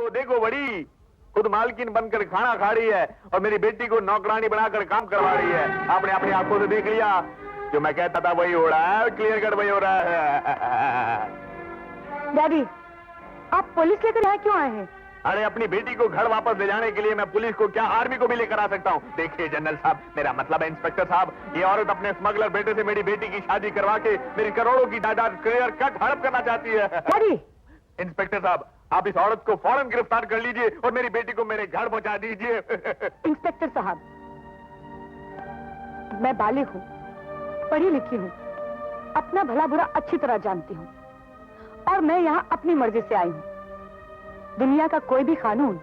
वो देखो बड़ी, खुद मालकिन बनकर खाना खा रही है और मेरी बेटी को नौकरानी बनाकर काम करवा रही है। आपने अपनी आंखों से देख लिया, जो मैं कहता था वही हो रहा है, क्लियर कट वही हो रहा है। डैडी, आप पुलिस लेकर यहाँ क्यों आए हैं? अरे अपनी बेटी को घर वापस ले जाने के लिए मैं पुलिस को क्या आर्मी को भी लेकर आ सकता हूँ। देखिए जनरल साहब, मेरा मतलब है इंस्पेक्टर साहब, ये औरत अपने स्मगलर बेटे से मेरी बेटी की शादी करवा के मेरी करोड़ों की जायदाद क्लियर कट हड़प करना चाहती है। डैडी! इंस्पेक्टर साहब, आप इस औरत को फौरन गिरफ्तार कर लीजिए और मेरी बेटी को मेरे घर पहुंचा दीजिए। इंस्पेक्टर साहब, मैं बालिग हूँ, पढ़ी लिखी हूँ, अपना भला बुरा अच्छी तरह जानती हूँ और मैं यहाँ अपनी मर्जी से आई हूँ। दुनिया का कोई भी कानून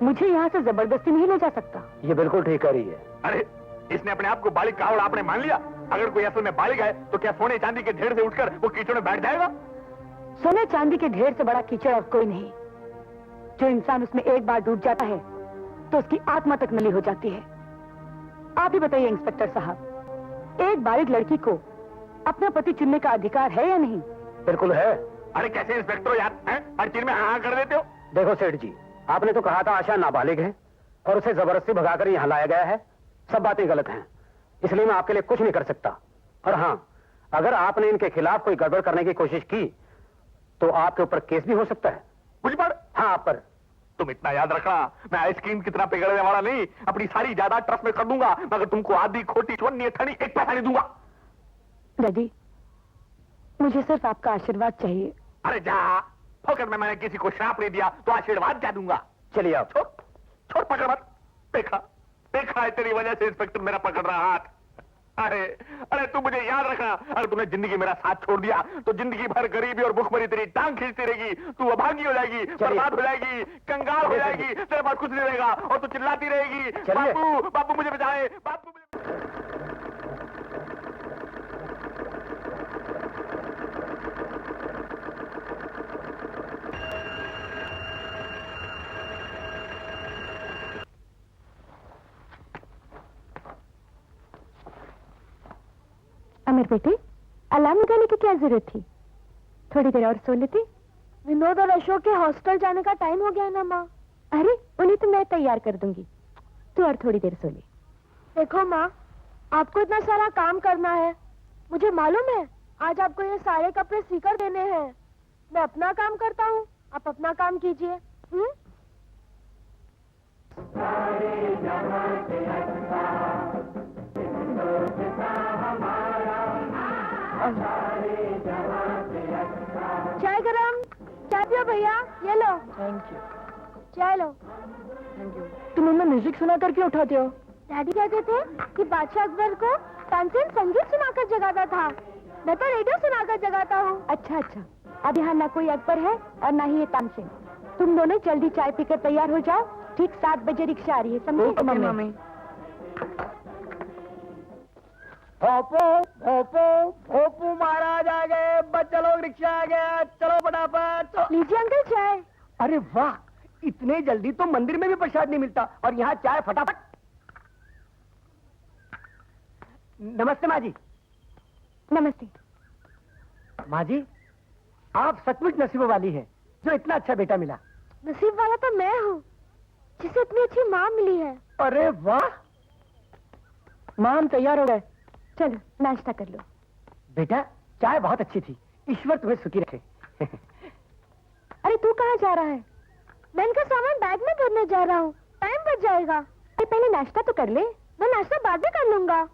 मुझे यहाँ से जबरदस्ती नहीं ले जा सकता। ये बिल्कुल ठीक कह रही है। अरे इसने अपने आप को बालिग कहा और आपने मान लिया। अगर कोई असल में बालिग है तो क्या सोने चांदी के ढेर से उठकर वो कीचड़ में बैठ जाएगा? सोने चांदी के ढेर से बड़ा कीचड़ और कोई नहीं। जो इंसान उसमें एक बार डूब जाता है तो उसकी आत्मा तक नली हो जाती है। आप ही बताइए इंस्पेक्टर साहब, एक बालिग लड़की को अपना पति चुनने का अधिकार है या नहीं? बिल्कुल है। अरे कैसे इंस्पेक्टर हो यार, हर चीज में हाँ कर देते हो। देखो सेठ जी, आपने तो कहा था आशा नाबालिग है और उसे जबरदस्ती भगाकर यहाँ लाया गया है। सब बातें गलत हैं, इसलिए मैं आपके लिए कुछ नहीं कर सकता। और हाँ, अगर आपने इनके खिलाफ कोई गड़बड़ करने की कोशिश की तो आपके ऊपर केस भी हो सकता है। मुझ पर? हाँ, आप पर। तुम इतना याद रखना, मैं आइसक्रीम की तरह पिघलने वाला नहीं, अपनी सारी जायदाद ट्रस्ट में कर दूंगा, मगर तुमको आधी खोटी चवन्नी अठनी एक पैसा नहीं दूंगा। दादी, मुझे सिर्फ आपका आशीर्वाद चाहिए। अरे जा, फोकट में मैंने किसी को श्राप नहीं दिया तो आशीर्वाद क्या दूंगा। चलिए आप। छोड़ पकड़ मत। देखा देखा है तेरी वजह से इंस्पेक्टर मेरा पकड़ रहा हाथ। अरे अरे तू मुझे याद रखना, अगर तूने जिंदगी मेरा साथ छोड़ दिया तो जिंदगी भर गरीबी और भूखमरी तेरी टांग खींचती रहेगी। तू अभागी हो जाएगी, बर्बाद हो जाएगी, कंगाल हो जाएगी, तेरे पास कुछ नहीं रहेगा और तू चिल्लाती रहेगी, बापू बापू मुझे बचाए, बापू मुझे। अमर बेटे, अलार्म लगाने की क्या जरूरत थी? थोड़ी देर और सो लेते। विनोद और अशोक के हॉस्टल जाने का टाइम हो गया ना माँ। अरे उन्हें तो मैं तैयार कर दूंगी, तू और थोड़ी देर सो ले। देखो माँ, आपको इतना सारा काम करना है, मुझे मालूम है। आज आपको ये सारे कपड़े सीकर देने हैं। मैं अपना काम करता हूँ, आप अपना काम कीजिए। चाय गरम, चाय पियो भैया, ये लो। Thank you. चाय लो। Thank you. तुम हमें म्यूजिक सुना कर क्यों उठाते हो? डैडी कहते थे कि बादशाह अकबर को तानसेन संगीत सुनाकर जगाता था, मैं तो रेडियो सुनाकर जगाता हूँ। अच्छा अच्छा, अब यहाँ ना कोई अकबर है और ना ही ये तानसेन। तुम दोनों जल्दी चाय पीकर तैयार हो जाओ, ठीक 7 बजे रिक्शा आ रही है, समझे? मम्मी। भोपू भोपू भोपू महाराज आ गए, बच्चा लोग रिक्शा आ गया, चलो फटाफट। लीजिए अंकल चाय। अरे वाह, इतने जल्दी तो मंदिर में भी प्रसाद नहीं मिलता और यहाँ चाय फटाफट। नमस्ते माँ जी। नमस्ते। माँ जी, आप सचमुच नसीबों वाली है जो इतना अच्छा बेटा मिला। नसीब वाला तो मैं हूँ जिसे इतनी अच्छी माँ मिली है। अरे वाह। माँ, हम तैयार हो गए, चलो नाश्ता कर लो। बेटा चाय बहुत अच्छी थी, ईश्वर तुम्हें सुखी रखे। अरे तू कहाँ जा रहा है? मैं इनका सामान बैग में भरने जा रहा हूँ, टाइम बच जाएगा। अरे पहले नाश्ता तो कर ले। मैं नाश्ता बाद में कर लूंगा।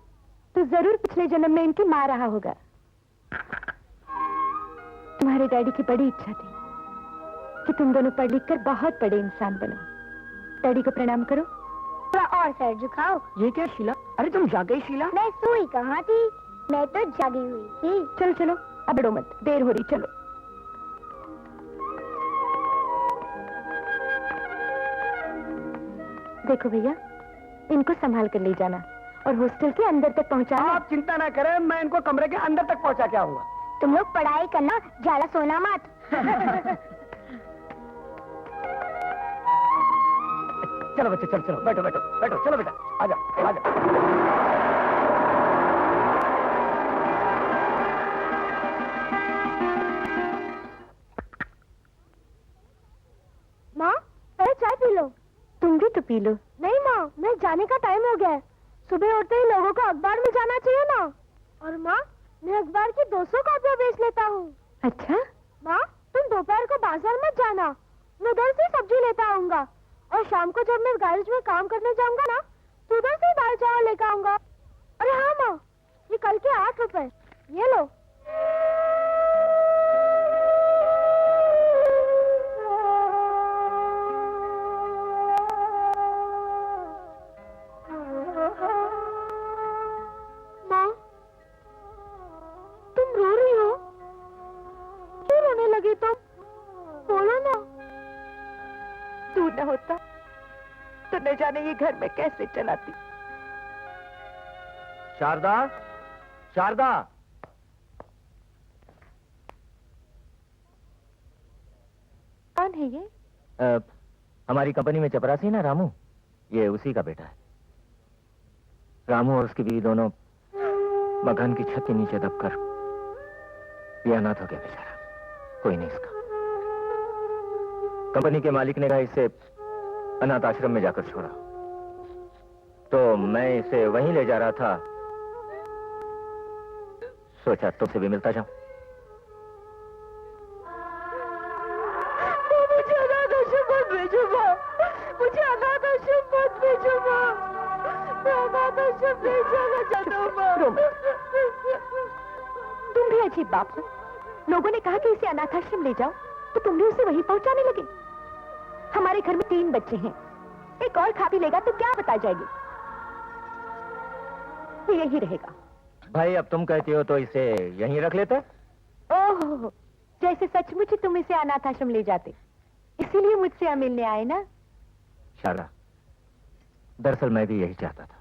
तू जरूर पिछले जन्म में इनकी माँ रहा होगा। तुम्हारे डैडी की बड़ी इच्छा थी कि तुम दोनों पढ़ लिख कर बहुत बड़े इंसान बनो। डैडी को प्रणाम करो। थोड़ा और सर झुकाओ। ये क्या शीला? अरे तुम जागे शीला? मैं सोई कहाँ थी, मैं तो जागी हुई थी। चलो चलो, अब बड़ो मत, देर हो रही, चलो। देखो भैया, इनको संभाल कर ले जाना और हॉस्टल के अंदर तक पहुंचाना। आप चिंता ना करें, मैं इनको कमरे के अंदर तक पहुंचा के आऊंगा। तुम लोग पढ़ाई करना, ज्यादा सोना मत। चलो बच्चे, चलो चलो, बैठो बैठो बैठो, चलो बेटा, आ जाओ आ जाओ। माँ, भी तो पी लो। नहीं माँ, मैं जाने का टाइम हो गया है। सुबह उठते ही लोगों को अखबार में जाना चाहिए ना। और माँ, मैं अखबार की 200 कॉपियाँ बेच लेता हूँ। अच्छा माँ, तुम दोपहर को बाजार मत जाना, मैं उधर से सब्जी लेता आऊंगा। और शाम को जब मैं गैरेज में काम करने जाऊंगा ना, तो उधर से दाल चावल लेकर आऊंगा। अरे हाँ माँ, ये कल के 8 रुपए, ये लो। माँ, तुम रो रही हो? क्यों रोने लगी तुम? बोलो ना। तू न होता तो न जाने ये घर में कैसे चलाती। शारदा, शारदा। कौन है ये? हमारी कंपनी में चपरासी है ना रामू, ये उसी का बेटा है। रामू और उसकी बीवी दोनों मकान की छत के नीचे दबकर ये अनाथ हो गया बेचारा, कोई नहीं इसका। कंपनी के मालिक ने कहा इसे अनाथ आश्रम में जाकर छोड़ा, तो मैं इसे वहीं ले जा रहा था, सोचा तुमसे भी मिलता जाऊं। मुझे अनाथ आश्रम मत भेजो माँ, मुझे अनाथ आश्रम मत भेजो माँ, मैं अनाथ आश्रम नहीं जाना चाहता हूँ माँ। तुम भी अजीब बाप हो। लोगों ने कहा कि इसे अनाथ आश्रम ले जाओ, तो तुम भी उसे वहीं पहुंचाने लगे। हमारे घर में 3 बच्चे हैं, एक और खा पी लेगा तो क्या बता जाएगी। वो यही रहेगा। भाई अब तुम कहती हो तो इसे यहीं रख लेते। ओह, जैसे सचमुच ही तुम इसे अनाथ आश्रम ले जाते, इसीलिए मुझसे यहाँ मिलने आए ना। शारदा, दरअसल मैं भी यही चाहता था।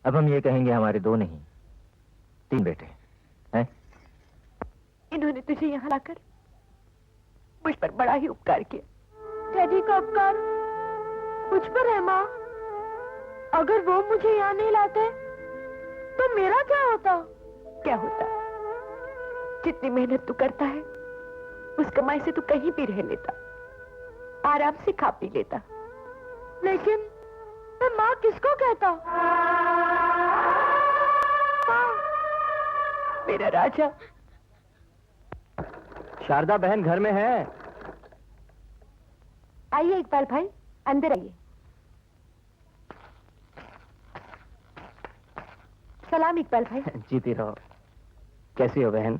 अब हम ये कहेंगे हमारे 2 नहीं 3 बेटे हैं। इन्होंने तुझे यहाँ लाकर मुझ पर बड़ा ही उपकार किया। डैडी का उपकार मुझ पर है माँ। अगर वो मुझे यहाँ नहीं लाते तो मेरा क्या होता? क्या होता? जितनी मेहनत तू करता है उस कमाई से तू कहीं भी रह लेता, आराम से खा पी लेता। लेकिन मैं माँ किसको कहता? माँ, मेरा राजा। शारदा बहन घर में है। आइए इकबाल भाई, अंदर आइए। सलाम इकबाल भाई। जीती रहो। कैसी हो बहन,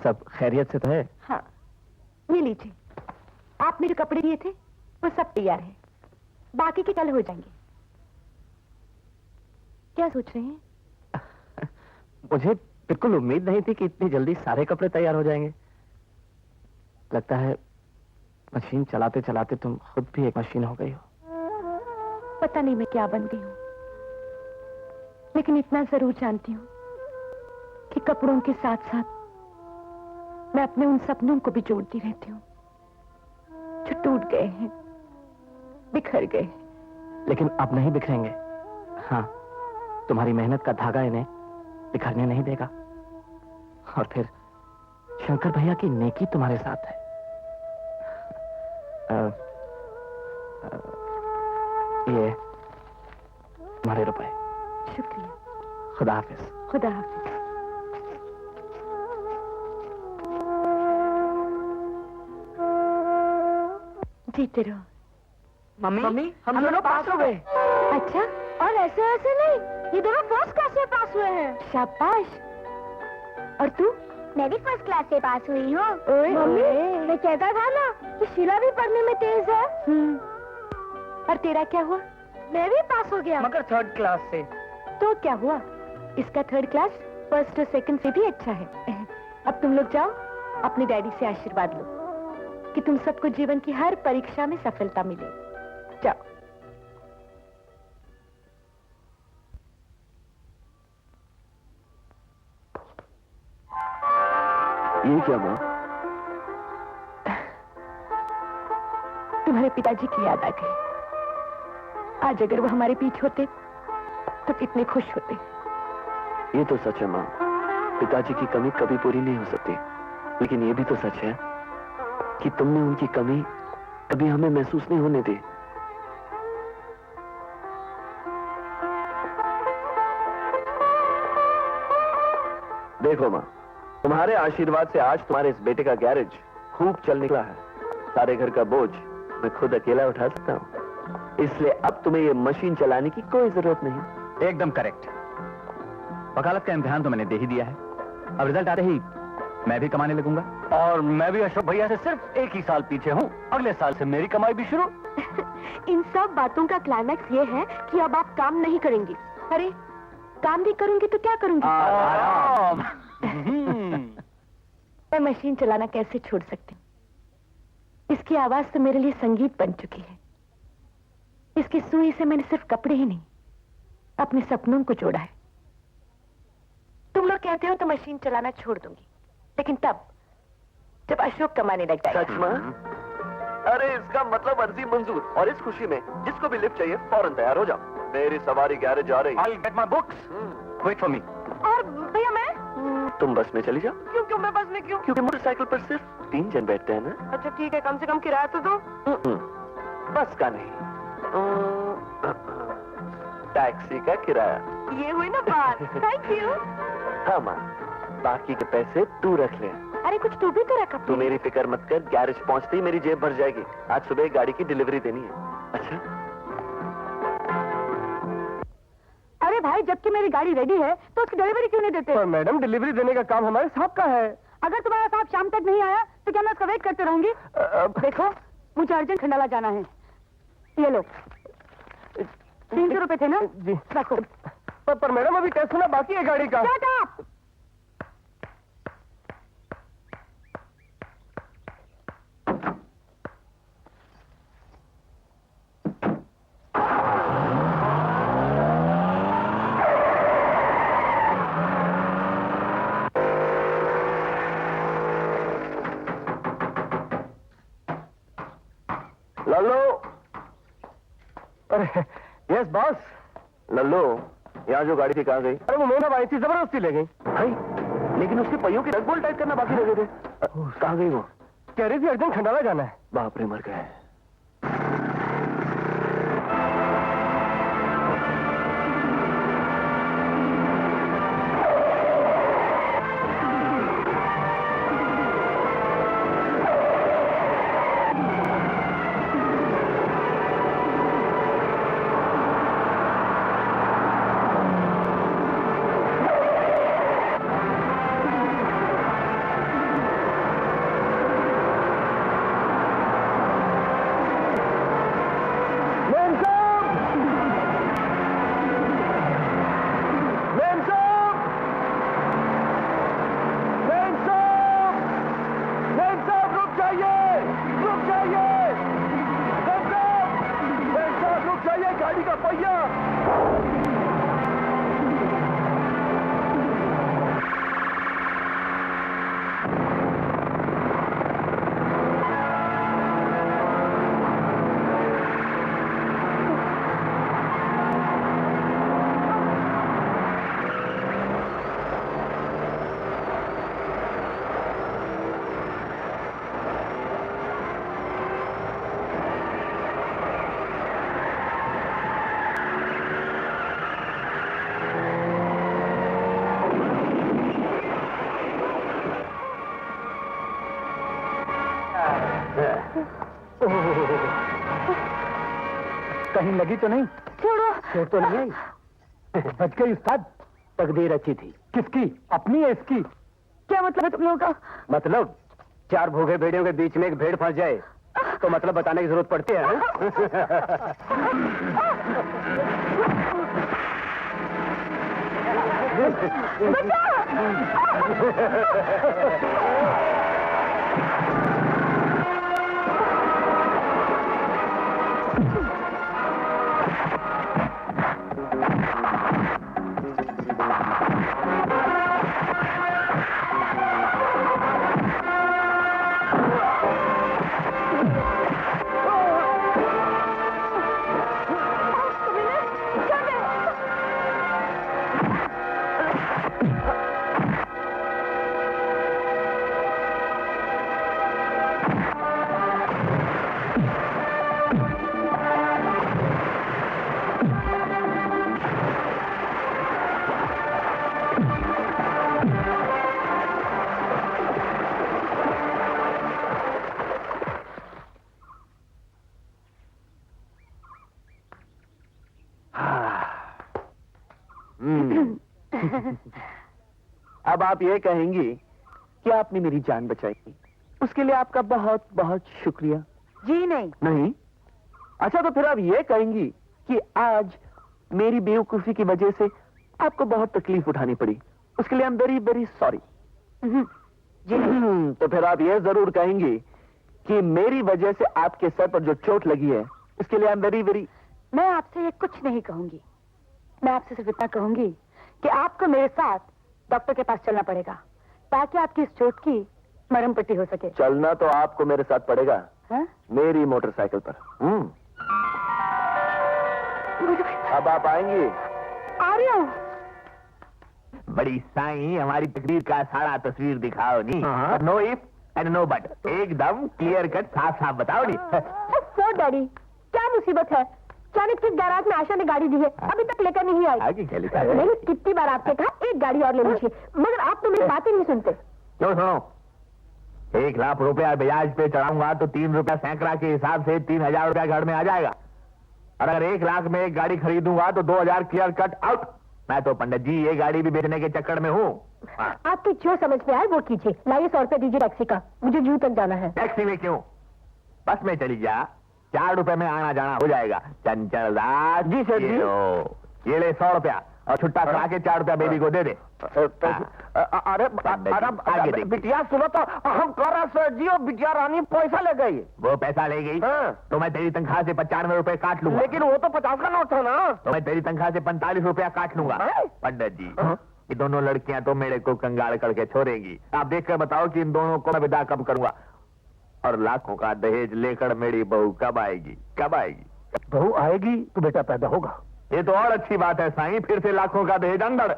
सब खैरियत से तो है? हाँ, ये लीजिए। आपने जो कपड़े दिए थे वो सब तैयार है, बाकी के कल हो जाएंगे। क्या सोच रहे हैं? मुझे बिल्कुल उम्मीद नहीं थी कि इतनी जल्दी सारे कपड़े तैयार हो जाएंगे। लगता है मशीन चलाते चलाते तुम खुद भी एक मशीन हो गई हो। पता नहीं मैं क्या बन गई हूँ, लेकिन इतना जरूर जानती हूँ कि कपड़ों के साथ साथ मैं अपने उन सपनों को भी जोड़ती रहती हूँ जो टूट गए हैं, बिखर गए। लेकिन अब नहीं बिखरेंगे। हाँ, तुम्हारी मेहनत का धागा इन्हें बिखरने नहीं देगा। और फिर शंकर भैया की नेकी तुम्हारे साथ है। ये तुम्हारे रुपए। शुक्रिया। खुदा हाफिज। खुदा हाफिज। जीते रहो। मम्मी हम दोनों पास हो गए। अच्छा, और ऐसे ऐसे नहीं, ये दोनों फर्स्ट क्लास से पास हुए हैं। शाबाश। और तू? मैं भी फर्स्ट क्लास से पास हुई हूँ। मम्मी, मैं कहता था ना कि शीला भी पढ़ने में तेज है। और तेरा क्या हुआ? मैं भी पास हो गया, मगर 3rd क्लास से। तो क्या हुआ? इसका 3rd क्लास फर्स्ट और सेकंड से भी अच्छा है। अब तुम लोग जाओ, अपने डैडी से आशीर्वाद लो कि तुम सबको जीवन की हर परीक्षा में सफलता मिले। जाओ। ये क्या हुआ? तुम्हारे पिताजी की याद आ गई। आज अगर वो हमारे पीछे होते तो कितने खुश होते। ये तो सच है माँ, पिताजी की कमी कभी पूरी नहीं हो सकती। लेकिन ये भी तो सच है कि तुमने उनकी कमी कभी हमें महसूस नहीं होने दी। देखो माँ, तुम्हारे आशीर्वाद से आज तुम्हारे इस बेटे का गैरेज खूब चल निकला है। सारे घर का बोझ मैं खुद अकेला उठा सकता हूँ, इसलिए अब तुम्हें ये मशीन चलाने की कोई जरूरत नहीं। एकदम करेक्ट। वकालत का इम्तिहान तो मैंने दे ही दिया है, अब रिजल्ट आते ही मैं भी कमाने लगूंगा। और मैं भी अशोक भैया से सिर्फ एक ही साल पीछे हूँ, अगले साल से मेरी कमाई भी शुरू। इन सब बातों का क्लाइमैक्स ये है कि अब आप काम नहीं करेंगी। अरे काम भी करूंगी तो क्या करूंगी? आराम। मैं मशीन चलाना कैसे छोड़ सकती हूँ? इसकी आवाज तो मेरे लिए संगीत बन चुकी है। इसकी सुई से मैंने सिर्फ कपड़े ही नहीं, अपने सपनों को जोड़ा है। तुम लोग कहते हो तो मशीन चलाना छोड़ दूंगी, लेकिन तब जब अशोक कमाने लग जाएगा। सच माँ? अरे इसका मतलब अर्जी मंजूर, और इस खुशी में जिसको भी लिफ्ट चाहिए फौरन तैयार हो जाओ, मेरी सवारी गैरेज आ रही। I'll get my books. Wait for me. और भैया मैं? तुम बस में चली जाओ। क्यों क्यों मैं बस में क्यों? क्योंकि मोटरसाइकिल पर सिर्फ 3 जन बैठते हैं ना। अच्छा ठीक है, कम से कम किराया तो दो। बस का नहीं, टैक्सी का किराया। ये हुई ना बात। Thank you. हाँ माँ, बाकी के पैसे तू रख ले। अरे कुछ तू भी तो रख। तू मेरी फिक्र मत कर, गैरेज पहुंचते ही मेरी जेब भर जाएगी। आज सुबह एक गाड़ी की डिलीवरी देनी है। अच्छा? अरे भाई, जबकि मेरी गाड़ी रेडी है तो उसकी डिलीवरी क्यों नहीं देते? मैडम, डिलीवरी देने का काम हमारे साहब का है। अगर तुम्हारा साहब शाम तक नहीं आया तो क्या मैं उसका वेट करते रहूंगी? देखो, मुझे अर्जेंट खंडाला जाना है। ये लो, 300 रुपए थे ना? जी। रखो। पर मैडम, अभी टेस्ट होना बाकी है गाड़ी का। Shut up! लल्लू, अरे यस बॉस। लल्लू, यहाँ जो गाड़ी थी कहाँ गई? अरे वो मोना आई थी, जबरदस्ती ले गई। भाई, लेकिन उसके पहियों की नट बोल्ट टाइट करना बाकी रह गए थे। कहाँ गई वो? कह रही थी अर्जेंट खंडाला जाना है। बाप रे, मर गए। गाड़ी का पहिया। कहीं लगी तो नहीं? छोड़ो। चोट तो नहीं आई? बच गई उस्ताद। तकदीर अच्छी थी। किसकी, अपनी या इसकी? क्या मतलब है तुम लोगों का? मतलब 4 भूखे भेड़ियों के बीच में एक भेड़ फंस जाए तो मतलब बताने की जरूरत पड़ती है, अब आप ये कहेंगी कि आपने मेरी जान बचाई, उसके लिए आपका बहुत बहुत शुक्रिया। जी नहीं। नहीं? अच्छा, तो फिर आप ये कहेंगी कि आज मेरी बेवकूफी की वजह से आपको बहुत तकलीफ उठानी पड़ी, उसके लिए I am very very sorry. जी नहीं। तो फिर आप ये जरूर कहेंगी कि मेरी वजह से आपके सर पर जो चोट लगी है उसके लिए आई एम वेरी वेरी। मैं आपसे ये कुछ नहीं कहूंगी, मैं आपसे सिर्फ इतना कहूंगी कि आपको मेरे साथ डॉक्टर के पास चलना पड़ेगा ताकि आपकी इस चोट की मरहम पट्टी हो सके। चलना तो आपको मेरे साथ पड़ेगा। हाँ? मेरी मोटरसाइकिल पर। अब आप आएंगी? आ रही हूँ। बड़ी साईं, हमारी तकरीर का सारा तस्वीर दिखाओ नी। No if and no but, एकदम क्लियर कट, साफ साफ बताओ नी। सो डैडी, क्या मुसीबत है? अचानक किस गैराज में आशा ने गाड़ी दी है, अभी तक लेकर नहीं आई। आगे क्या लिखा है? मैंने कितनी बार आपसे कहा एक गाड़ी और ले लीजिए, मगर आप तो मेरी बात ही नहीं सुनते। क्यों सुनो, 1 लाख रुपया ब्याज पे चढ़ाऊंगा तो 3 रुपया सैकड़ा के हिसाब से 3000 रुपया घर में आ जाएगा। और अगर 1 लाख में एक गाड़ी खरीदूंगा तो 2000 क्लियर कट आउट। मैं तो पंडित जी ये गाड़ी भी बेचने के चक्कर में हूँ। आपकी जो समझ में आए वो कीजिए। लाइए 100 रुपए दीजिए टैक्सी का, मुझे जू तक जाना है। टैक्सी में क्यों, बस में चली जा, 4 रुपए में आना जाना हो जाएगा। चंचल दास जी से ये ले 100 रुपया और छुट्टा करा के 4 रुपया बेबी को दे दे। अरे बिटिया सुनो तो, हम करा सर जी और बिटिया रानी पैसा ले गई। वो पैसा ले गई तो मैं तेरी तनख्वाह से 95 रुपए काट लूंगा। लेकिन वो तो 50 का नोट था ना। तो मैं तेरी तनख्वाह से 45 रुपया काट लूंगा। पंडित जी, ये दोनों लड़कियां तो मेरे को कंगाल करके छोड़ेंगी। आप देखकर बताओ कि इन दोनों को मैं विदा कब करूंगा। और लाखों का दहेज लेकर मेरी बहू कब आएगी, कब आएगी? बहू आएगी तो बेटा पैदा होगा। ये तो और अच्छी बात है साईं, फिर से लाखों का दहेज अंदर।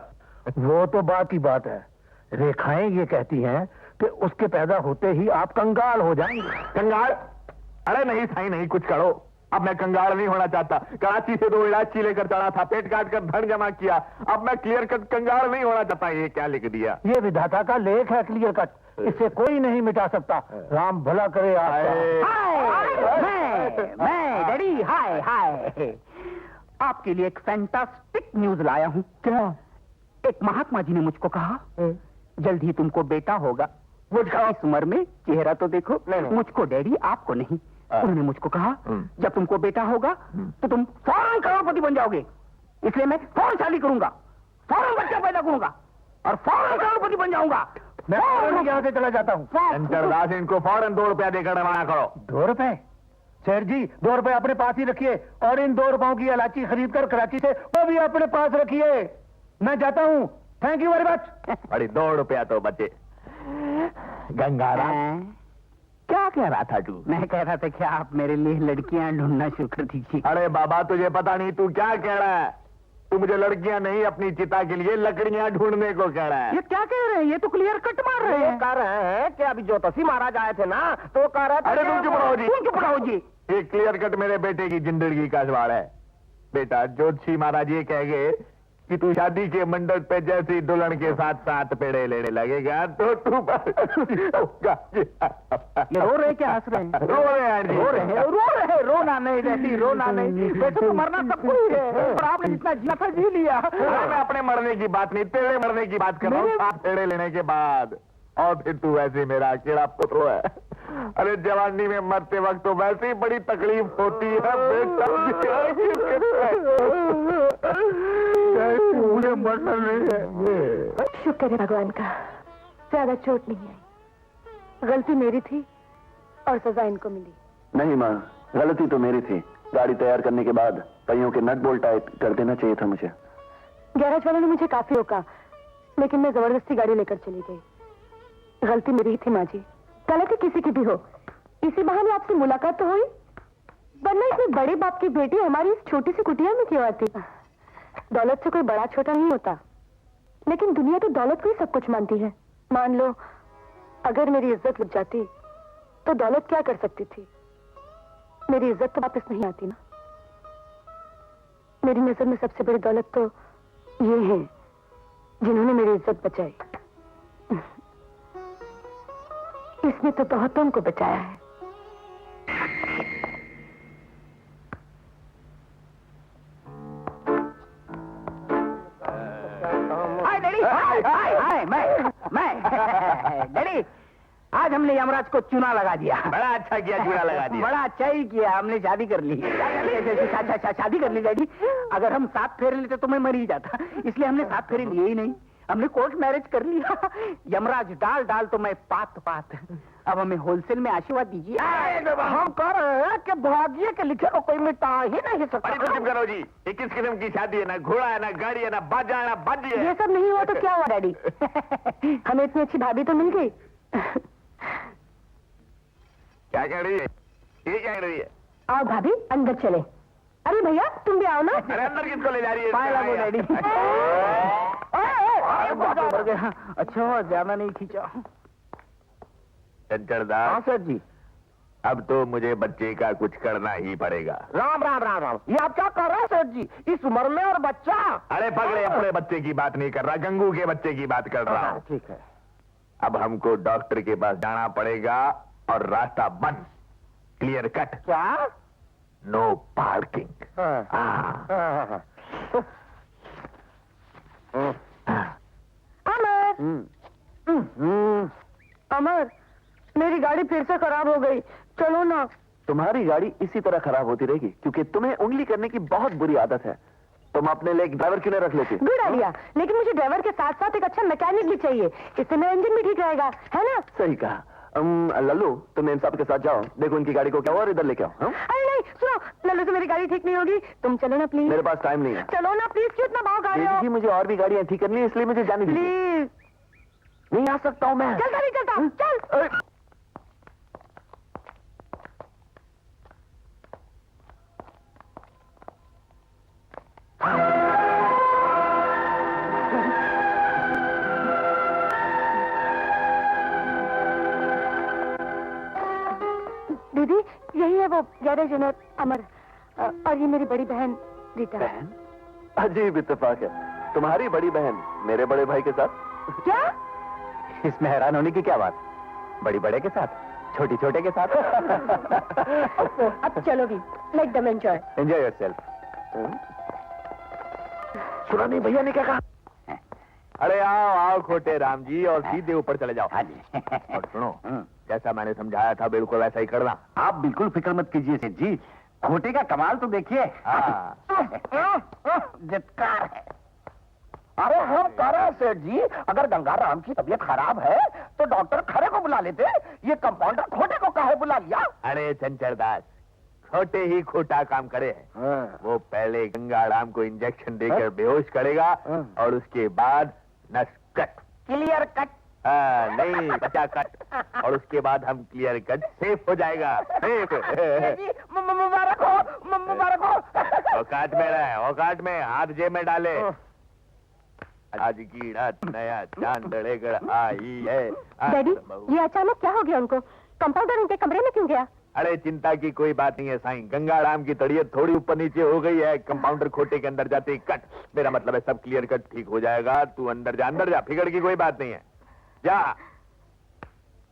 वो तो बात ही बात है। रेखाएं ये कहती हैं कि उसके पैदा होते ही आप कंगाल हो जाएंगे। कंगाल? अरे नहीं साईं, नहीं, कुछ करो। अब मैं कंगाल नहीं होना चाहता। कराची से 2 इलायची लेकर चढ़ा था, पेट काट कर धन जमा किया। अब मैं क्लियर कट कंगाल नहीं होना चाहता। ये क्या लिख दिया? ये विधाता का लेख है क्लियर कट, इसे कोई नहीं मिटा सकता। राम भला करे मैं डैडी, हाय हाय, आपके लिए एक फैंटास्टिक न्यूज लाया हूँ। क्या? एक महात्मा जी ने मुझको कहा जल्द ही तुमको बेटा होगा। मुझको इस उम्र में चेहरा तो देखो। मुझको डैडी, आपको नहीं। उन्होंने मुझको कहा जब तुमको बेटा होगा तो तुम फौरन करोड़पति बन जाओगे। इसलिए मैं फौरन शादी करूंगा, फौरन बच्चा पैदा करूंगा और फौरन करोड़पति बन जाऊंगा। मैं फौरन यहाँ से चला जाता हूँ। दास, इनको फौरन 2 रुपया देकर रवाना करो। 2 रुपए? सर जी 2 रुपए अपने पास ही रखिए और इन 2 रुपयों की इलायची खरीद कर कराची से वो भी अपने पास रखिए। मैं जाता हूँ, थैंक यू वेरी मच। अरे 2 रुपया तो बचे। गंगाराम, क्या कह रहा था तू? मैं कह रहा था कि आप मेरे लिए लड़कियां ढूंढना शुरू कर दीजिए। अरे बाबा, तुझे पता नहीं तू क्या कह रहा है। तू मुझे लड़कियां नहीं, अपनी चिता के लिए लकड़ियां ढूंढने को कह रहा है। ये क्या कह रहे हैं? ये तो क्लियर कट मार रहे हैं। कह रहे हैं कि अभी ज्योतिषी महाराज आए थे ना, तो कह रहे थे। अरे तुम चुप रहो जी, तुम चुप रहो जी। ये क्लियर कट मेरे बेटे की जिंदगी का सवाल है। बेटा, ज्योतिषी महाराज ये कह गए कि तू शादी के मंडप पे जैसी दुल्हन के साथ 7 पेड़े लेने लगेगा तो तू ये रो रहे क्या, हंस रहे हैं? रो रहे हैं जी। रो रहे हैं। रोना नहीं डैडी, रोना नहीं। वैसे तो मरना सबको ही है, पर आपने जितना जिया था जी लिया। अरे मैं अपने मरने की बात नहीं, तेरे मरने की बात कर रहा हूँ। 7 पेड़े लेने के बाद। और फिर तू वैसे मेरा अकेला पुत्र है। अरे जवानी में मरते वक्त तो वैसे ही बड़ी तकलीफ होती है बेटा। मुझे मरना नहीं है। शुक्र है भगवान का, ज्यादा चोट नहीं आई। गलती मेरी थी और सजा इनको मिली। नहीं माँ, गलती तो मेरी थी। गाड़ी तैयार करने के बाद पहियों के नट बोल्ट टाइट कर देना चाहिए था मुझे। गैराज वालों ने मुझे काफी रोका, लेकिन मैं जबरदस्ती गाड़ी लेकर चली गई। गलती मेरी ही थी माँ जी, गलती किसी की भी हो, इसी बहाने आपसे मुलाकात तो हुई, वरना इतने बड़े बाप की बेटी हमारी इस छोटी सी कुटिया में क्यों आती? दौलत से कोई बड़ा छोटा नहीं होता, लेकिन दुनिया तो दौलत को ही सब कुछ मानती है। मान लो अगर मेरी इज्जत लुट जाती तो दौलत क्या कर सकती थी? मेरी इज्जत तो वापस नहीं आती ना। मेरी नजर में सबसे बड़ी दौलत तो ये है जिन्होंने मेरी इज्जत बचाई। इसने तो बहुतों को बचाया है। हाय मैं डैडी आज हमने यमराज को चूना लगा दिया। बड़ा अच्छा किया, चूना लगा दिया। बड़ा अच्छा ही किया, हमने शादी कर ली। शादी कर ली डैडी। अगर हम 7 फेरे लेते तो मैं मर ही जाता, इसलिए हमने 7 फेरे लिए ही नहीं, हमने कोर्ट मैरिज कर लिया। यमराज डाल डाल तो मैं पात पात। अब हमें होलसेल में आशीर्वाद दीजिए। हम कह रहे हैं कि भाग्य के लिखे को कोई मिटा ही नहीं सकता। अरे चुप करो जी, ये किस किस्म की शादी है? ना घोड़ा है, ना गाड़ी है, ना बाजा है, ना बाजी है। ये सब नहीं हुआ तो क्या हुआ डैडी? हमें इतनी अच्छी भाभी तो मिल गई। क्या कह रही है? ये क्या कह रही है? आओ भाभी अंदर चले। अरे भैया तुम भी आओ ना। अरे अंदर किसको ले जा रही है? पाए लागो डैडी। अच्छा ज्यादा नहीं खींचा। चंचलदास। हाँ सर जी। अब तो मुझे बच्चे का कुछ करना ही पड़ेगा। राम राम राम राम, ये आप क्या कर रहे हैं सेठ जी? इस उम्र में और बच्चा? अरे पगड़े, अपने बच्चे की बात नहीं कर रहा, गंगू के बच्चे की बात कर रहा हूँ। ठीक है। अब हमको डॉक्टर के पास जाना पड़ेगा और रास्ता बंद, क्लियर कट। क्या? No parking. अमर, अमर, मेरी गाड़ी फिर से खराब हो गई, चलो ना। तुम्हारी गाड़ी इसी तरह खराब होती रहेगी क्योंकि तुम्हें उंगली करने की बहुत बुरी आदत है। तुम अपने लिए एक ड्राइवर क्यों नहीं रख लेती? गुड आइडिया, लेकिन मुझे ड्राइवर के साथ साथ एक अच्छा मैकेनिक भी चाहिए, इससे मेरा इंजन भी ठीक रहेगा, है ना? सही कहा। लल्लू, तुम इन सब के साथ जाओ, देखो इनकी गाड़ी को क्या और इधर लेके आओ। हाँ? अरे नहीं सुनो, लल्लू से मेरी गाड़ी ठीक नहीं होगी, तुम चलो ना प्लीज। मेरे पास टाइम नहीं है। चलो ना प्लीज, क्यों इतना भाव खा रहे हो? जी मुझे और भी गाड़ियां ठीक करनी है, इसलिए मुझे जाने दीजिए। प्लीज। नहीं आ सकता हूँ मैं। चलता नहीं चलता, चल। दीदी यही है वो गैरेज ओनर अमर, और ये मेरी बड़ी बहन रीता। बहन? अजीब इत्तेफाक है, तुम्हारी बड़ी बहन मेरे बड़े भाई के साथ। क्या? इसमें हैरान होने की क्या बात? बड़ी बड़े के साथ, छोटी छोटे के साथ। अब चलो भी, let them enjoy. Enjoy yourself. सुना नहीं भैया ने क्या कहा? अरे आओ आओ खोटे राम जी, और सीधे ऊपर चले जाओ। हाँ जी। और सुनो, जैसा मैंने समझाया था बिल्कुल वैसा ही करना। आप बिल्कुल फिक्र मत कीजिए सेठ जी, खोटे का कमाल तो देखिए। हाँ। जितकार है। अरे हम कह रहे हैं सेठ जी, अगर गंगाराम की तबीयत खराब है तो डॉक्टर खरे को बुला लेते, ये कंपाउंडर खोटे को काहे बुला लिया? अरे चंचलदास, खोटे ही खोटा काम करे है। वो पहले गंगाराम को इंजेक्शन देकर बेहोश करेगा और उसके बाद नस कट, क्लियर कट। नहीं बचा कट, और उसके बाद हम क्लियर कट सेफ हो जाएगा। सेफ। मुबारक हो, मुबारक हो। औकात में रहे, औकात में, हाथ जेब में डाले। आज की रात नया चांद लेकर आई है। डैडी ये अचानक क्या हो गया उनको? कंपाउंडर उनके कमरे में क्यों गया? अरे चिंता की कोई बात नहीं है साईं, गंगाराम की तबीयत थोड़ी ऊपर नीचे हो गई है, कंपाउंडर खोटे के अंदर जाते ही कट। मेरा मतलब है सब क्लियर कट ठीक हो जाएगा। तू अंदर जा, फिक्र की कोई बात नहीं है। जा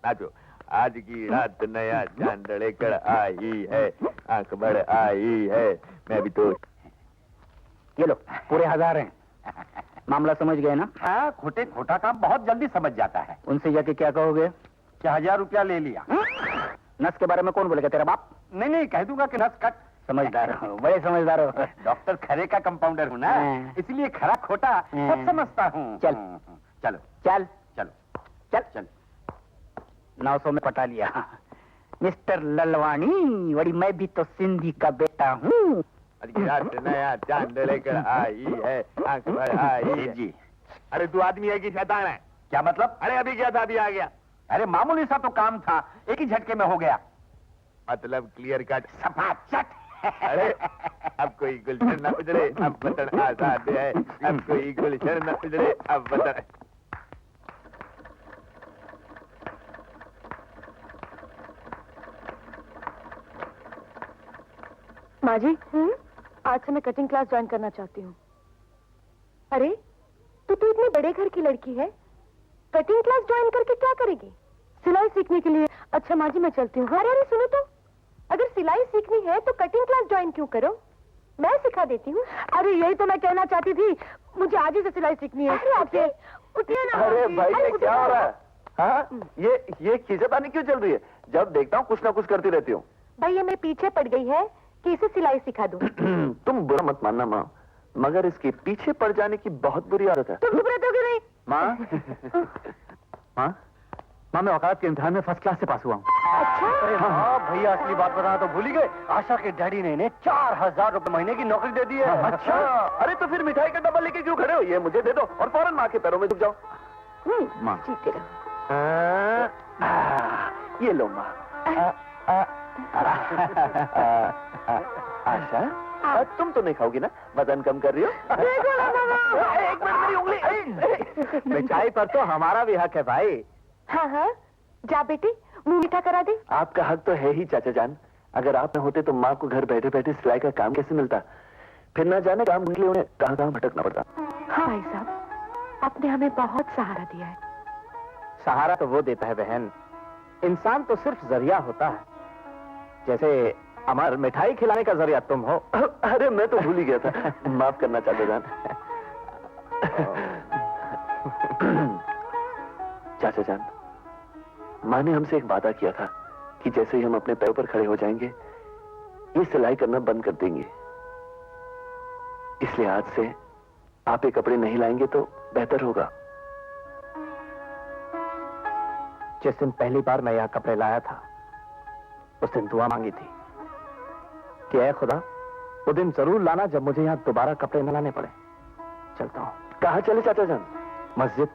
नाचो। आज की रात नया चांद लेकर आई है, आंख भर आई है। मैं भी तो ये लो पूरे 1000 हैं। मामला समझ गए ना? हाँ, खोटे खोटा काम बहुत जल्दी समझ जाता है। उनसे जाके क्या कहोगे? क्या 1000 रुपया ले लिया? नस के बारे में कौन बोलेगा, तेरा बाप? नहीं कह दूंगा कि नस कट। समझदार हो, बड़े समझदार हो। डॉक्टर खरे का कंपाउंडर हूँ ना, इसलिए खरा खोटा सब समझता हूँ। चल चलो चल चलो चल चल। 900 में पटा लिया। मिस्टर ललवानी, बड़ी मैं भी तो सिंधी का बेटा हूँ। आज की रात नया चांद लेकर आई है, आंख भर आई है। जी। अरे तू आदमी है कि शैतान है? क्या मतलब? अरे अभी क्या था, अभी आ गया। अरे मामूली सा तो काम था, एक ही झटके में हो गया। मतलब क्लियर कट। सपाचट। अरे अब कोई गुलशन न उजड़े, अब वतन आजाद है। अब कोई गुलशन न उजड़े, अब वतन। माँ जी, आज से मैं कटिंग क्लास ज्वाइन करना चाहती हूँ। अरे तू इतने बड़े घर की लड़की है, कटिंग क्लास ज्वाइन करके क्या करेगी? सिलाई सीखने के लिए। अच्छा माँ जी मैं चलती हूँ। अरे सुनो तो, अगर सिलाई सीखनी है तो कटिंग क्लास ज्वाइन क्यों करो, मैं सिखा देती हूँ। अरे यही तो मैं कहना चाहती थी, मुझे आज ही से सिलाई सीखनी है। उठिए ना। अरे भाई ये उठिए क्या हो ना। रहा है? हाँ ये खींचातानी क्यों चल रही है? जब देखता हूँ कुछ ना कुछ करती रहती हूँ। भाई ये मेरे पीछे पड़ गई है कि इसे सिलाई सिखा दूं। तुम बुरा मत मानना माँ, मगर इसके पीछे पड़ जाने की बहुत बुरी आदत है। तुम चुप रहते हो कि नहीं? माँ माँ माँ, मैं वकालत के इम्तिहान में फर्स्ट क्लास से पास हुआ हूँ। अच्छा, अरे हाँ भैया, असली बात बताना तो भूल ही गए। आशा के डैडी ने इन्हें 4000 रुपए महीने की नौकरी दे दी है। अच्छा, अरे तो फिर मिठाई का डब्बा लेके क्यों खड़े हो? ये मुझे दे दो और फौरन माँ के पैरों में झुक जाओ। माँ। जीते रहो। ये लो माँ। आशा, तुम तो नहीं खाओगी ना? वजन कम कर रही हो? एक मिनट, मेरी उंगली। मिठाई पर तो हमारा भी हक है भाई। हाँ हाँ, जा बेटी, मुंह मीठा करा दे। आपका हक तो है ही चाचा जान। अगर आप न होते तो माँ को घर बैठे बैठे सिलाई का काम कैसे मिलता? फिर ना जाने काम के लिए उन्हें कहाँ कहाँ भटकना पड़ता। हाँ भाई साहब, आपने हमें बहुत सहारा दिया है। सहारा तो वो देता है बहन, इंसान तो सिर्फ जरिया होता है। जैसे अमर, मिठाई खिलाने का जरिया तुम हो। अरे मैं तो भूल ही गया था, माफ करना चाचा जान। चाचा जान, माँ ने हमसे एक वादा किया था कि जैसे ही हम अपने पैरों पर खड़े हो जाएंगे, ये सिलाई करना बंद कर देंगे। इसलिए आज से आप ये कपड़े नहीं लाएंगे तो बेहतर होगा। जिस दिन पहली बार मैं यहाँ कपड़े लाया था, उस दिन दुआ मांगी थी कि ऐ खुदा, वो दिन जरूर लाना जब मुझे यहाँ दोबारा कपड़े न लाने पड़े। चलता हूँ। कहाँ चले चाचा जान? मस्जिद,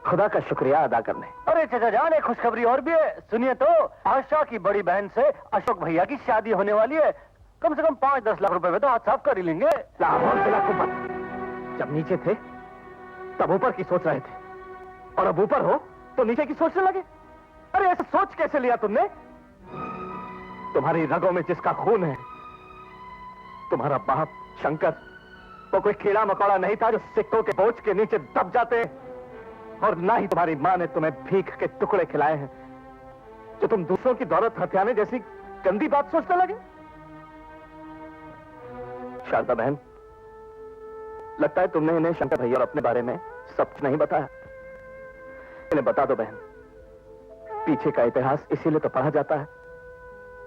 खुदा का शुक्रिया अदा करने। अरे चाचा जान, एक खुशखबरी और भी है, सुनिए तो। आशा की बड़ी बहन से अशोक भैया की शादी होने वाली है। कम से कम 5-10 लाख रुपए में तो हाथ साफ कर ही लेंगे। लाहौर जिला कुपत। जब नीचे थे तब ऊपर की सोच रहे थे, और अब ऊपर हो तो नीचे की सोचने लगे। अरे ऐसे सोच कैसे लिया तुमने? तुम्हारी रगों में जिसका खून है, तुम्हारा बाप शंकर, वो कोई कीड़ा मकोड़ा नहीं था जो सिक्कों के बोझ के नीचे दब जाते। और ना ही तुम्हारी मां ने तुम्हें भीख के टुकड़े खिलाए हैं, जो तुम दूसरों की दौलत हथियाने जैसी गंदी बात सोचने लगे। शारदा बहन, लगता है तुमने इन्हें शंकर भैया और अपने बारे में सब नहीं बताया। इन्हें बता दो बहन, पीछे का इतिहास इसीलिए तो पढ़ा जाता है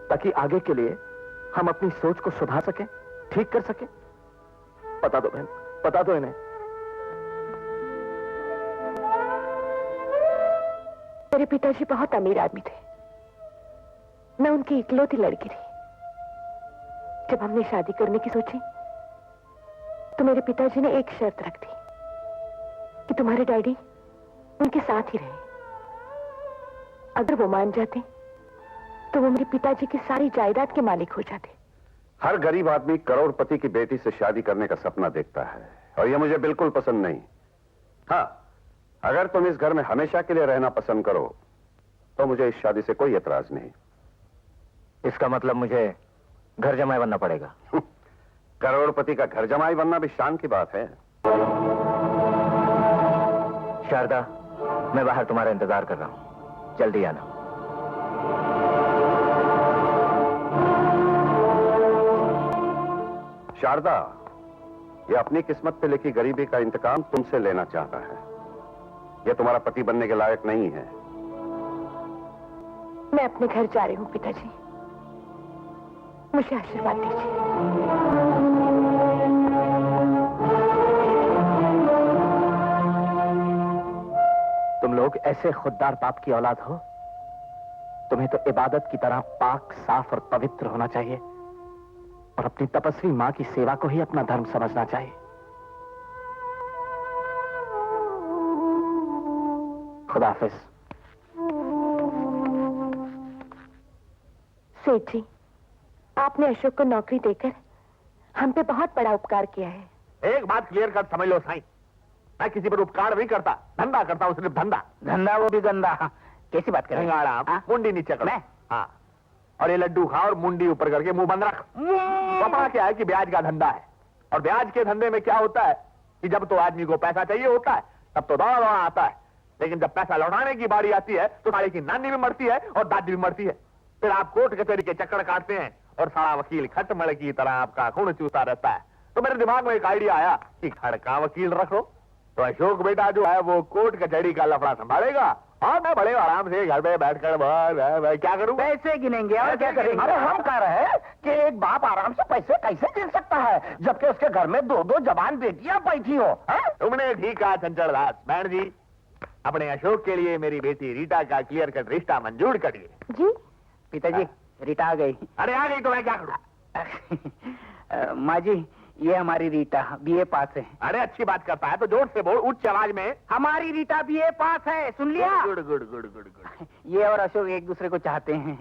ताकि आगे के लिए हम अपनी सोच को सुधार सकें, ठीक कर सकें। बता दो बहन, बता दो इन्हें। मेरे पिताजी बहुत अमीर आदमी थे, मैं उनकी इकलौती लड़की थी। जब हमने शादी करने की सोची तो मेरे पिताजी ने एक शर्त रख दी कि तुम्हारे डैडी उनके साथ ही रहे। अगर वो मान जाते तो वो मेरे पिताजी की सारी जायदाद के मालिक हो जाते। हर गरीब आदमी करोड़पति की बेटी से शादी करने का सपना देखता है, और यह मुझे बिल्कुल पसंद नहीं। हाँ, अगर तुम इस घर में हमेशा के लिए रहना पसंद करो तो मुझे इस शादी से कोई एतराज नहीं। इसका मतलब मुझे घर जमाई बनना पड़ेगा। करोड़पति का घर जमाई बनना भी शान की बात है। शारदा, मैं बाहर तुम्हारा इंतजार कर रहा हूं, जल्दी आना। शारदा, यह अपनी किस्मत पे लिखी गरीबी का इंतकाम तुमसे लेना चाहता है। यह तुम्हारा पति बनने के लायक नहीं है। मैं अपने घर जा रही हूँ पिताजी, मुझे आशीर्वाद दीजिए। तुम लोग ऐसे खुददार बाप की औलाद हो, तुम्हें तो इबादत की तरह पाक, साफ और पवित्र होना चाहिए, और अपनी तपस्वी मां की सेवा को ही अपना धर्म समझना चाहिए। खुदा हाफिज। सेठ जी, आपने अशोक को नौकरी देकर हम पे बहुत बड़ा उपकार किया है। एक बात क्लियर कट समझ लो साईं, मैं किसी पर उपकार नहीं करता, धंधा करता हूँ, सिर्फ धंधा। धंधा वो भी गंदा। कैसी बात करें? आप मुंडी नीचे करो। हाँ, और ये लड्डू खा और मुंडी ऊपर करके मुंह बंद रख। पता क्या है कि ब्याज का धंधा है, और ब्याज के धंधे में क्या होता है कि जब तो आदमी को पैसा चाहिए होता है तब तो दौड़ा दौड़ा आता है, लेकिन जब पैसा लौटाने की बारी आती है तो साले की नानी भी मरती है और दादी भी मरती है। फिर आप कोर्ट कचहरी के चक्कर काटते हैं और सारा वकील खटमल की तरह आपका खून चूसता रहता है। तो मेरे दिमाग में एक आइडिया आया कि खड़का वकील रखो, तो अशोक बेटा जो है वो कोर्ट कचहरी का लफड़ा संभालेगा और मैं बड़े आराम से घर पे बैठकर बस क्या करूं? पैसे गिनेंगे और क्या करेंगे? अरे हम कह रहे हैं कि एक बाप आराम से पैसे कैसे गिन सकता है जबकि उसके घर में 2-2 जवान बेटियां बैठी हो? तुमने ठीक कहा चंचल दास। बहन जी, अपने अशोक के लिए मेरी बेटी रीटा का क्लियर कट रिश्ता मंजूर करिए। जी पिताजी रीटा आ गई। अरे आ गई तो मैं क्या करूं? माँ जी ये हमारी रीटा बीए पास है। अरे अच्छी बात करता है तो जोर से बोल, उच्च आवाज में। हमारी रीटा बीए पास है, सुन लिया? Good good good good good. ये और अशोक एक दूसरे को चाहते हैं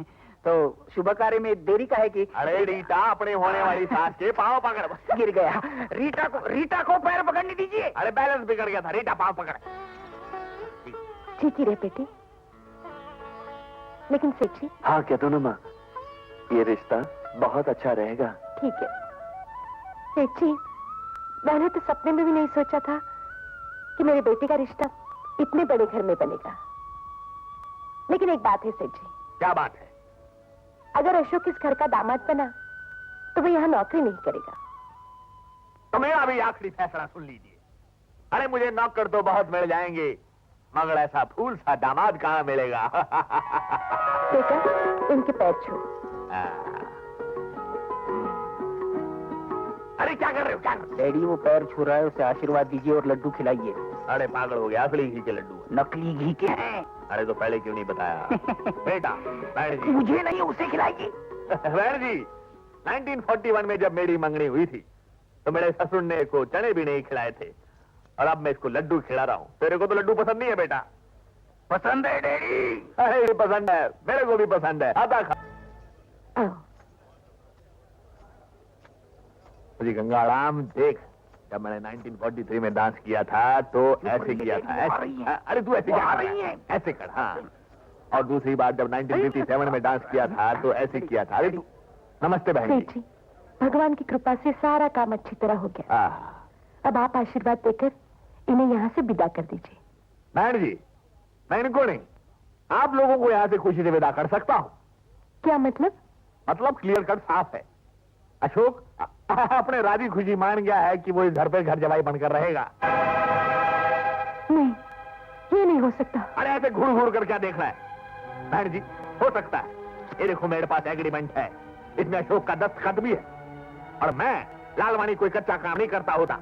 तो शुभ कार्य में देरी का है कि अरे रीटा अपने होने वाली सास के पाँव पकड़। गिर गया। रीटा को पैर पकड़ने दीजिए। अरे बैलेंस बिगड़ गया था, रीटा पाँव पकड़। ठीक ही रहे बेटी, लेकिन सेठ जी। हाँ कह दो ना माँ, ये रिश्ता बहुत अच्छा रहेगा। ठीक है सेठ जी, मैंने तो सपने में भी नहीं सोचा था कि मेरे बेटे का रिश्ता इतने बड़े घर में बनेगा। लेकिन एक बात है सेठ जी। क्या बात है? अगर अशोक इस घर का दामाद बना तो वो यहाँ नौकरी नहीं करेगा। तो मेरा भी आखिरी फैसला सुन लीजिए। अरे मुझे नौकर तो बहुत मिल जाएंगे, मगर ऐसा फूल सा दामाद कहाँ मिलेगा? बेटा इनके पैर छू। अरे क्या कर रहे हो, क्या कर रहे डैडी वो पैर छू रहा है, उसे आशीर्वाद दीजिए और लड्डू खिलाइए। हो? अरे पागल हो गया, असली घी के लड्डू। नकली घी के हैं। अरे तो पहले क्यों नहीं बताया? बेटा बहन जी, मुझे नहीं उसे खिलाइए। बहन जी 1941 में जब मेरी मंगनी हुई थी तो मेरे ससुर ने को चने भी नहीं खिलाए थे और अब मैं इसको लड्डू खिला रहा हूँ। तेरे को तो लड्डू पसंद नहीं है बेटा? पसंद है डैडी। अरे पसंद है, मेरे को भी पसंद है। आता खा। आओ। मुझे गंगाराम देख, जब मैंने 1943 में डांस किया था तो ऐसे किया था, ऐसे। अरे तू ऐसे क्या कर रहा है? ऐसे कर। हाँ, और दूसरी बार जब 1957 में डांस किया था तो ऐसे किया था। अरे तू नमस्ते बहन सेठ जी, भगवान की कृपा से सारा काम अच्छी तरह हो गया। अब आप आशीर्वाद देकर इन्हें यहाँ से विदा कर दीजिए। बहन जी, मैं इनको नहीं, आप लोगों को यहाँ से खुशी से विदा कर सकता हूँ। क्या मतलब? मतलब क्लियर कट साफ है। अशोक अपने राजी खुशी मान गया है कि वो इस घर पे घर जवाई बनकर रहेगा। नहीं, ये नहीं हो सकता। अरे ऐसे घूर घूर कर क्या देख रहा है? बहन जी हो सकता है। ये देखो मेरे पास एग्रीमेंट है, इसमें अशोक का दस्तखत भी है और मैं लालवानी कोई कच्चा काम नहीं करता होता।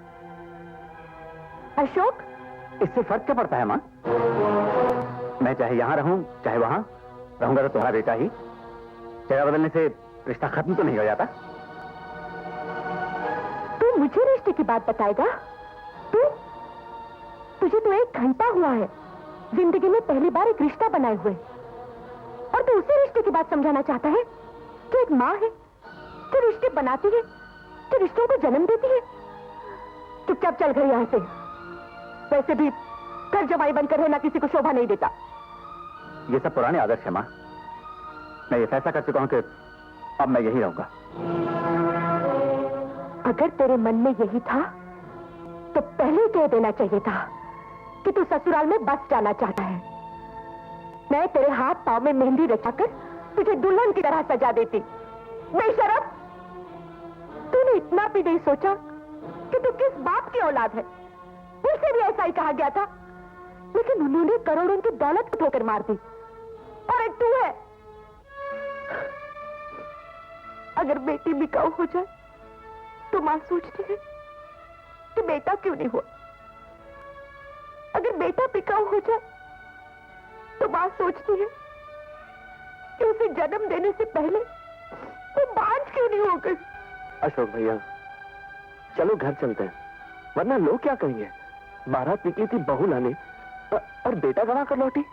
अशोक, इससे फर्क क्या पड़ता है माँ? मैं चाहे यहाँ रहूं चाहे वहां रहूंगा तो तुम्हारा बेटा ही। जगह बदलने से रिश्ता खत्म तो नहीं हो जाता। तू मुझे रिश्ते की बात बताएगा? तुझे तो 1 घंटा हुआ है जिंदगी में पहली बार एक रिश्ता बनाए हुए, और तू उसे रिश्ते की बात समझाना चाहता है? तू एक माँ है, तू रिश्ते बनाती है, तू रिश्तों को जन्म देती है। चुपचाप चल घर यहाँ से। वैसे भी घर जवाई बनकर रहना किसी को शोभा नहीं देता। ये सब पुराने आदर्श है माँ। मैं ये फैसला कर चुका हूं कि अब मैं यही रहूंगा। अगर तेरे मन में यही था तो पहले कह देना चाहिए था कि तू ससुराल में बस जाना चाहता है। मैं तेरे हाथ पांव में मेहंदी रचाकर तुझे दुल्हन की तरह सजा देती। बेशरम, तूने इतना भी नहीं सोचा कि तू किस बाप की औलाद है। उनसे भी ऐसा ही कहा गया था, लेकिन उन्होंने करोड़ों की दौलत को ठोकर मार दी। और एक तू है, अगर बेटी बिकाऊ हो जाए तो मां सोचती है कि बेटा क्यों नहीं हुआ। अगर बेटा बिकाऊ हो जाए तो मां सोचती है कि उसे जन्म देने से पहले वो बांझ क्यों नहीं हो गई। अशोक भैया चलो घर चलते हैं, वरना लोग क्या कहेंगे? बारात निकली थी बहू लाने और बेटा गवा कर लौटी।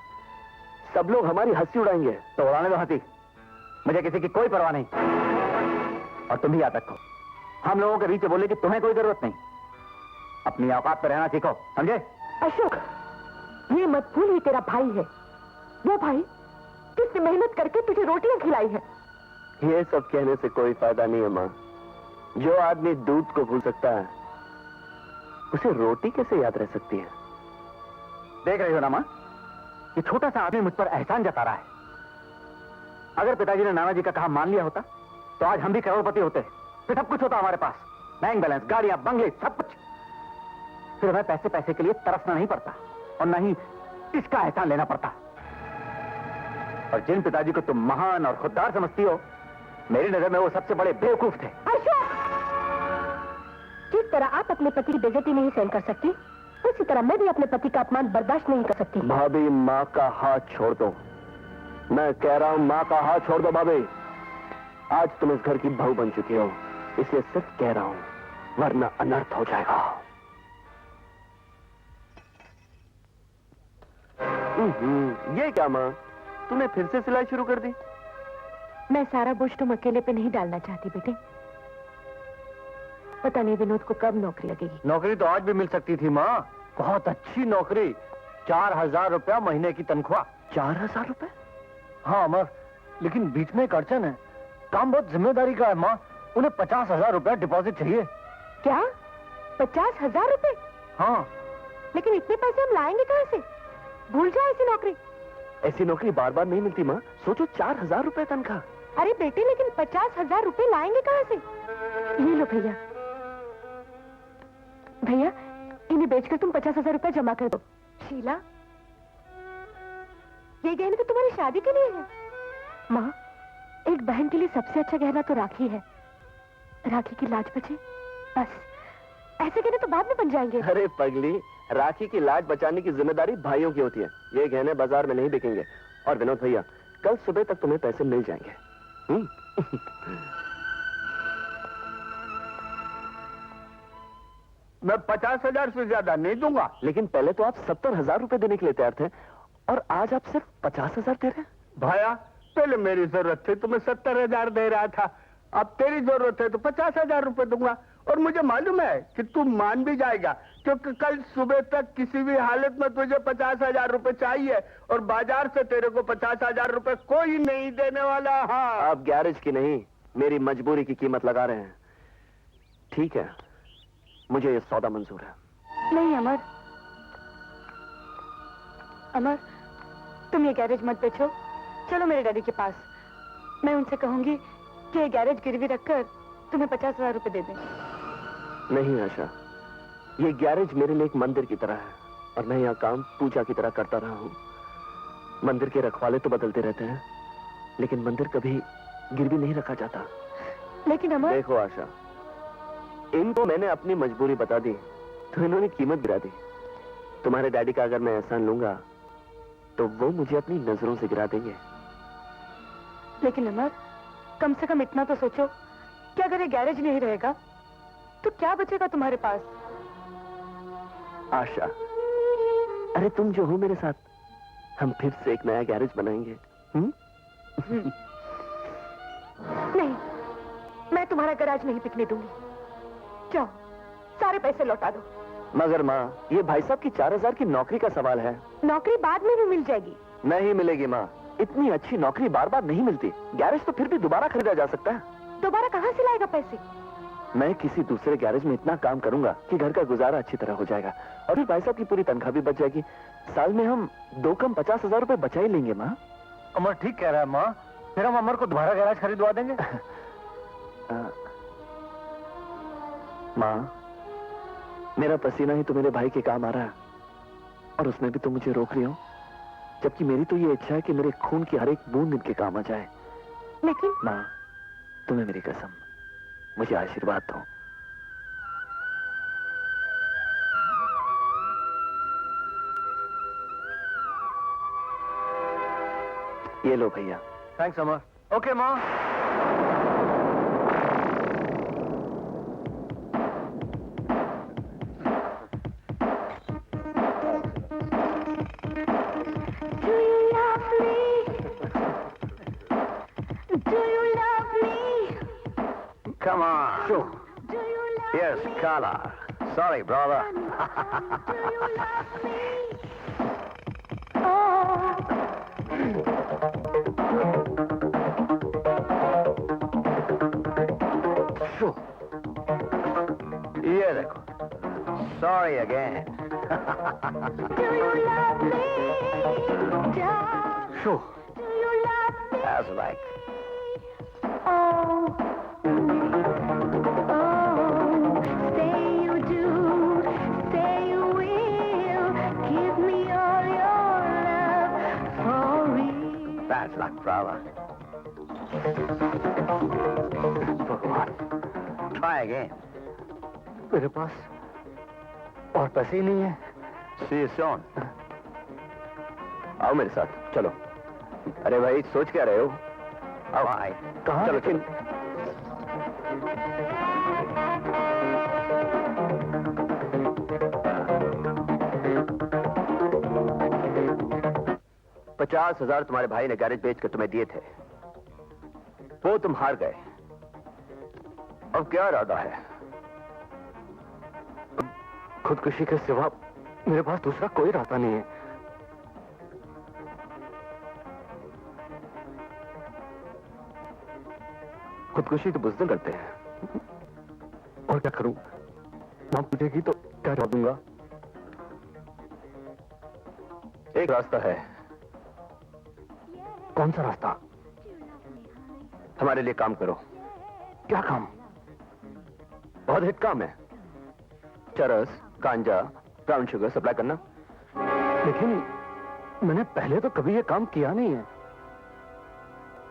सब लोग हमारी हंसी उड़ाएंगे। तो उड़ाने दो हंसी, मुझे किसी की कोई परवाह नहीं। और तुम भी याद रखो, हम लोगों के बीच बोलने की तुम्हें कोई जरूरत नहीं। अपनी औकात पर रहना सीखो, समझे? अशोक, ये मत भूल ही तेरा भाई है, वो भाई जिसने मेहनत करके तुझे रोटियां खिलाई है। ये सब कहने से कोई फायदा नहीं है माँ। जो आदमी दूध को भूल सकता है उसे रोटी कैसे याद रह सकती है? देख रही हो ना माँ, ये छोटा सा आदमी मुझ पर एहसान जता रहा है। अगर पिताजी ने नाना जी का कहा मान लिया होता तो आज हम भी करोड़पति होते, फिर सब कुछ होता हमारे पास, बैंक बैलेंस, गाड़ियां, बंगले, सब कुछ। फिर हमें पैसे पैसे के लिए तरसना नहीं पड़ता और न ही इसका एहसान लेना पड़ता। और जिन पिताजी को तुम महान और खुददार समझती हो, मेरी नजर में वो सबसे बड़े बेवकूफ थे। जिस तरह आप अपने पति की बेइज्जती नहीं सहन कर सकती, उसी तरह मैं भी अपने पति का अपमान बर्दाश्त नहीं कर सकती। भाभी, माँ का हाथ छोड़ दो। मैं कह रहा हूँ, माँ का हाथ छोड़ दो भाभी। आज तुम इस घर की बहू बन चुकी हो, इसलिए सिर्फ कह रहा हूँ, वरना अनर्थ हो जाएगा। ये क्या माँ, तूने फिर से सिलाई शुरू कर दी? मैं सारा बोझ तुम अकेले पे नहीं डालना चाहती बेटे। पता नहीं विनोद को कब नौकरी लगेगी। नौकरी तो आज भी मिल सकती थी माँ, बहुत अच्छी नौकरी, 4000 रुपया महीने की तनख्वाह। 4000 रुपए? हाँ अमर, लेकिन बीच में एक अड़चन है, काम बहुत जिम्मेदारी का है माँ, उन्हें 50,000 रुपया डिपॉजिट चाहिए। क्या? 50,000 रुपए? हाँ। लेकिन इतने पैसे हम लाएंगे कहाँ से? भूल जाओ ऐसी नौकरी। ऐसी नौकरी बार बार नहीं मिलती माँ, सोचो 4000 रुपए तनख्वाह। अरे बेटे, लेकिन 50,000 रुपए लाएंगे कहाँ से? ये लो भैया। भैया, इन्हें बेचकर तुम 50,000 रुपए जमा कर दो। शीला, ये गहने तो तुम्हारी शादी के लिए है। माँ, एक बहन के लिए सबसे अच्छा गहना तो राखी है। राखी की लाज बचे, बस। ऐसे गहने तो बाद में बन जाएंगे। अरे पगली, राखी की लाज बचाने की जिम्मेदारी भाइयों की होती है। ये गहने बाजार में नहीं बिकेंगे। और विनोद भैया, कल सुबह तक तुम्हें पैसे मिल जाएंगे। मैं 50,000 से ज्यादा नहीं दूंगा। लेकिन पहले तो आप 70,000 रुपए देने के लिए तैयार थे, और आज आप सिर्फ 50,000 दे रहे हैं। भाया, पहले मेरी जरूरत थी तो मैं 70,000 दे रहा था, अब तेरी जरूरत है तो 50,000 रुपए दूंगा। और मुझे मालूम है कि तू मान भी जाएगा, क्योंकि कल सुबह तक किसी भी हालत में तुझे 50,000 रुपए चाहिए, और बाजार से तेरे को 50,000 रुपए कोई नहीं देने वाला। हाँ, आप गैरेज की नहीं, मेरी मजबूरी की कीमत लगा रहे हैं। ठीक है, मुझे ये सौदा मंजूर है। नहीं अमर, अमर, तुम ये गैरेज मत बेचो। चलो मेरे डैडी के पास, मैं उनसे कहूंगी कि ये गैरेज गिरवी रखकर तुम्हें 50,000 रुपए दे दें। नहीं आशा, ये गैरेज मेरे लिए एक मंदिर की तरह है, और मैं यहाँ काम पूजा की तरह करता रहा हूँ। मंदिर के रखवाले तो बदलते रहते हैं, लेकिन मंदिर कभी गिरवी नहीं रखा जाता। लेकिन अमर, देखो आशा, इनको मैंने अपनी मजबूरी बता दी तो इन्होंने कीमत गिरा दी। तुम्हारे डैडी का अगर मैं एहसान लूंगा तो वो मुझे अपनी नजरों से गिरा देंगे। लेकिन अमर, कम से कम इतना तो सोचो कि अगर ये गैरेज नहीं रहेगा तो क्या बचेगा तुम्हारे पास? आशा, अरे तुम जो हो मेरे साथ, हम फिर से एक नया गैरेज बनाएंगे। नहीं, मैं तुम्हारा गैराज नहीं बिकने दूंगी। जाओ, सारे पैसे लौटा दो। मगर माँ, ये भाई साहब की 4000 की नौकरी का सवाल है। नौकरी बाद में भी मिल जाएगी। नहीं मिलेगी माँ, इतनी अच्छी नौकरी बार बार नहीं मिलती। गैरेज तो फिर भी दोबारा खरीदा जा सकता है। दोबारा कहाँ से लाएगा पैसे? मैं किसी दूसरे गैरेज में इतना काम करूंगा कि घर का गुजारा अच्छी तरह हो जाएगा, और फिर भाई साहब की पूरी तनख्वाह भी बच जाएगी। साल में हम 2 कम 50,000 रुपए बचा ही लेंगे। माँ, अमर ठीक कह रहा है माँ, फिर हम अमर को दोबारा गैराज खरीदवा देंगे। माँ, मेरा पसीना ही तो मेरे भाई के काम आ रहा है, और उसमें भी तो मुझे रोक रही हो, जबकि मेरी तो ये इच्छा है कि मेरे खून की हर एक बूंद इनके काम आ जाए। लेकिन माँ, तुम्हें मेरी कसम, मुझे आशीर्वाद दो। ये लो भैया। थैंक्स अमर। ओके माँ। Come on. Do Yes, Carla. Sorry, brother. you love me? Oh. ये देखो. Sorry again. Do you love me? Darling? Shoo. Do you love me? That's like. Oh. Oh. Say you do. Say you भगवान, try again. मेरे पास और पैसे ही नहीं है। सी Shawn, आओ मेरे साथ, चलो। अरे भाई, सोच क्या रहे हो? आओ। कहाँ? चलो लेकिन चलो। 50,000 तुम्हारे भाई ने गैरेज बेच कर तुम्हें दिए थे, वो तुम हार गए। अब क्या इरादा है? खुदकुशी के सिवा मेरे पास दूसरा कोई रास्ता नहीं है। खुदकुशी तो बुज़दिल करते हैं। और क्या करूं? मां पूछेगी तो क्या जवाब दूंगा? एक रास्ता है। कौन सा रास्ता? हमारे लिए काम करो। क्या काम? बहुत हिट काम है। चरस, गांजा, ब्राउन शुगर सप्लाई करना। लेकिन मैंने पहले तो कभी ये काम किया नहीं है।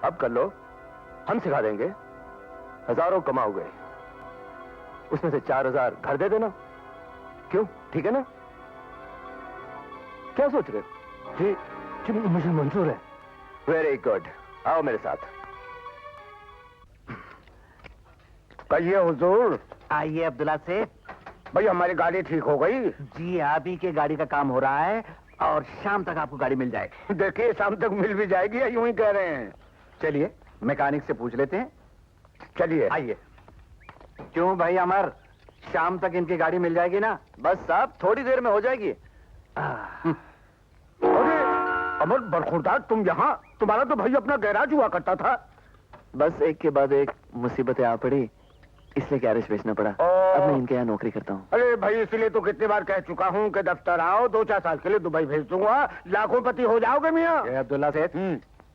अब कर लो, हम सिखा देंगे। हजारों कमाओगे, उसमें से 4,000 घर दे देना। क्यों, ठीक है ना? क्या सोच रहे हो? जी जी, मुझे मंजूर है। वेरी गुड, आओ मेरे साथ। कहिए हुजूर। आइए अब्दुल्ला सेठ भाई, हमारी गाड़ी ठीक हो गई। जी, आप ही के गाड़ी का काम हो रहा है और शाम तक आपको गाड़ी मिल जाएगी। देखिए, शाम तक मिल भी जाएगी या यूं ही कह रहे हैं? चलिए मैकेनिक से पूछ लेते हैं। चलिए। आइए। क्यों भाई अमर, शाम तक इनकी गाड़ी मिल जाएगी ना? बस साहब, थोड़ी देर में हो जाएगी। अरे अमर बरखुरदार, तुम यहाँ? तुम्हारा तो भाई अपना गैराज हुआ करता था। बस एक के बाद एक मुसीबतें आ पड़ी, इसलिए गैरेज बेचना पड़ा। अब मैं इनके यहाँ नौकरी करता हूँ। अरे भाई, इसलिए तो कितनी बार कह चुका हूँ कि दफ्तर आओ, 2-4 साल के लिए दुबई भेज दूंगा, लाखों पति हो जाओगे मियाँ। अब्दुल्ला सेठ,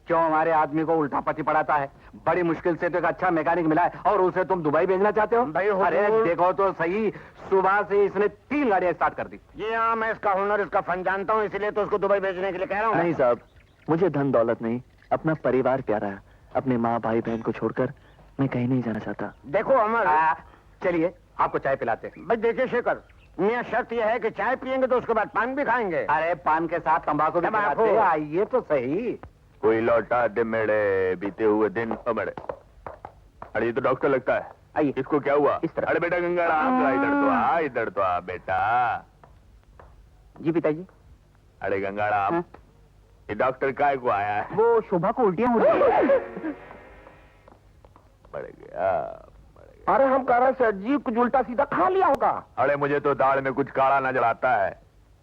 क्यों हमारे आदमी को उल्टा पति पड़ाता है? बड़ी मुश्किल से तो एक अच्छा मैकेनिक मिला है और उसे तुम दुबई भेजना चाहते हो? भाई हुजूर। अरे देखो तो सही, सुबह से इसने 3 गाड़ियां स्टार्ट कर दी। जी हाँ, मैं इसका हुनर, इसका फन जानता हूँ, इसलिए तो उसको दुबई भेजने के लिए कह रहा हूँ। नहीं साहब, मुझे धन दौलत नहीं, अपना परिवार प्यारा है। अपने माँ भाई बहन को छोड़कर मैं कहीं नहीं जाना चाहता। देखो अमर, चलिए आपको चाय पिलाते हैं। भाई देखिए शेखर मियाँ, शर्त यह है कि चाय पियेंगे तो उसके बाद पान भी खाएंगे। अरे पान के साथ तंबाकू भी तंबाकू। पिलाते हैं, आइए तो सही। कोई लौटा दे मेरे बीते हुए दिन। मेरे, अरे ये तो डॉक्टर लगता है। आइए। इसको क्या हुआ? इस तरफ। अरे बेटा गंगाड़ा, इधर तो आ, इधर तो आ बेटा। जी पिताजी। अरे गंगाड़ा, हाँ? ये डॉक्टर काय को आया है? वो शोभा को उल्टियां हो रही है। बढ़ गया। अरे हम कह रहे हैं सर जी, कुछ उल्टा सीधा खा लिया होगा। अरे मुझे तो दाढ़ में कुछ काला नजर आता है।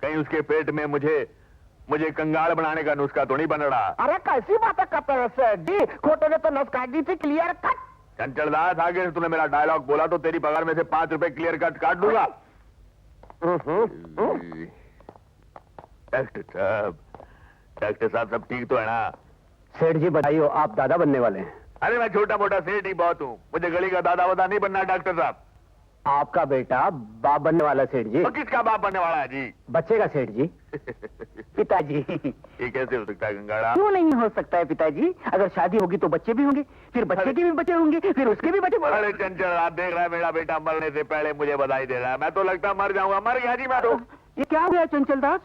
कहीं उसके पेट में मुझे कंगाल बनाने का नुस्खा तो नहीं बन रहा? अरे कैसी बातें करते हैं सर जी, खोटे ने तो नस काट दी थी, क्लियर कट। चंचलदास, आगे से तूने मेरा डायलॉग बोला तो तेरी पगार में से 5 रुपए क्लियर कट काट दूंगा। डॉक्टर साहब सब ठीक तो है ना? सेठ जी बताइए, आप दादा बनने वाले हैं? अरे मैं छोटा मोटा सेठ ही बहुत हूँ, मुझे गली का दादा वादा नहीं बनना। डॉक्टर साहब, आपका बेटा बाप बनने वाला सेठ जी। तो किसका बाप बनने वाला है जी? बच्चे का सेठ जी। पिताजी, ये कैसे हो सकता है गंगाड़ा? क्यों नहीं हो सकता है पिताजी? अगर शादी होगी तो बच्चे भी होंगे, फिर बच्चे के भी बच्चे होंगे, फिर उसके भी बच्चे। अरे चंचल, आप देख रहा है मेरा बेटा मरने से पहले मुझे बधाई दे रहा है। मैं तो लगता मर जाऊंगा। मर गया जी मैं तो। ये क्या हो गया चंचल दास?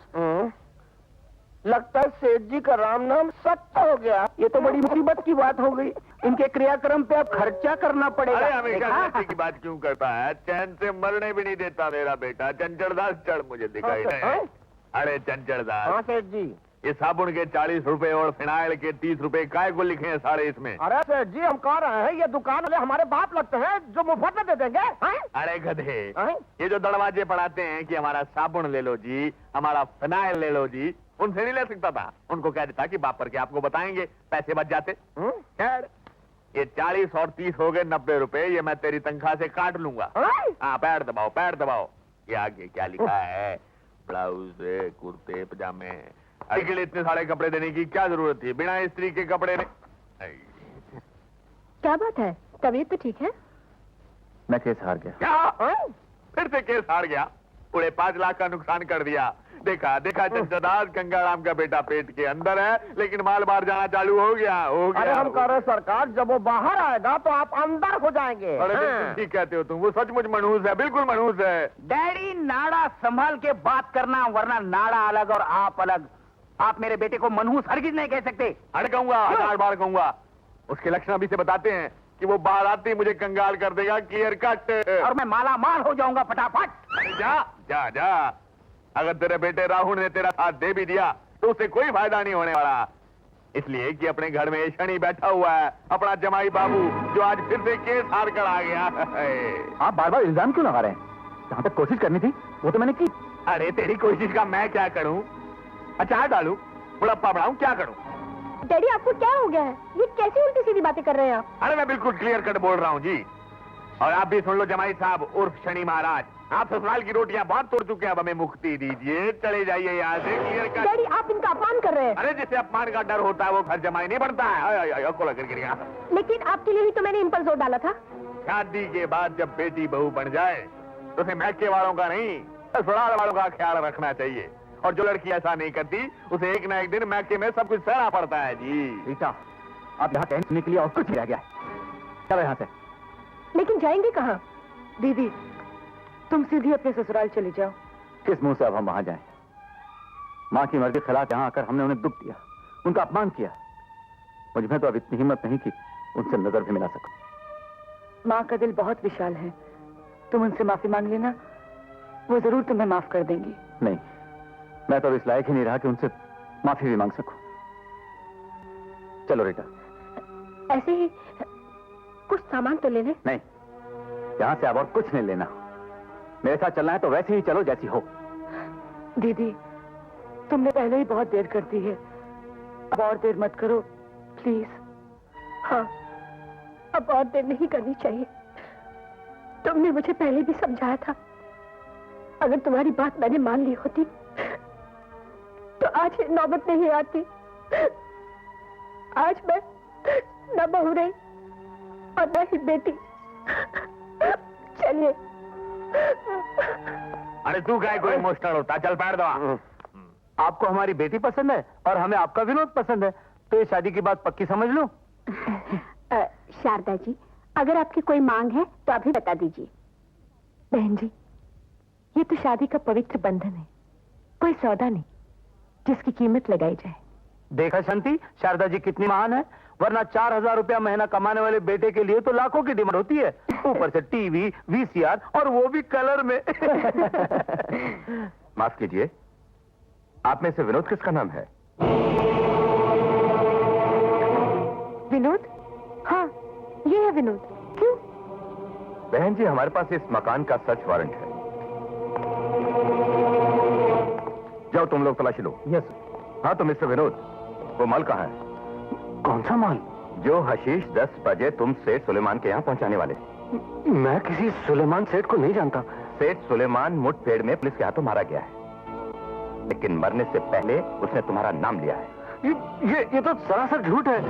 लगता है सेठ जी का राम नाम सत्य हो गया। ये तो बड़ी मुसीबत की बात हो गई। इनके क्रियाक्रम पे अब खर्चा करना पड़ेगा। अरे हमेशा देखा? खर्चे की बात क्यों करता है? चैन से मरने भी नहीं देता मेरा बेटा। चंचलदास, चढ़, मुझे दिखाई नहीं। अरे चंचलदास, हाँ सेठ जी। ये साबुन के 40 रुपए और फिनाइल के 30 रुपए काय को लिखे हैं सारे इसमें? अरे सेठ जी, हम कह रहे हैं ये दुकान वाले हमारे बाप लगते हैं जो मुफ्त में दे देंगे। हैं? अरे गधे, हैं? ये जो दरवाजे पढ़ाते हैं कि हमारा साबुन ले लो जी, हमारा फिनाइल ले लो जी, उनसे नहीं ले सकता था। उनको कह देता कि बाप करके आपको बताएंगे, पैसे बच जाते। खैर, ये 40 और 30 हो गए 90 रुपए, ये मैं तेरी तनख्वाह से काट लूंगा। हाँ, पैर दबाओ, पैर दबाओ। ये आगे क्या लिखा है? ब्लाउज, कुर्ते, पजामे। अरे के लिए इतने सारे कपड़े देने की क्या जरूरत थी? बिना स्त्री के कपड़े नहीं। क्या बात है? तबीयत तो ठीक है? मैं केस हार गया। क्या? फिर से केस हार गया? पूरे 5 लाख का नुकसान कर दिया। देखा देखा चंचदास, गंगाराम का बेटा पेट के अंदर है, लेकिन माल बाहर जाना चालू हो गया अरे हम कह रहे हैं सरकार, जब वो बाहर आएगा तो आप अंदर हो जाएंगे। अरे बिल्कुल ठीक कहते हो तुम, वो सचमुच मनहूस है, बिल्कुल मनहूस है। डैडी नाड़ा संभाल के बात करना, वरना नाड़ा अलग और आप अलग। आप मेरे बेटे को मनहूस हरगिज नहीं कह सकते। अरे कहूंगा, हजार बार कहूंगा। उसके लक्षण अभी से बताते हैं कि वो बाहर आते ही मुझे कंगाल कर देगा, क्लियर कट। और मैं माला माल हो जाऊंगा फटाफट। अरे जा जा जा, अगर तेरे बेटे राहुल ने तेरा साथ दे भी दिया तो उसे कोई फायदा नहीं होने वाला, इसलिए कि अपने घर में शनि बैठा हुआ है, अपना जमाई बाबू, जो आज फिर से केस हार कर आ गया। आप बार बार इल्जाम क्यों लगा रहे हैं? जहाँ तक कोशिश करनी थी वो तो मैंने की। अरे तेरी कोशिश का मैं क्या करूं? अचार डालूं, बुढ़प्पा बढ़ाऊं, क्या करूं? डैडी आपको क्या हो गया है? ये कैसी उल्टी सीधी बातें कर रहे हैं आप? अरे मैं बिल्कुल क्लियर कट बोल रहा हूं जी। और आप भी सुन लो जमाई साहब उर्फ शनि महाराज, आप ससुराल की रोटियां बहुत तोड़ चुके हैं, अब हमें मुक्ति दीजिए, चले जाइए यहाँ से, क्लियर कट। डैडी आप इनका अपमान कर रहे हैं। अरे जिसे अपमान का डर होता है वो घर जमाई नहीं बनता है। कोला गिर गया। लेकिन आपके लिए ही तो मैंने इन पर जोर डाला था। शादी के बाद जब बेटी बहू बन जाए तो उसे मैके वालों का नहीं, ससुराल वालों का ख्याल रखना चाहिए। और जो लड़की ऐसा नहीं करती उसे एक ना एक दिन मैके में सब कुछ सहना पड़ता है जी। रीता, आप यहाँ कहने के लिए और कुछ नहीं रह गया। चलो यहाँ से। लेकिन जाएंगे कहाँ? दीदी तुम सीधी अपने ससुराल चली जाओ। किस मुंह से अब हम वहां जाएं? माँ की मर्जी के खिलाफ यहाँ आकर हमने उन्हें दुख दिया, उनका अपमान किया। मुझ में तो अब इतनी हिम्मत नहीं कि उनसे नजर भी मिला सकूं। माँ का दिल बहुत विशाल है, तुम उनसे माफी मांग लेना, वो जरूर तुम्हें माफ कर देंगी। नहीं, मैं तो अब इस लायक ही नहीं रहा कि उनसे माफी भी मांग सकूं। चलो रीटा। ऐसे ही कुछ सामान तो ले ले। नहीं, यहां से अब और कुछ नहीं लेना। मेरे साथ चलना है तो वैसे ही चलो जैसी हो। दीदी तुमने पहले ही बहुत देर कर दी है, अब और देर मत करो प्लीज। हाँ, अब और देर नहीं करनी चाहिए। तुमने मुझे पहले भी समझाया था, अगर तुम्हारी बात मैंने मान ली होती तो आज ये नौबत नहीं आती। आज मैं न बहू रही और न ही बेटी। चलिए। अरे तू क्या कोई इमोशनल होता, चल पैर दो। आपको हमारी बेटी पसंद है और हमें आपका विनोद पसंद है, तो ये शादी की बात पक्की समझ लो। शारदा जी, अगर आपकी कोई मांग है तो अभी बता दीजिए। बहन जी, ये तो शादी का पवित्र बंधन है, कोई सौदा नहीं जिसकी कीमत लगाई जाए। देखा शांति, शारदा जी कितनी महान है, वरना 4000 रुपया महीना कमाने वाले बेटे के लिए तो लाखों की डिमांड होती है, ऊपर से टीवी, वीसीआर और वो भी कलर में। माफ कीजिए, आप में से विनोद किसका नाम है? विनोद? हाँ, ये है विनोद। क्यों? बहन जी, हमारे पास इस मकान का सर्च वारंट है। जाओ तुम लोग तलाशी लो। यस। हाँ तो मिस्टर विनोद, वो माल कहाँ है? कौन सा माल? जो हशीश 10 बजे तुम सेठ सुलेमान के यहाँ पहुंचाने वाले। मैं किसी सुलेमान सेठ को नहीं जानता। सेठ सुलेमान मुठभेड़ में पुलिस के हाथों मारा गया है, लेकिन मरने से पहले उसने तुम्हारा नाम लिया है। ये तो सरासर झूठ है।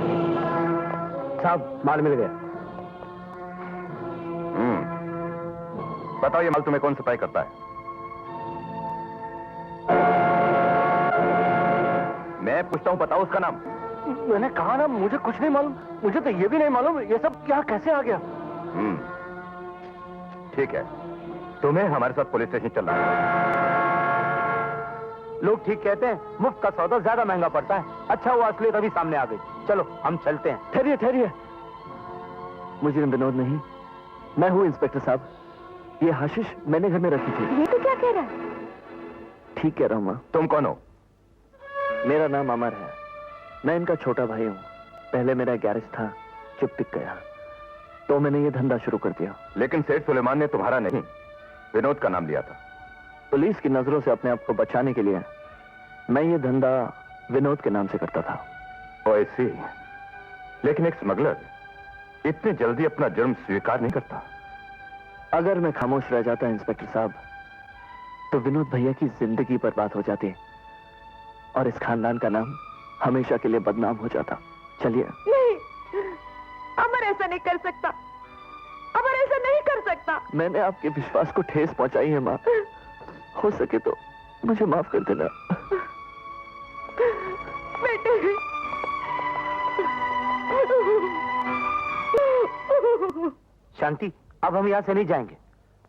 साहब, माल मिल गया। बताओ ये माल तुम्हें कौन सप्लाई करता है? मैं पूछता हूँ, बताओ उसका नाम। मैंने कहा ना, मुझे कुछ नहीं मालूम। मुझे तो ये भी नहीं मालूम ये सब क्या कैसे आ गया। ठीक है, तुम्हें हमारे साथ पुलिस स्टेशन चलना है। लोग ठीक कहते हैं, मुफ्त का सौदा ज्यादा महंगा पड़ता है। अच्छा हुआ असलियत अभी सामने आ गई। चलो हम चलते हैं। ठहरिए ठहरिए, मुजरिम विनोद नहीं, मैं हूँ इंस्पेक्टर साहब। ये हशीश मैंने घर में रखी थी। ये तो क्या कह रहा है? ठीक कह रहा हूँ माँ। तुम कौन हो? मेरा नाम अमर है, मैं इनका छोटा भाई हूँ। पहले मेरा गैरेज था जो बिक गया, तो मैंने ये धंधा शुरू कर दिया। लेकिन सेठ सुलेमान ने तुम्हारा नहीं, विनोद का नाम लिया था। पुलिस की नजरों से अपने आप को बचाने के लिए मैं ये धंधा विनोद के नाम से करता था। ओ ऐसी, लेकिन एक स्मगलर इतने जल्दी अपना जुर्म स्वीकार नहीं करता। अगर मैं खामोश रह जाता इंस्पेक्टर साहब, तो विनोद भैया की जिंदगी बर्बाद हो जाती और इस खानदान का नाम हमेशा के लिए बदनाम हो जाता। चलिए। नहीं, अमर ऐसा नहीं कर सकता। अमर ऐसा नहीं कर सकता। मैंने आपके विश्वास को ठेस पहुंचाई है माँ। हो सके तो मुझे माफ कर देना। बेटे। शांति, अब हम यहाँ से नहीं जाएंगे।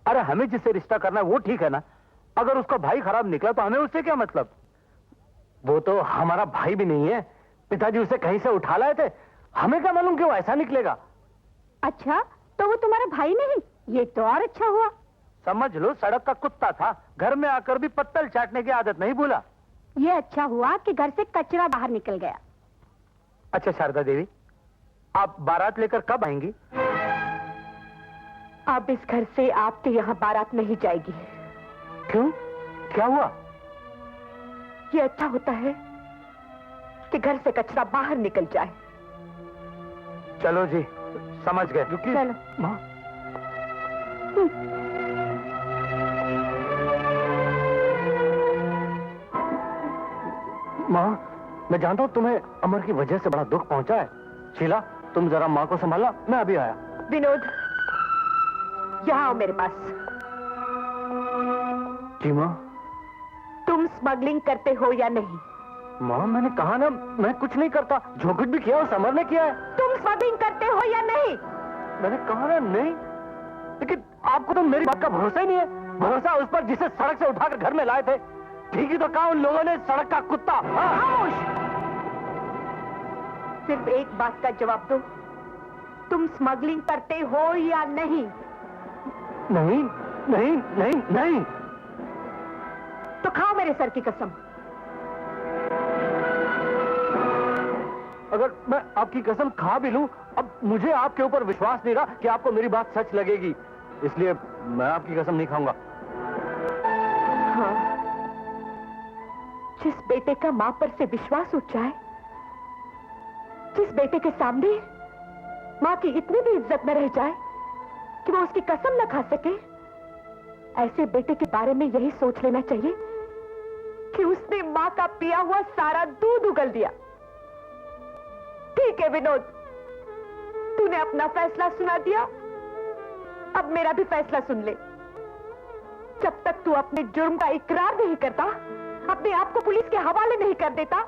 अरे हमें जिससे रिश्ता करना है वो ठीक है ना, अगर उसका भाई खराब निकला तो हमें उससे क्या मतलब? वो तो हमारा भाई भी नहीं है, पिताजी उसे कहीं से उठा लाए थे, हमें क्या मालूम कि वो ऐसा निकलेगा। अच्छा, तो वो तुम्हारा भाई नहीं? ये तो और अच्छा हुआ। समझ लो सड़क का कुत्ता था, घर में आकर भी पत्तल चाटने की आदत नहीं भूला। ये अच्छा हुआ कि घर से कचरा बाहर निकल गया। अच्छा शारदा देवी, आप बारात लेकर कब आएंगी? अब इस घर से आपके यहाँ बारात नहीं जाएगी। क्यों, क्या हुआ? ये अच्छा होता है कि घर से कचरा बाहर निकल जाए। चलो जी, समझ गए। चलो। माँ, माँ, मैं जानता हूँ तुम्हें अमर की वजह से बड़ा दुख पहुंचा है। शीला, तुम जरा माँ को संभालना, मैं अभी आया। विनोद, यहाँ आओ मेरे पास। जी माँ। तुम स्मगलिंग करते हो या नहीं? माँ, मैंने कहा ना, मैं कुछ नहीं करता। जो कुछ भी किया उस अमर ने किया है। तुम स्मगलिंग करते हो या नहीं? मैंने कहा ना नहीं, लेकिन आपको तो मेरी बात का भरोसा ही नहीं है। भरोसा उस पर जिसे सड़क से उठाकर घर में लाए थे। ठीक ही तो कहा उन लोगों ने, सड़क का कुत्ता। खामोश! सिर्फ एक बात का जवाब दो, तुम स्मगलिंग करते हो या नहीं? नहीं नहीं नहीं नहीं। तो खाओ मेरे सर की कसम। अगर मैं आपकी कसम खा भी लूं, अब मुझे आपके ऊपर विश्वास नहीं रहा कि आपको मेरी बात सच लगेगी, इसलिए मैं आपकी कसम नहीं खाऊंगा। हाँ, जिस बेटे का मां पर से विश्वास उठ जाए, जिस बेटे के सामने मां की इतनी भी इज्जत न रह जाए कि वो उसकी कसम न खा सके, ऐसे बेटे के बारे में यही सोच लेना चाहिए कि उसने मां का पिया हुआ सारा दूध उगल दिया। ठीक है विनोद, तूने अपना फैसला सुना दिया, अब मेरा भी फैसला सुन ले। जब तक तू अपने जुर्म का इकरार नहीं करता, अपने आप को पुलिस के हवाले नहीं कर देता,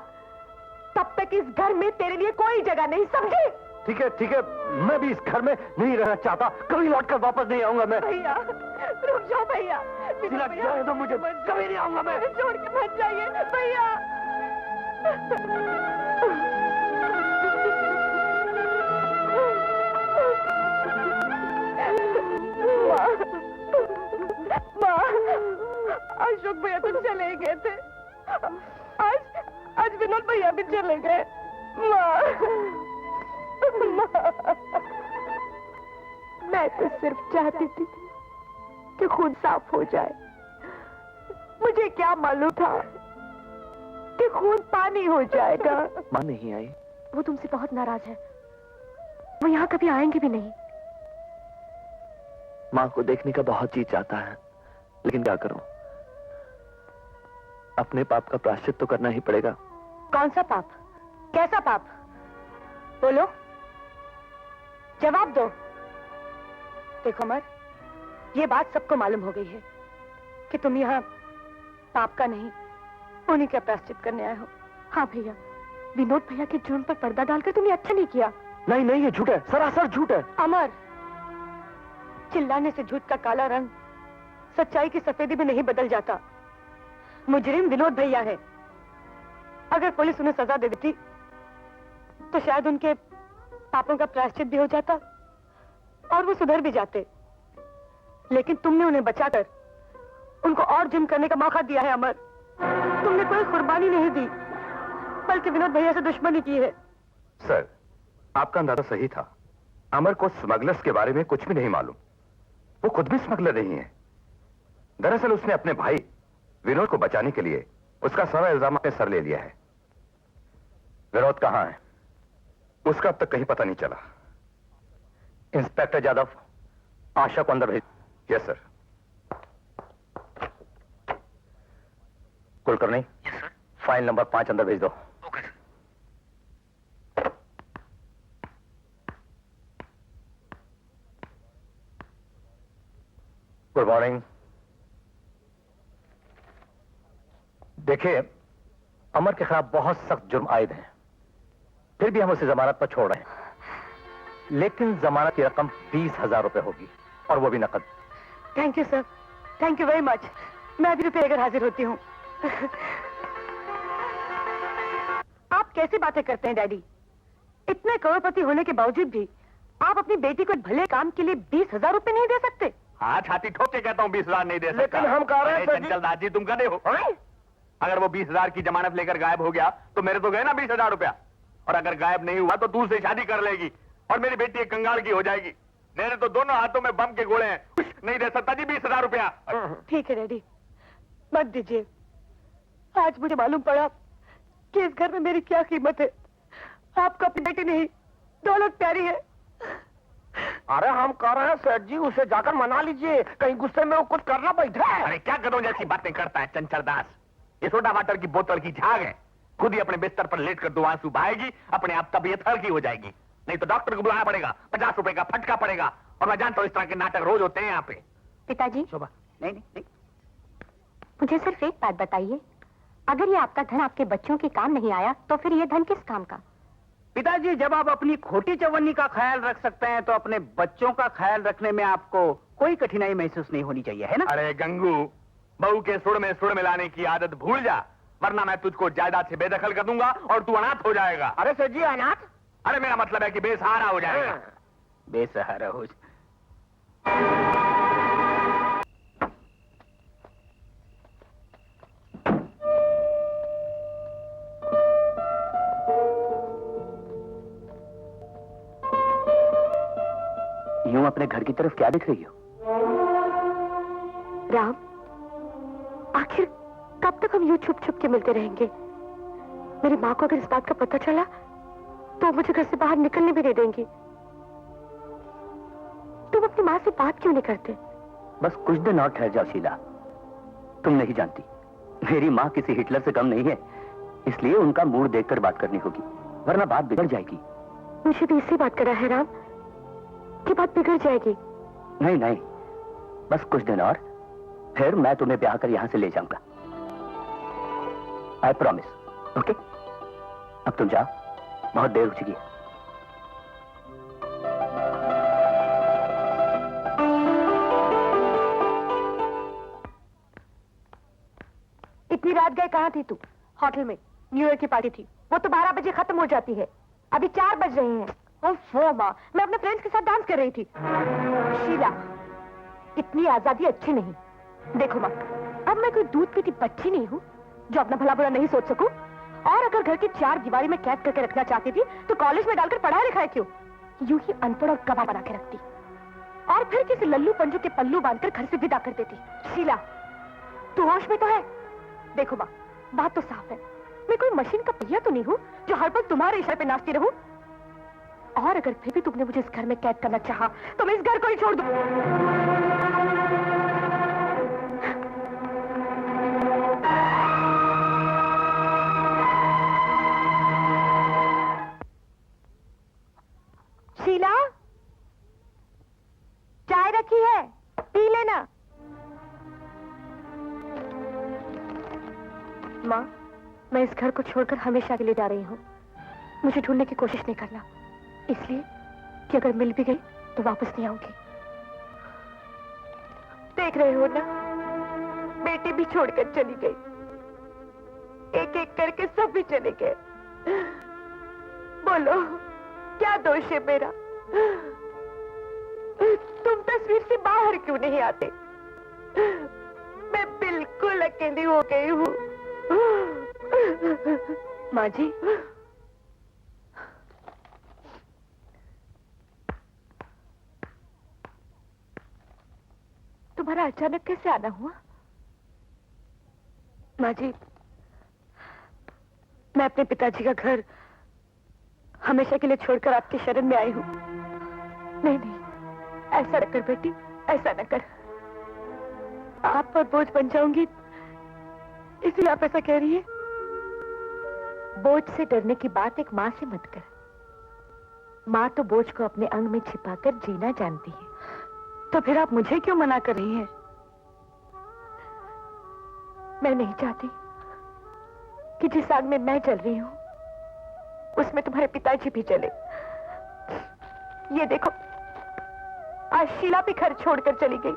तब तक इस घर में तेरे लिए कोई जगह नहीं, समझे? ठीक है, मैं भी इस घर में नहीं रहना चाहता, कभी लौटकर वापस नहीं आऊंगा मैं। भैया रुक जाओ भैया, जाए तो मुझे, कभी नहीं आऊंगा मैं। छोड़ के मत जाइए भैया। माँ, अशोक भैया तो चले गए थे, आज विनोद भैया भी चले गए। माँ, मैं तो सिर्फ चाहती थी कि खून साफ हो जाए। मुझे क्या मालूम था कि खून पानी हो जाएगा। माँ नहीं आई? वो तुमसे बहुत नाराज है, वो यहाँ कभी आएंगे भी नहीं। माँ को देखने का बहुत जी चाहता है, लेकिन क्या करूं? अपने पाप का प्रायश्चित तो करना ही पड़ेगा। कौन सा पाप? कैसा पाप? बोलो, जवाब दो। देखो अमर, ये बात सबको मालूम हो गई है कि तुम यहाँ पाप का नहीं, उन्हीं का प्रायश्चित करने आए हो। हाँ भैया, विनोद भैया के जुर्म पर पर्दा डालकर तुमने अच्छा नहीं किया। नहीं, ये झूठ है, सरासर झूठ है। अमर, चिल्लाने से झूठ का काला रंग सच्चाई की सफेदी में नहीं बदल जाता। मुजरिम विनोद भैया है। अगर पुलिस उन्हें सजा दे देती तो शायद उनके पापों का प्रायश्चित भी हो जाता और वो सुधर भी जाते, लेकिन तुमने उन्हें बचाकर उनको और जुर्म करने का मौका दिया है। अमर, तुमने कोई कुर्बानी नहीं दी, बल्कि विनोद भैया से दुश्मनी की है। सर, आपका अंदाजा सही था। अमर को स्मगलर्स के बारे में कुछ भी नहीं मालूम। वो खुद भी स्मगलर नहीं है। दरअसल उसने अपने भाई विनोद को बचाने के लिए उसका सारा इल्जाम अपने सर ले लिया है। विनोद कहाँ है, उसका अब तक कहीं पता नहीं चला। इंस्पेक्टर यादव, आशा को अंदर भेज। Yes sir. Kulkarni, yes sir. File number 5 अंदर भेज दो। Okay sir. Good morning. देखिए, अमर के खिलाफ बहुत सख्त जुर्म आयद हैं, फिर भी हम उसे जमानत पर छोड़ रहे हैं, लेकिन जमानत की रकम 20,000 रुपए होगी, और वो भी नकद। Thank you sir, thank you very much. मैं अभी रुपये लेकर हाजिर होती हूँ। आप कैसे बातें करते हैं डैडी? इतने करोड़पति होने के बावजूद भी आप अपनी बेटी को एक भले काम के लिए 20,000 रुपए नहीं दे सकते? हाँ, छाती ठोक के कहता हूँ 20,000 नहीं दे सकता। लेकिन हम कह रहे हैं सर जी- चंचल दास जी, तुम कदे हो? अगर वो 20,000 की जमानत लेकर गायब हो गया तो मेरे तो गए ना 20,000 रुपया, और अगर गायब नहीं हुआ तो तू उससे शादी कर लेगी और मेरी बेटी एक कंगाल की हो जाएगी। मेरे तो दोनों हाथों में बम के गोले हैं, कुछ नहीं दे सकता जी 20,000 रुपया। ठीक है डैडी, मत दीजिए। आज मुझे मालूम पड़ा कि इस घर में मेरी क्या कीमत है। आपको अपनी बेटी नहीं, दौलत प्यारी है। अरे हम कह रहे हैं सेठ जी, उसे जाकर मना लीजिए, कहीं गुस्से में वो कुछ करना बैठा है। अरे क्या करूं जैसी बातें करता है चंचल दास। ये सोडा वाटर की बोतल की झाग है, खुद ही अपने बिस्तर पर लेट कर 2 आंसू बहाएगी, अपने आप तबीयत हल्की हो जाएगी। नहीं तो डॉक्टर को बुलाना पड़ेगा, 50 रुपए का फटका पड़ेगा, और मैं जानता हूं इस तरह के नाटक रोज होते हैं यहाँ पे। पिताजी, शोभा, नहीं नहीं नहीं, मुझे सिर्फ एक बात बताइए, अगर ये आपका धन आपके बच्चों के काम नहीं आया तो फिर ये धन किस काम का? पिताजी, जब आप अपनी खोटी चवन्नी का ख्याल रख सकते हैं तो अपने बच्चों का ख्याल रखने में आपको कोई कठिनाई महसूस नहीं होनी चाहिए, है ना? अरे गंगू, बहू के सुर में सुर मिलाने की आदत भूल जा, वरना मैं तुझको जायदाद से बेदखल कर दूंगा और तू अनाथ हो जाएगा। अरे सेठ जी, अनाथ? अरे मेरा मतलब है कि बेसहारा हो जाएगा। बेसहारा हो यूं अपने घर की तरफ क्या देख रही हो? राम, आखिर कब तक हम यूं छुप छुप के मिलते रहेंगे? मेरी माँ को अगर इस बात का पता चला तो मुझे घर से बाहर निकलने भी नहीं देंगी। तुम अपनी माँ से बात क्यों नहीं करते? बस कुछ दिन और ठहर जाओ शीला। तुम नहीं जानती, मेरी माँ किसी हिटलर से कम नहीं है, इसलिए उनका मूड देखकर बात करनी होगी, वरना बात बिगड़ जाएगी। मुझे भी इसी बात करा है राम, कि बात बिगड़ जाएगी। नहीं नहीं, बस कुछ दिन और, फिर मैं तुम्हें ब्याह कर यहां से ले जाऊंगा। I promise. ओके, अब तुम जाओ, बहुत देर हो चुकी है। इतनी रात गए कहाँ थी तू? होटल में, न्यू ईयर की पार्टी थी, वो तो 12 बजे खत्म हो जाती है, अभी 4 बज रहे हैं। ओफो माँ, मैं अपने फ्रेंड्स के साथ डांस कर रही थी। शीला, इतनी आजादी अच्छी नहीं। देखो माँ, अब मैं कोई दूध पीती बच्ची नहीं हूँ जो अपना भला बुरा नहीं सोच सकूं। और अगर घर की 4 दीवारी में कैद करके रखना चाहती थी तो कॉलेज में डालकर पढ़ाया लिखाया क्यों? यूं ही अनपढ़ और गवाह बना के रखती और फिर किसी लल्लू पंजू के पल्लू बांधकर घर से विदा कर देती। शीला, तू होश में तो है? देखो माँ, बात तो साफ है, मैं कोई मशीन का पहिया तो नहीं हूँ जो हर पल तुम्हारे इशारे पे नाचती रहूं। और अगर फिर भी तुमने मुझे इस घर में कैद करना चाहा तो मैं इस घर को ही छोड़ दूं। शीला, चाय रखी है, पी लेना। माँ, मैं इस घर को छोड़कर हमेशा के लिए जा रही हूँ। मुझे ढूंढने की कोशिश नहीं करना, इसलिए कि अगर मिल भी गई तो वापस नहीं आऊंगी। देख रहे हो ना, बेटी भी छोड़कर चली गई, एक एक करके सब भी चले गए। बोलो, क्या दोष है मेरा? तुम तस्वीर से बाहर क्यों नहीं आते? मैं बिल्कुल अकेली हो गई हूँ। माँ जी, तुम्हारा अचानक कैसे आना हुआ? माँ जी, मैं अपने पिताजी का घर हमेशा के लिए छोड़कर आपके शरण में आई हूँ। नहीं नहीं, ऐसा न कर बेटी, ऐसा न कर। आप पर बोझ बन जाऊंगी, इसलिए आप ऐसा कह रही है। बोझ से डरने की बात एक माँ से मत कर। माँ तो बोझ को अपने अंग में छिपाकर जीना जानती है। तो फिर आप मुझे क्यों मना कर रही हैं? मैं नहीं चाहती कि जिस आग में मैं जल रही हूं उसमें तुम्हारे पिताजी भी जले। ये देखो, आज शीला भी घर छोड़कर चली गई।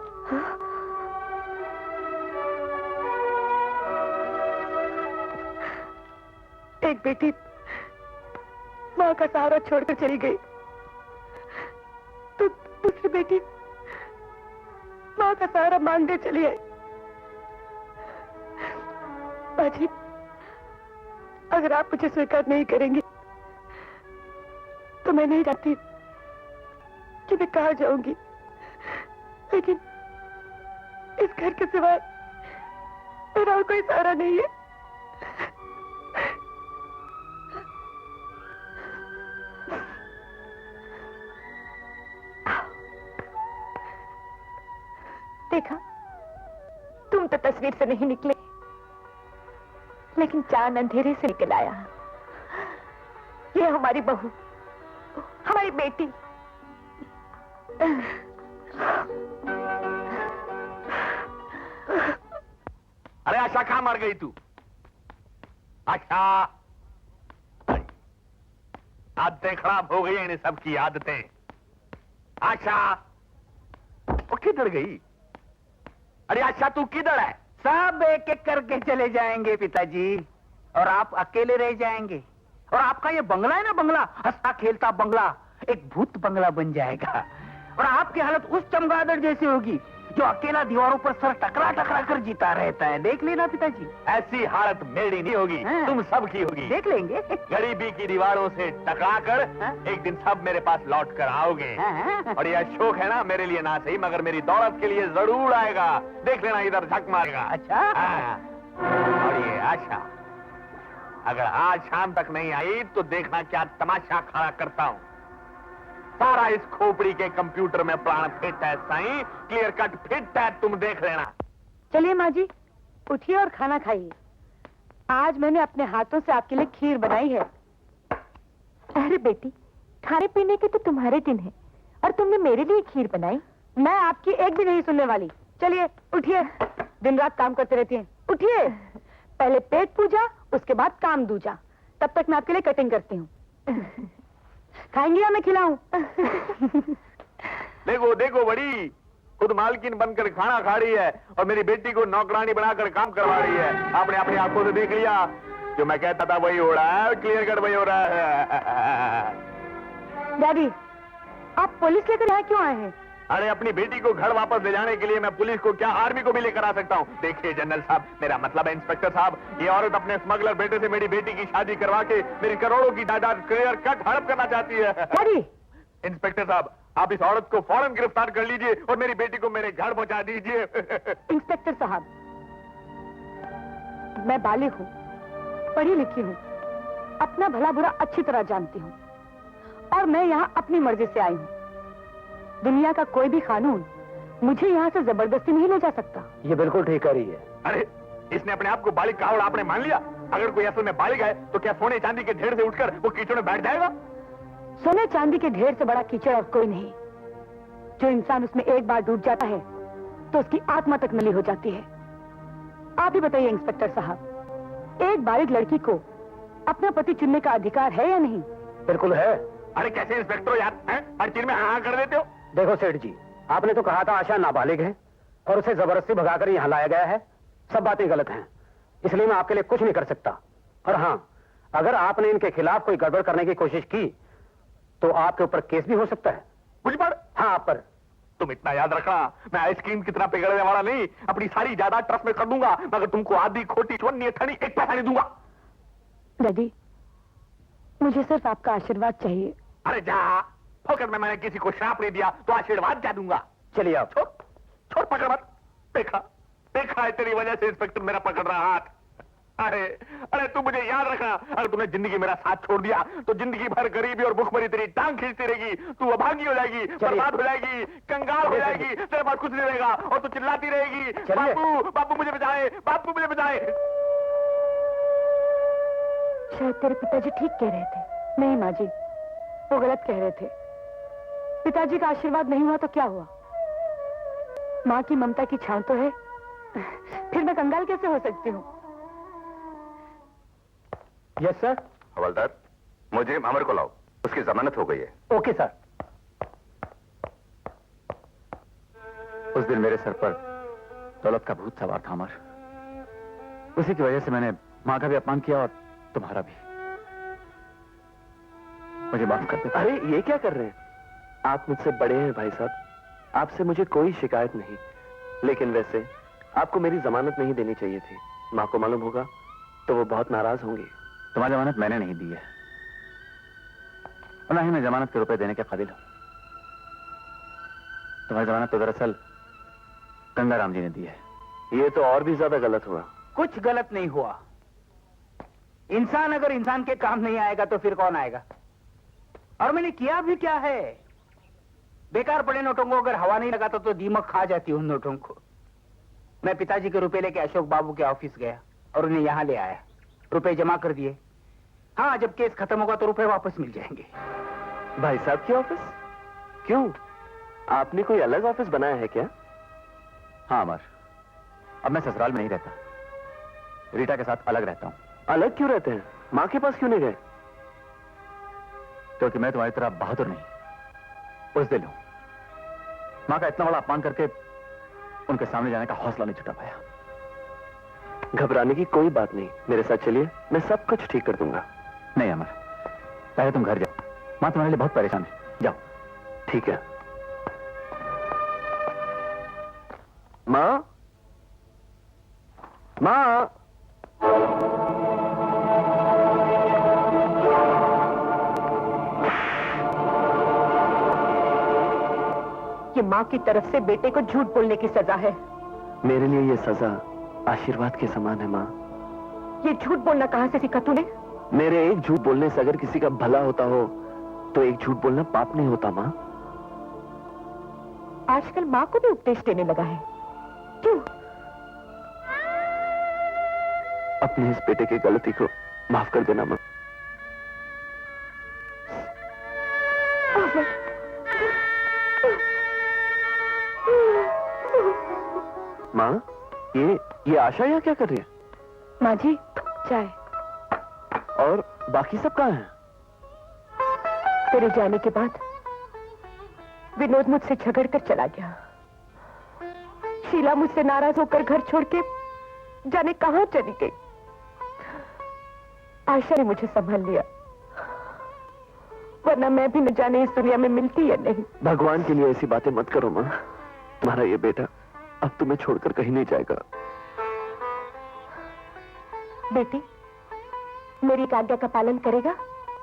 एक बेटी मां का सहारा छोड़कर चली गई तो दूसरी बेटी मां का सहारा मांगने चली आई। बाजी, अगर आप मुझे स्वीकार नहीं करेंगे तो मैं नहीं जानती कि मैं कहां जाऊंगी, लेकिन इस घर के सिवाय मेरा और कोई सहारा नहीं है। देखा, तुम तो तस्वीर से नहीं निकले, लेकिन चांद अंधेरे से निकल आया। ये हमारी बहू, हमारी बेटी। अरे आशा, कहां मर गई तू? आशा, आदतें खराब हो गई हैं, इन सबकी आदतें। आशा, वो किधर गई? अरे आशा, तू किधर है? सब एक एक करके चले जाएंगे पिताजी, और आप अकेले रह जाएंगे। और आपका ये बंगला है ना, बंगला, हंसता खेलता बंगला, एक भूत बंगला बन जाएगा। और आपकी हालत उस चमगादड़ जैसी होगी जो अकेला दीवारों पर सर टकरा टकरा कर जीता रहता है। देख लेना पिताजी। ऐसी हालत मेरी नहीं होगी, हाँ। तुम सबकी होगी। देख लेंगे। गरीबी की दीवारों से टकरा कर हाँ। एक दिन सब मेरे पास लौट कर आओगे। हाँ। और यह शौक है ना, मेरे लिए ना सही मगर मेरी दौलत के लिए जरूर आएगा। देख लेना, इधर झक मारेगा। अच्छा। हाँ। और ये आशा, अगर आज शाम तक नहीं आई तो देखना क्या तमाशा खड़ा करता हूँ। सारा इस खोपड़ी के कंप्यूटर में प्राण फिट है साईं, क्लियर कट फिट है, तुम देख लेना। चलिए माँ जी, उठिए और खाना खाइए। आज मैंने अपने हाथों से आपके लिए खीर बनाई है। अरे बेटी, खाने पीने के तो तुम्हारे दिन है और तुमने मेरे लिए खीर बनाई। मैं आपकी एक भी नहीं सुनने वाली। चलिए उठिए, दिन रात काम करते रहती हैं। उठिए, पहले पेट पूजा, उसके बाद काम दूजा। तब तक मैं आपके लिए कटिंग करती हूँ। खाएंगी या मैं खिलाऊं? देखो देखो बड़ी, खुद मालकिन बनकर खाना खा रही है और मेरी बेटी को नौकरानी बनाकर काम करवा रही है। आपने अपनी आंखों से देख लिया, जो मैं कहता था वही हो रहा है, क्लियर कट वही हो रहा है। डैडी, आप पुलिस लेकर यहाँ क्यों आए हैं? अरे अपनी बेटी को घर वापस ले जाने के लिए मैं पुलिस को क्या, आर्मी को भी लेकर आ सकता हूँ। देखिए जनरल साहब, मेरा मतलब है इंस्पेक्टर साहब, ये औरत अपने स्मगलर बेटे से मेरी बेटी की शादी करवा के मेरी करोड़ों की जायदाद क्लियर कट हड़प करना चाहती है। डैडी, इंस्पेक्टर साहब, आप इस औरत को फौरन गिरफ्तार कर लीजिए और मेरी बेटी को मेरे घर पहुंचा दीजिए। इंस्पेक्टर साहब, मैं बालिग हूँ, पढ़ी लिखी हूँ, अपना भला बुरा अच्छी तरह जानती हूँ और मैं यहाँ अपनी मर्जी से आई हूँ। दुनिया का कोई भी कानून मुझे यहाँ से जबरदस्ती नहीं ले जा सकता। ये बिल्कुल ठीक कह रही है। अरे इसने अपने आप को बालिग कहा और आपने मान लिया। अगर कोई असल में बालिग है तो क्या सोने चांदी के ढेर से उठकर वो कीचड़ में बैठ जाएगा? सोने चांदी के ढेर से बड़ा कीचड़ और कोई नहीं। जो इंसान उसमें एक बार डूब जाता है तो उसकी आत्मा तक नली हो जाती है। आप ही बताइए इंस्पेक्टर साहब, एक बालिग लड़की को अपना पति चुनने का अधिकार है या नहीं? बिल्कुल है। अरे कैसे इंस्पेक्टर हो यार, हर चीज में हाँ कर देते हो। देखो सेठ जी, आपने तो कहा था आशा नाबालिग है और उसे जबरदस्ती भगाकर यहाँ लाया गया है। सब बातें गलत हैं, इसलिए मैं आपके लिए कुछ नहीं कर सकता। और हाँ, अगर आपने इनके खिलाफ कोई गड़बड़ करने की कोशिश की तो आपके ऊपर केस भी हो सकता है। मुझ पर? हाँ, आप पर। तुम इतना याद रखना, मैं आइसक्रीम की तरह पिघलने वाला नहीं। अपनी सारी जायदाद ट्रस्ट में कर दूंगा, मगर तुमको आधी खोटी चवन्नी अठनी एक पैसा नहीं दूंगा। दादी, मुझे सिर्फ आपका आशीर्वाद चाहिए। अरे जा, फोकट में मैंने किसी को श्राप नहीं दिया तो आशीर्वाद क्या दूंगा। चलिए आप। छोड़ छोड़, पकड़ मत। देखा देखा है, तेरी वजह से इंस्पेक्टर मेरा पकड़ रहा हाथ। अरे अरे तू मुझे याद रखना, अगर तूने जिंदगी मेरा साथ छोड़ दिया तो जिंदगी भर गरीबी और भूखमरी तेरी टांग खींचती रहेगी। तू अभागी हो जाएगी, बर्बाद हो जाएगी, कंगाल हो जाएगी, तेरे पास कुछ नहीं रहेगा और तू चिल्लाती रहेगी, बापू बापू मुझे बचाए, बापू मुझे बचाए। शायद तेरे पिताजी ठीक कह रहे थे। नहीं माँ जी, वो गलत कह रहे थे। पिताजी का आशीर्वाद नहीं हुआ तो क्या हुआ? माँ की ममता की छांव तो है। फिर मैं कंगाल कैसे हो सकती हूँ? Yes sir. हवलदार, मुझे अमर को लाओ, उसकी जमानत हो गई है। Okay sir. उस दिन मेरे सर पर दौलत का भूत सवार था अमर। उसी की वजह से मैंने माँ का भी अपमान किया और तुम्हारा भी। मुझे माफ कर दे। अरे ये क्या कर रहे हैं? आप मुझसे बड़े हैं भाई साहब, आपसे मुझे कोई शिकायत नहीं, लेकिन वैसे आपको मेरी जमानत नहीं देनी चाहिए थी। माँ को मालूम होगा तो वो बहुत नाराज होंगी। तुम्हारी जमानत मैंने नहीं दी है, और ना ही मैं जमानत के रुपए देने के काबिल हूं। तुम्हारी जमानत तो दरअसल गंगाराम जी ने दी है। ये तो और भी ज्यादा गलत हुआ। कुछ गलत नहीं हुआ। इंसान अगर इंसान के काम नहीं आएगा तो फिर कौन आएगा? और मैंने किया भी क्या है? बेकार पड़े नोटों को अगर हवा नहीं लगाता तो दीमक खा जाती उन नोटों को। मैं पिताजी के रुपए लेके अशोक बाबू के ऑफिस गया और उन्हें यहां ले आया, रुपए जमा कर दिए। हाँ, जब केस खत्म होगा तो रुपए वापस मिल जाएंगे। भाई साहब के ऑफिस? क्यों, आपने कोई अलग ऑफिस बनाया है क्या? हाँ अमर, अब मैं ससुराल में नहीं रहता, रीटा के साथ अलग रहता हूं। अलग क्यों रहते हैं? माँ के पास क्यों नहीं गए? क्योंकि मैं तुम्हारी तरह बहादुर नहीं, बुज़दिल हूं। माँ का इतना बड़ा अपमान करके उनके सामने जाने का हौसला नहीं जुटा पाया। घबराने की कोई बात नहीं, मेरे साथ चलिए, मैं सब कुछ ठीक कर दूंगा। नहीं अमर, पहले तुम घर जाओ, माँ तुम्हारे लिए बहुत परेशान है। जाओ। ठीक है। माँ, माँ, ये माँ की तरफ से बेटे को झूठ बोलने की सजा है। मेरे लिए ये सजा आशीर्वाद के समान है माँ। ये झूठ बोलना कहाँ से सीखा तूने? मेरे एक झूठ बोलने से अगर किसी का भला होता हो तो एक झूठ बोलना पाप नहीं होता माँ। आजकल माँ को भी उपदेश देने लगा है, क्यों? अपने इस बेटे की गलती को माफ कर देना माँ। माँ, ये आशा यहाँ क्या कर रही है? माँ जी, चाय। और बाकी सब कहाँ हैं? तेरे जाने के बाद विनोद मुझसे झगड़ कर चला गया। शीला मुझसे नाराज होकर घर छोड़ के जाने कहां चली गई। आशा ने मुझे संभाल लिया, वरना मैं भी न जाने इस दुनिया में मिलती या नहीं। भगवान के लिए ऐसी बातें मत करो माँ। तुम्हारा ये बेटा अब तुम्हें छोड़कर कहीं नहीं जाएगा। बेटी, मेरी एक आज्ञा का पालन करेगा?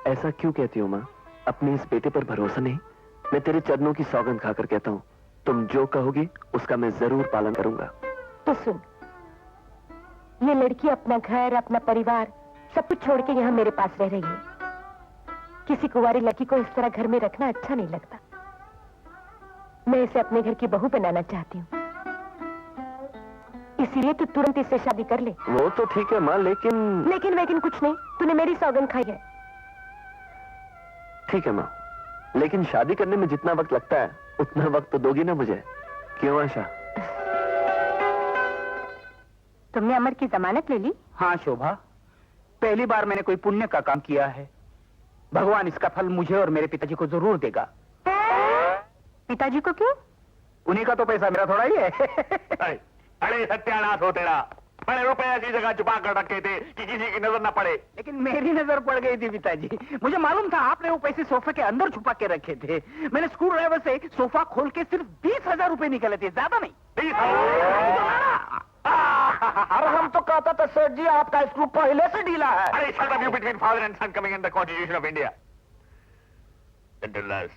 ऐसा क्यों कहती हो माँ? अपने इस बेटे पर भरोसा नहीं? मैं तेरे चरणों की सौगंध खाकर कहता हूँ, तुम जो कहोगी उसका मैं जरूर पालन करूंगा। तो सुन, ये लड़की अपना घर, अपना परिवार सब कुछ छोड़ के यहाँ मेरे पास रह रही है। किसी कुंवारी लड़की को इस तरह घर में रखना अच्छा नहीं लगता। मैं इसे अपने घर की बहू बनाना चाहती हूँ, इसीलिए तू तुरंत इससे शादी कर ले। वो तो ठीक है माँ, लेकिन कुछ नहीं, तूने मेरी सौगंध खाई है। ठीक है माँ, लेकिन शादी करने में जितना वक्त लगता है उतना वक्त तो दोगी ना मुझे, क्यों आशा? तुमने अमर की जमानत ले ली? हाँ शोभा, पहली बार मैंने कोई पुण्य का काम किया है। भगवान इसका फल मुझे और मेरे पिताजी को जरूर देगा। पिताजी को क्यों? उन्हीं का तो पैसा मेरा थोड़ा ही है। अरे सत्यानाश हो तेरा, मैंने रुपए ऐसी जगह छुपा कर रखे थे कि किसी की नजर न पड़े। लेकिन मेरी नजर पड़ गई थी पिताजी। मुझे मालूम था आपने वो पैसे सोफे के अंदर छुपा के रखे थे। मैंने स्क्रू ड्राइवर से सोफा खोल के सिर्फ 20,000 रुपए निकाले थे, ज्यादा नहीं। 20,000? अरे हम तो कहता था सेठ जी आपका स्क्रू पहले से ढीला है। अरे shut up you between father and son coming in the Constitution of India. Gentlemen,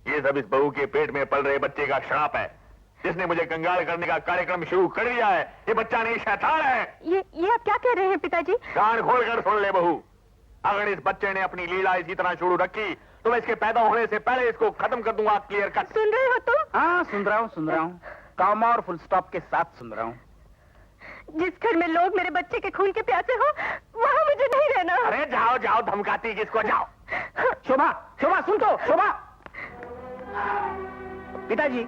ये सब इस बहू के पेट में पल रहे बच्चे का श्राप है, जिसने मुझे कंगाल करने का कार्यक्रम शुरू कर दिया है। ये बच्चा नहीं, शैतान है। ये आप क्या कह रहे हैं पिताजी? कान खोलकर सुन ले बहू, अगर इस बच्चे ने अपनी लीला इसी तरह शुरू रखी तो मैं इसके पैदा होने से पहले इसको खत्म कर दूंगा, क्लियर कट। सुन रहे हो तुम? हाँ सुन रहा हूँ, कॉमा और फुल स्टॉप के साथ सुन रहा हूँ। जिस घर में लोग मेरे बच्चे के खून के प्यासे हो, वहाँ मुझे नहीं रहना। अरे जाओ जाओ, धमकाती किसको, जाओ। शोभा सुन तो शोभा। पिताजी,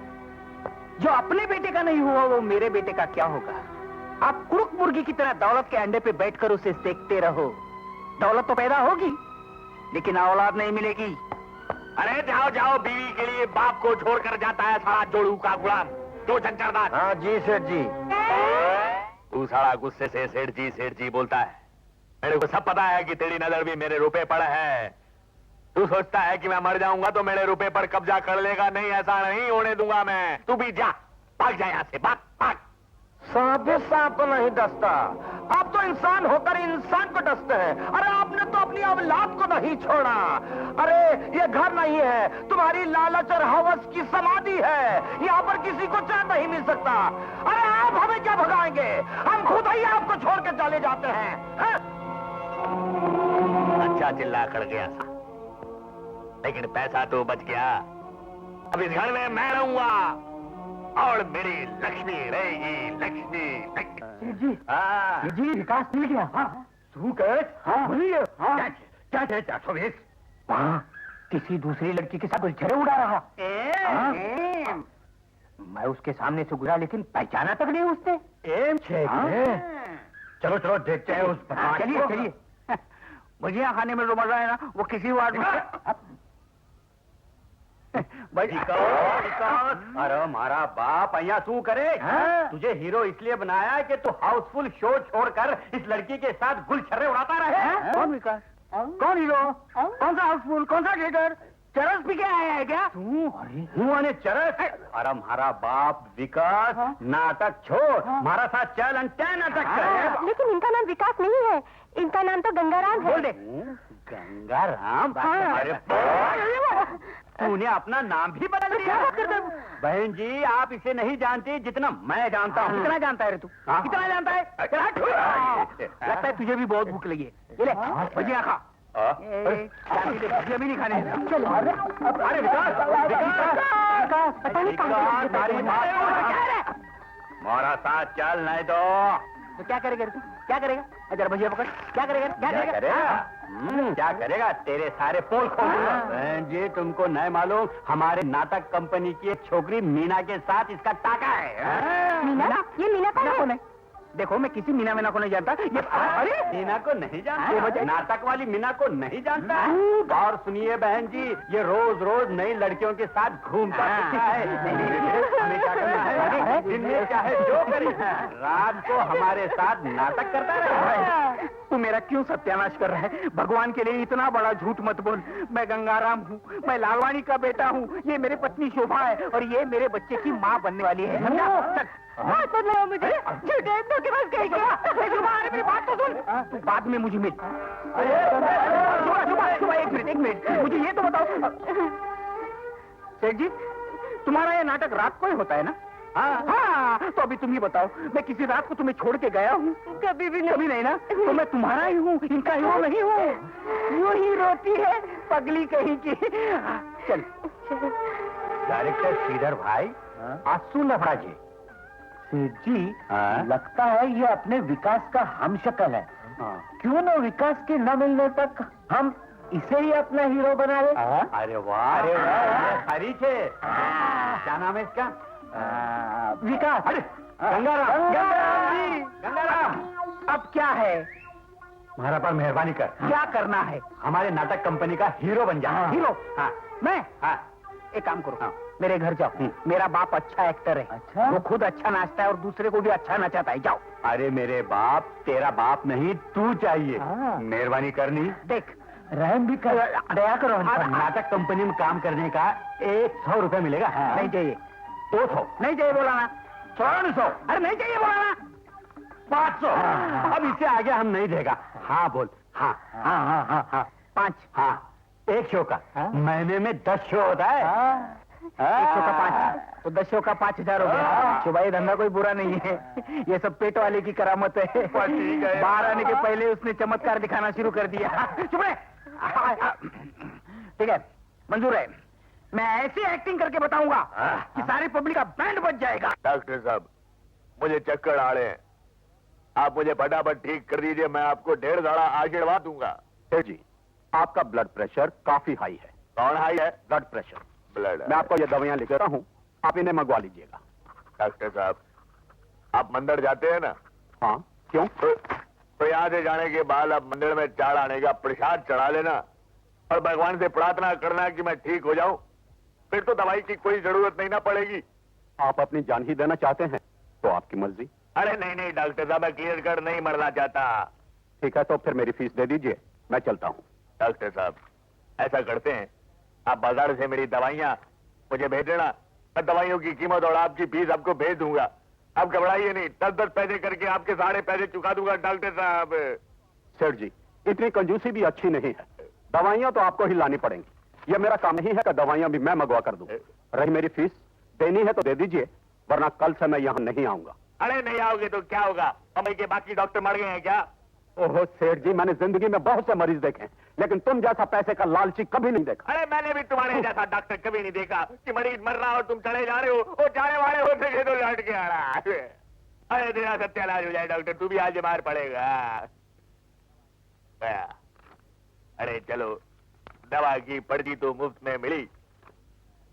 जो अपने बेटे का नहीं हुआ वो मेरे बेटे का क्या होगा? आप कुरुक मुर्गी की तरह दौलत के अंडे पे बैठकर उसे सेकते रहो, दौलत तो पैदा होगी लेकिन औलाद नहीं मिलेगी। अरे जाओ जाओ, बीवी के लिए बाप को छोड़कर जाता है सारा जोड़ू का गुलाम, जो झंझरदार। हाँ जी सेठ जी। तू सारा गुस्से से सेठ जी बोलता है। मेरे को सब पता है कि तेरी नजर भी मेरे रुपए पर है। तू सोचता है कि मैं मर जाऊंगा तो मेरे रुपए पर कब्जा कर लेगा। नहीं, ऐसा नहीं होने दूंगा मैं। तू भी जा, भाग जा यहाँ से, भाग भाग। सांप तो नहीं डसता, आप तो इंसान होकर इंसान को डसते हैं। अरे आपने तो अपनी औलाद को नहीं छोड़ा। अरे ये घर नहीं है, तुम्हारी लालच और हवस की समाधि है। यहाँ पर किसी को चैन नहीं मिल सकता। अरे आप हमें क्या भगाएंगे, हम खुद ही आपको छोड़ के चले जाते हैं, हैं? अच्छा चिल्ला कर गया था, लेकिन पैसा तो बच गया। अब इस घर में मैं रहूंगा और मेरी लक्ष्मी रहेगी। लक्ष्मी जी, हाँ। जी विकास मिल गया। हाँ तू कह। हाँ बोलिए। हाँ क्या क्या 420? हाँ किसी दूसरी लड़की के साथ झरे उड़ा रहा। हाँ? मैं उसके सामने से गुजरा लेकिन पहचाना तक नहीं उसने। चलो चलो देखते हैं उस चलिए चलिए। भजिया खाने में जो मजा है ना वो किसी वार्ड में। अरे मारा बाप अया तू करे। तुझे हीरो इसलिए बनाया है कि तू हाउसफुल शो छोड़कर इस लड़की के साथ गुलछर्रे उड़ाता रहे। कौन विकास? कौन हीरो? कौन सा हाउसफुल? कौन सा थिएटर? चरस पी के आया है क्या तू? अरे चरस। अरे हमारा बाप विकास नाटक छोड़, हमारा साथ चल अंटे नाटक कर। लेकिन इनका नाम विकास नहीं है, इनका नाम तो गंगाराम है। बोल दे। गंगाराम? हाँ। अरे तूने अपना नाम भी बदल दिया। बहन जी आप इसे नहीं जानती जितना मैं जानता हूँ। कितना जानता है रे तू? कितना जानता है? लगता है तुझे भी बहुत भूख लगी है। ये ले भजिया खा। भजिया भी नहीं खाने। अरे विकास विकास पता नहीं कहाँ हमारा साथ चल नहीं तो क्या करेगा तू? क्या करेगा? जरा भजिया पकड़। क्या करेगा? क्या करेगा? क्या करेगा? तेरे सारे पोल खोल दूंगा। बहन जी तुमको नहीं मालूम, हमारे नाटक कंपनी की एक छोकरी मीना के साथ इसका टाका है। मीना? ये मीना कौन है? देखो मैं किसी मीना मीना को नहीं जानता। ये अरे मीना को नहीं जानता? नाटक वाली मीना को नहीं जानता? और सुनिए बहन जी, ये रोज रोज नई लड़कियों के साथ घूमता है। हमें क्या करना है? दिन में चाहे जो करे, रात को हमारे साथ नाटक करता रहे। तू मेरा क्यों सत्यानाश कर रहा है? भगवान के लिए इतना बड़ा झूठ मत बोल। मैं गंगाराम हूँ, मैं लालवाणी का बेटा हूँ। ये मेरे पत्नी शोभा है और ये मेरे बच्चे की माँ बनने वाली है। मुझे मेरी बात तो सुन। तू बाद में मुझे मिल। एक मिनट मुझे ये तो बताओ सेठ जी, तुम्हारा ये नाटक रात को ही होता है ना? हाँ तो अभी तुम ही बताओ, मैं किसी रात को तुम्हें छोड़ के गया हूँ? कभी भी नहीं। कभी नहीं ना? तो मैं तुम्हारा ही हूँ, इनका हीरो नहीं हूँ। यूं ही रोती है पगली कहीं की। चल डायरेक्टर श्रीधर भाई आंसू लफड़ा जी। सेठ जी लगता है ये अपने विकास का हम शक्ल है। क्यों ना विकास के न मिलने तक हम इसे ही अपना हीरो बना ले। अरे वाह, अरे वाह, हरी थे। क्या नाम है इसका? विकास। अरे गंगाराम। गंगाराम अब क्या है? हमारा पर मेहरबानी कर। क्या करना है? हमारे नाटक कंपनी का हीरो बन जा। हीरो? हाँ मैं? हाँ। एक काम करो, मेरे घर जाओ। मेरा बाप अच्छा एक्टर है। अच्छा? वो खुद अच्छा नाचता है और दूसरे को भी अच्छा नचाता है। जाओ। अरे मेरे बाप, तेरा बाप नहीं तू चाहिए। मेहरबानी करनी। देख रहम भी कर, दया करो। नाटक कंपनी में काम करने का 100 रुपए मिलेगा। नहीं चाहिए। 200 नहीं चाहिए बोलाना। 400। अरे नहीं चाहिए बोलाना। 500। अब इससे आगे हम नहीं देगा। हाँ बोल। हाँ हाँ हाँ हाँ हाँ 5। हाँ 1 शो का महीने में 10 शो होता है। 1 शो का 5 तो 10 शो का 5000 हो गया। सुबह धंधा कोई बुरा नहीं है, ये सब पेट वाले की करामत है। बाहर आने के पहले उसने चमत्कार दिखाना शुरू कर दिया। चुप रहे। ठीक है मंजूर है, मैं ऐसी एक्टिंग करके बताऊंगा कि सारी पब्लिक का बैंड बज जाएगा। डॉक्टर साहब मुझे चक्कर आ रहे हैं, आप मुझे फटाफट ठीक कर दीजिए, मैं आपको 1.5 दाड़ा आशीर्वाद दूंगा। सेठ जी आपका ब्लड प्रेशर काफी हाई है। कौन हाई है? Blood pressure. ब्लड। मैं आपको ये दवाइयां लिख देता हूँ, आप इन्हें मंगवा लीजिएगा। डॉक्टर साहब आप मंदिर जाते हैं ना? हाँ क्यों? तो यहाँ से जाने के बाद अब मंदिर में चाड़ आने का प्रसाद चढ़ा लेना और भगवान से प्रार्थना करना कि मैं ठीक हो जाऊं, फिर तो दवाई की कोई जरूरत नहीं ना पड़ेगी। आप अपनी जान ही देना चाहते हैं तो आपकी मर्जी। अरे नहीं नहीं डॉक्टर साहब, मैं क्लियर कर नहीं मरना चाहता। ठीक है, तो फिर मेरी फीस दे दीजिए, मैं चलता हूँ। डॉक्टर साहब ऐसा करते हैं, आप बाजार से मेरी दवाइयाँ मुझे भेज देना, मैं दवाइयों की कीमत और आपकी फीस आपको भेज दूंगा। आप घबराइए नहीं, 10-10 पैसे करके आपके सारे पैसे चुका दूंगा डॉक्टर साहब। सेठ जी, इतनी कंजूसी भी अच्छी नहीं है। दवाइयाँ तो आपको ही लानी पड़ेंगी। यह मेरा काम नहीं है कि दवाइयाँ भी मैं मंगवा कर दूं। रही मेरी फीस देनी है तो दे दीजिए, वरना कल से मैं यहाँ नहीं आऊंगा। अरे नहीं आओगे तो क्या होगा, अमेरिका के बाकी डॉक्टर मर गए हैं क्या? ओहो सेठ जी, मैंने जिंदगी में बहुत से मरीज देखे हैं, लेकिन तुम जैसा पैसे का लालची कभी नहीं देखा। अरे मैंने भी तुम्हारे जैसा डॉक्टर कभी नहीं देखा कि मरीज मर रहा और तुम चले जा रहे हो और जाने वाले होते थे तो लौट के आ रहा। अरे तेरा सत्यानाश हो जाए डॉक्टर, तू भी आज बीमार पड़ेगा। अरे चलो, दवा की पर्ची तो मुफ्त में मिली,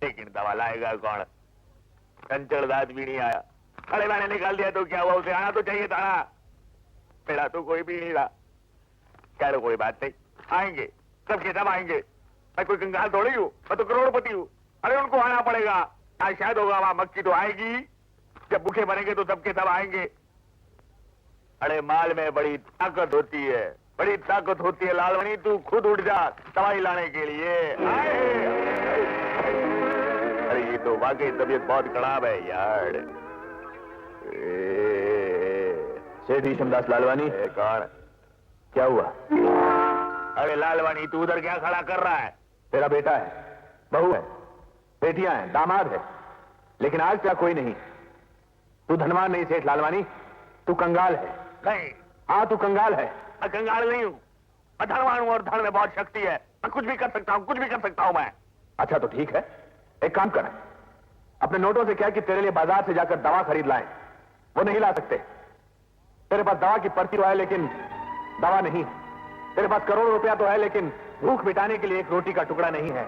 लेकिन दवा लाएगा कौन? चंचल दास भी नहीं आया। अरे मैंने निकाल दिया तो क्या हुआ, उसे आना तो चाहिए था ना। मेरा तो कोई भी नहीं रहा। कह लो कोई बात नहीं, आएंगे सबके सब आएंगे। मैं कोई कंगाल थोड़ी हूँ, मैं तो करोड़पति हूँ। अरे उनको आना पड़ेगा। आज शायद होगा वहां मक्खी तो आएगी, जब भूखे मरेंगे तो सबके सब आएंगे। अरे माल में बड़ी ताकत होती है, बड़ी ताकत होती है लालवनी, तू खुद उठ जा दवाई लाने के लिए। अरे ये तो वाकई तबीयत बहुत खराब है यार। सेठ ईशमदास लालवानी कौन? क्या हुआ? अरे लालवानी, तू उधर क्या खड़ा कर रहा है? तेरा बेटा है, बहू है, बेटियां हैं, दामाद है, लेकिन आज तेरा कोई नहीं। तू धनवान नहीं सेठ लालवानी, तू कंगाल है। नहीं, हाँ तू कंगाल है। मैं कंगाल नहीं हूँ, मैं धनवान हूँ और धन में बहुत शक्ति है। मैं कुछ भी कर सकता हूँ, कुछ भी कर सकता हूँ मैं। अच्छा तो ठीक है, एक काम कर, अपने नोटों से क्या कि तेरे लिए बाजार से जाकर दवा खरीद लाएं। वो नहीं ला सकते। तेरे पास दवा की पर्ची तो है लेकिन दवा नहीं। तेरे पास करोड़ों रुपया तो है लेकिन भूख मिटाने के लिए एक रोटी का टुकड़ा नहीं है।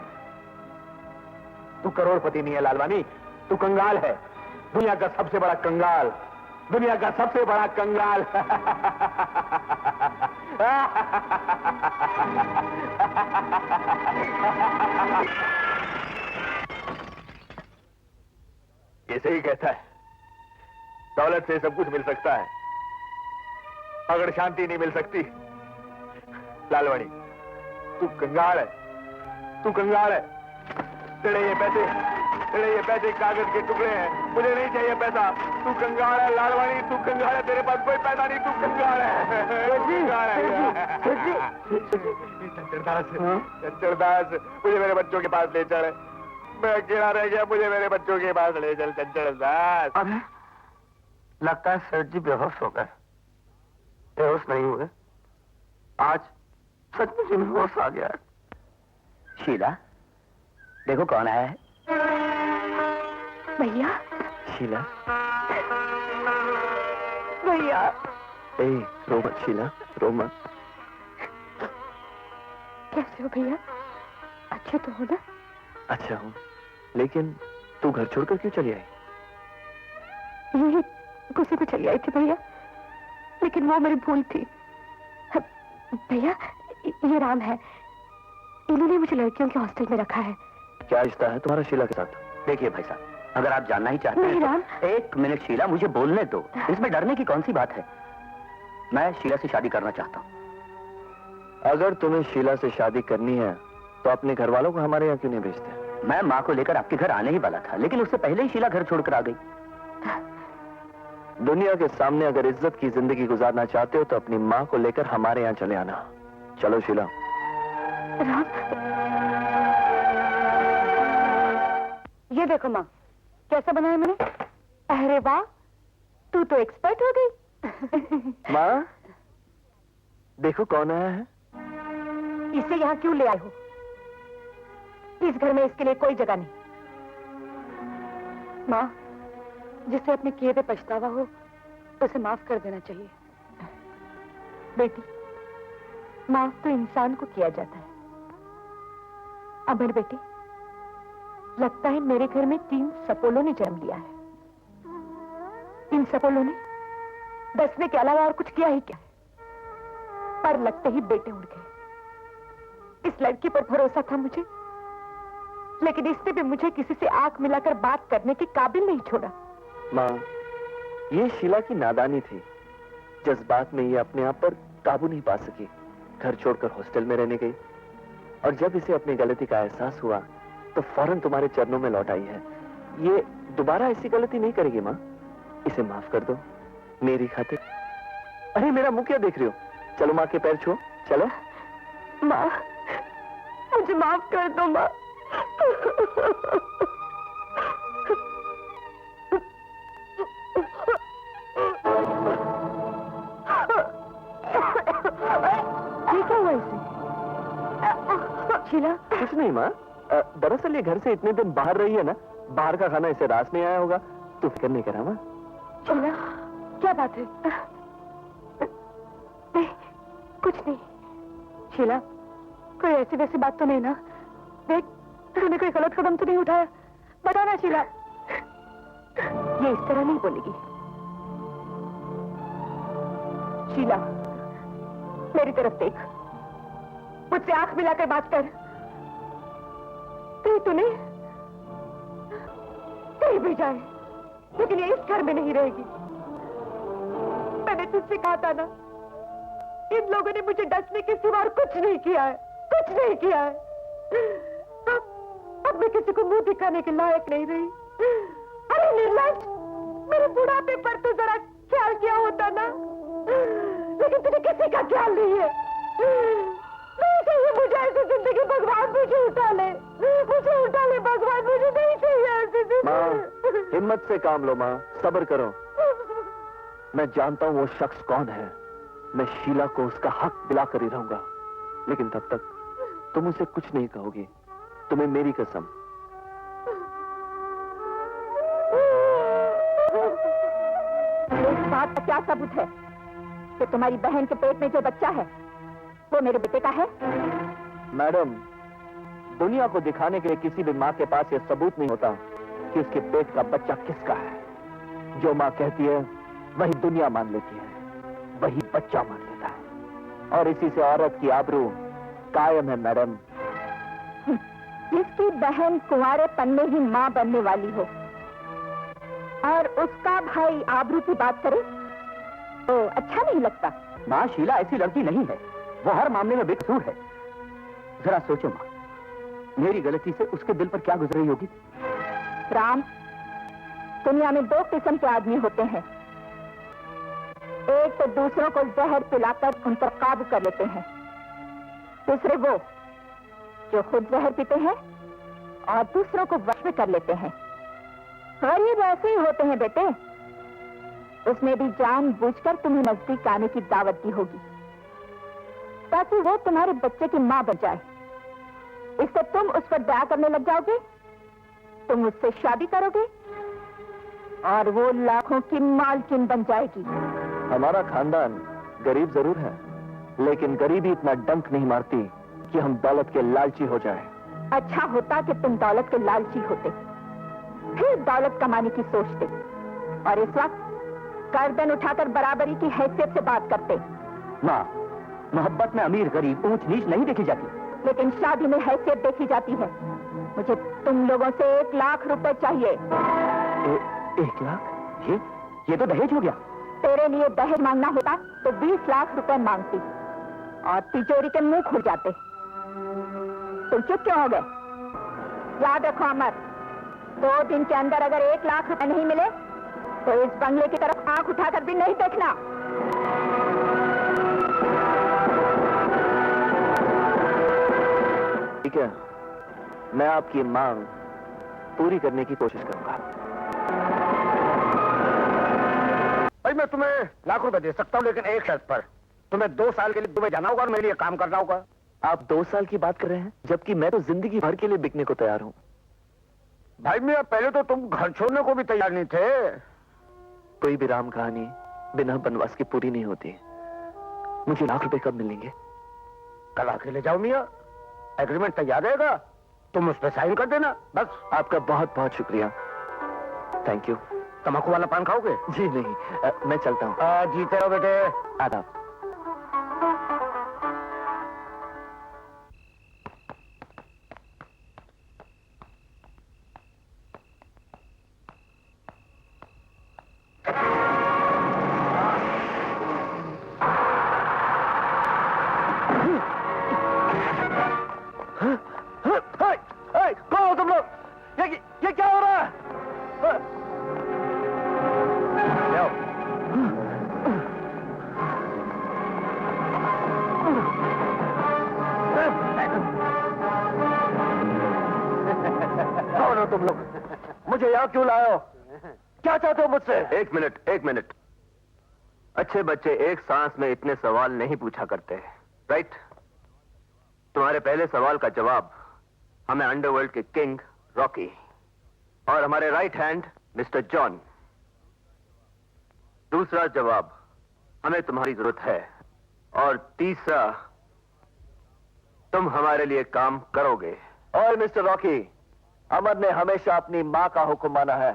तू करोड़पति नहीं है लालवानी, तू कंगाल है, दुनिया का सबसे बड़ा कंगाल, दुनिया का सबसे बड़ा कंगाल। ये सही कहता है, दौलत से सब कुछ मिल सकता है अगर शांति नहीं मिल सकती। लालवानी, तू कंगाल है, तू कंगाल है। तेरे ये पैसे कागज के टुकड़े हैं, मुझे नहीं चाहिए पैसा। तू कंगाल है लालवानी, तू कंगाल है, तेरे पास कोई पैसा नहीं, तू कंगाल है। चंचलदास, मुझे मेरे बच्चों के पास ले चल, मैं अकेला रह गया, मुझे मेरे बच्चों के पास ले चल चंचलदास। अरे लगता है सेठ जी बेहोश हो गए। बेहोश नहीं हुए, आज सचमुच में होश आ गया। शीला, देखो कौन आया है। भैया, शीला, भैया, ए रो मत शीला, रो मत। कैसे हो भैया? अच्छे तो हो ना? अच्छा हूँ, लेकिन तू घर छोड़कर क्यों चली आई? यही गुस्से को चली आई थी भैया, लेकिन वो मेरी भूल थी। भैया, ये राम है, इन्होंने मुझे लड़कियों के हॉस्टल में रखा है। क्या रिश्ता है तुम्हारा शीला के साथ? देखिए भाई साहब, अगर आप जानना ही चाहते नहीं, हैं राम। तो एक मिनट शीला, मुझे बोलने दो। इसमें डरने की कौन सी बात है? मैं शीला से शादी करना चाहता हूँ। अगर तुम्हें शीला से शादी करनी है तो अपने घर वालों को हमारे यहाँ क्यों नहीं भेजते? मैं माँ को लेकर आपके घर आने ही वाला था, लेकिन उससे पहले ही शीला घर छोड़कर आ गई। दुनिया के सामने अगर इज्जत की जिंदगी गुजारना चाहते हो तो अपनी माँ को लेकर हमारे यहाँ चले आना। चलो शीला। राम, ये देखो माँ, कैसा बनाया मैंने। अरे वाह, तू तो एक्सपर्ट हो गई। माँ, देखो कौन आया है। इसे यहाँ क्यों ले आए हो? इस घर में इसके लिए कोई जगह नहीं। माँ, जिसे अपने किए पे पछतावा हो उसे माफ कर देना चाहिए। बेटी, माफ तो इंसान को किया जाता है। अमर बेटी, लगता है मेरे घर में 3 सपोलों ने जन्म लिया है। इन सपोलों ने बसने के अलावा और कुछ किया ही क्या? पर लगते ही बेटे उड़ गए। इस लड़की पर भरोसा था मुझे, लेकिन इसने भी मुझे किसी से आंख मिलाकर बात करने के काबिल नहीं छोड़ा। माँ, ये शीला की नादानी थी। जज्बात में ये अपने आप पर काबू नहीं पा सकी, घर छोड़कर हॉस्टल में रहने गई, और जब इसे अपनी गलती का एहसास हुआ तो फौरन तुम्हारे चरणों में लौट आई है। ये दोबारा ऐसी गलती नहीं करेगी माँ, इसे माफ कर दो मेरी खातिर। अरे मेरा मुंह क्या देख रही हो? चलो माँ के पैर छुओ, चलो। माँ, मुझे माफ कर दो माँ। ये क्या हुआ इसे? शीला, कुछ नहीं माँ, दरअसल ये घर से इतने दिन बाहर रही है ना, बाहर का खाना इसे रास नहीं आया होगा, तू फिक्र नहीं करा माँ। शीला, क्या बात है? नहीं, कुछ नहीं। शीला, कोई ऐसी वैसी बात तो नहीं ना? देख, तूने कोई गलत कदम तो नहीं उठाया? बता ना शीला। ये इस तरह नहीं बोलेगी। शीला, मेरी तरफ देख, मुझसे आंख मिलाकर बात कर। कहीं तूने कहीं भी जाए, लेकिन ये इस घर में नहीं रहेगी। मैंने तुझसे कहा था ना, इन लोगों ने मुझे डसने के सिवा और कुछ नहीं किया है, कुछ नहीं किया है। अब मैं किसी को मुंह दिखाने के लायक नहीं रही। अरे निर्लज, मेरे बुढ़ापे पर तो जरा ख्याल किया होता ना, लेकिन तुझे किसी का ख्याल नहीं है। नहीं चाहिए मुझे ऐसी जिंदगी, भगवान मुझे उठा ले, मुझे उठा ले भगवान, मुझे नहीं चाहिए ऐसी जिंदगी। माँ, हिम्मत से काम लो माँ, सब्र करो। मैं जानता हूँ वो शख्स कौन है। मैं शीला को उसका हक दिला कर ही रहूंगा, लेकिन तब तक तुम उसे कुछ नहीं कहोगी, तुम्हें मेरी कसम। इस बात का क्या सबूत है कि तुम्हारी बहन के पेट में जो बच्चा है वो मेरे बेटे का है? मैडम, दुनिया को दिखाने के लिए किसी भी माँ के पास यह सबूत नहीं होता कि उसके पेट का बच्चा किसका है। जो माँ कहती है वही दुनिया मान लेती है, वही बच्चा मान लेता है, और इसी से औरत की आबरू कायम है मैडम। जिसकी बहन कुंवारेपन में ही माँ बनने वाली हो और उसका भाई आबरू की बात करे तो अच्छा नहीं लगता। माँ, शीला ऐसी लड़की नहीं है, वो हर मामले में बेकसूर है। जरा सोचो माँ, मेरी गलती से उसके दिल पर क्या गुजर रही होगी। राम, दुनिया में दो किस्म के आदमी होते हैं। एक तो दूसरों को जहर पिलाकर उन पर काबू कर लेते हैं, दूसरे वो जो खुद जहर पीते हैं और दूसरों को वश में कर लेते हैं। गरीब ऐसे ही होते हैं बेटे। उसने भी जानबूझकर तुम्हें नजदीक आने की दावत दी होगी ताकि वो तुम्हारे बच्चे की मां बन जाए। इससे तुम उस पर दया करने लग जाओगे, तुम उससे शादी करोगे और वो लाखों की मालकिन बन जाएगी। हमारा खानदान गरीब जरूर है, लेकिन गरीबी इतना डंक नहीं मारती कि हम दौलत के लालची हो जाए। अच्छा होता कि तुम दौलत के लालची होते, फिर दौलत कमाने की सोचते, और इस वक्त गर्दन उठाकर बराबरी की हैसियत से बात करते। माँ, मोहब्बत में अमीर गरीब ऊंच नीच नहीं देखी जाती, लेकिन शादी में हैसियत देखी जाती है। मुझे तुम लोगों से 1 लाख रुपए चाहिए। 1 लाख? ये तो दहेज हो गया। तेरे लिए दहेज मांगना होता तो 20 लाख रुपए मांगती और तिजोरी के मुंह खुल जाते। तुम चुप क्यों हो गए? याद रखो अमर, 2 दिन के अंदर अगर 1 लाख रुपए नहीं मिले तो इस बंगले की तरफ आंख उठाकर भी नहीं देखना। ठीक है, मैं आपकी मांग पूरी करने की कोशिश करूंगा। भाई, मैं तुम्हें लाख रुपए दे सकता हूँ, लेकिन एक शर्त पर। तुम्हें 2 साल के लिए दुबई जाना होगा और मेरे लिए काम करना होगा। आप 2 साल की बात कर रहे हैं, जबकि मैं तो जिंदगी भर के लिए बिकने को तैयार हूँ। भाई मियां, पहले तो तुम घर छोड़ने को भी तैयार नहीं थे। कोई भी राम कहानी बिना बनवास की पूरी नहीं होती। मुझे लाख रुपए कब मिलेंगे? कल आके ले जाओ मियां, एग्रीमेंट तैयार रहेगा, तुम उस पर साइन कर देना बस। आपका बहुत बहुत शुक्रिया, थैंक यू। तम्बाकू वाला पान खाओगे? जी नहीं, मैं चलता हूँ। जीते रहो बेटे। आदाब। तुम लोग? मुझे यहाँ क्यों लाए हो? क्या चाहते हो मुझसे? एक मिनट। अच्छे बच्चे एक सांस में इतने सवाल नहीं पूछा करते, राइट? तुम्हारे पहले सवाल का जवाब हमें अंडरवर्ल्ड के किंग रॉकी और हमारे राइट हैंड मिस्टर जॉन। दूसरा जवाब, हमें तुम्हारी जरूरत है। और तीसरा, तुम हमारे लिए काम करोगे। और मिस्टर रॉकी, अमर ने हमेशा अपनी माँ का हुक्म माना है।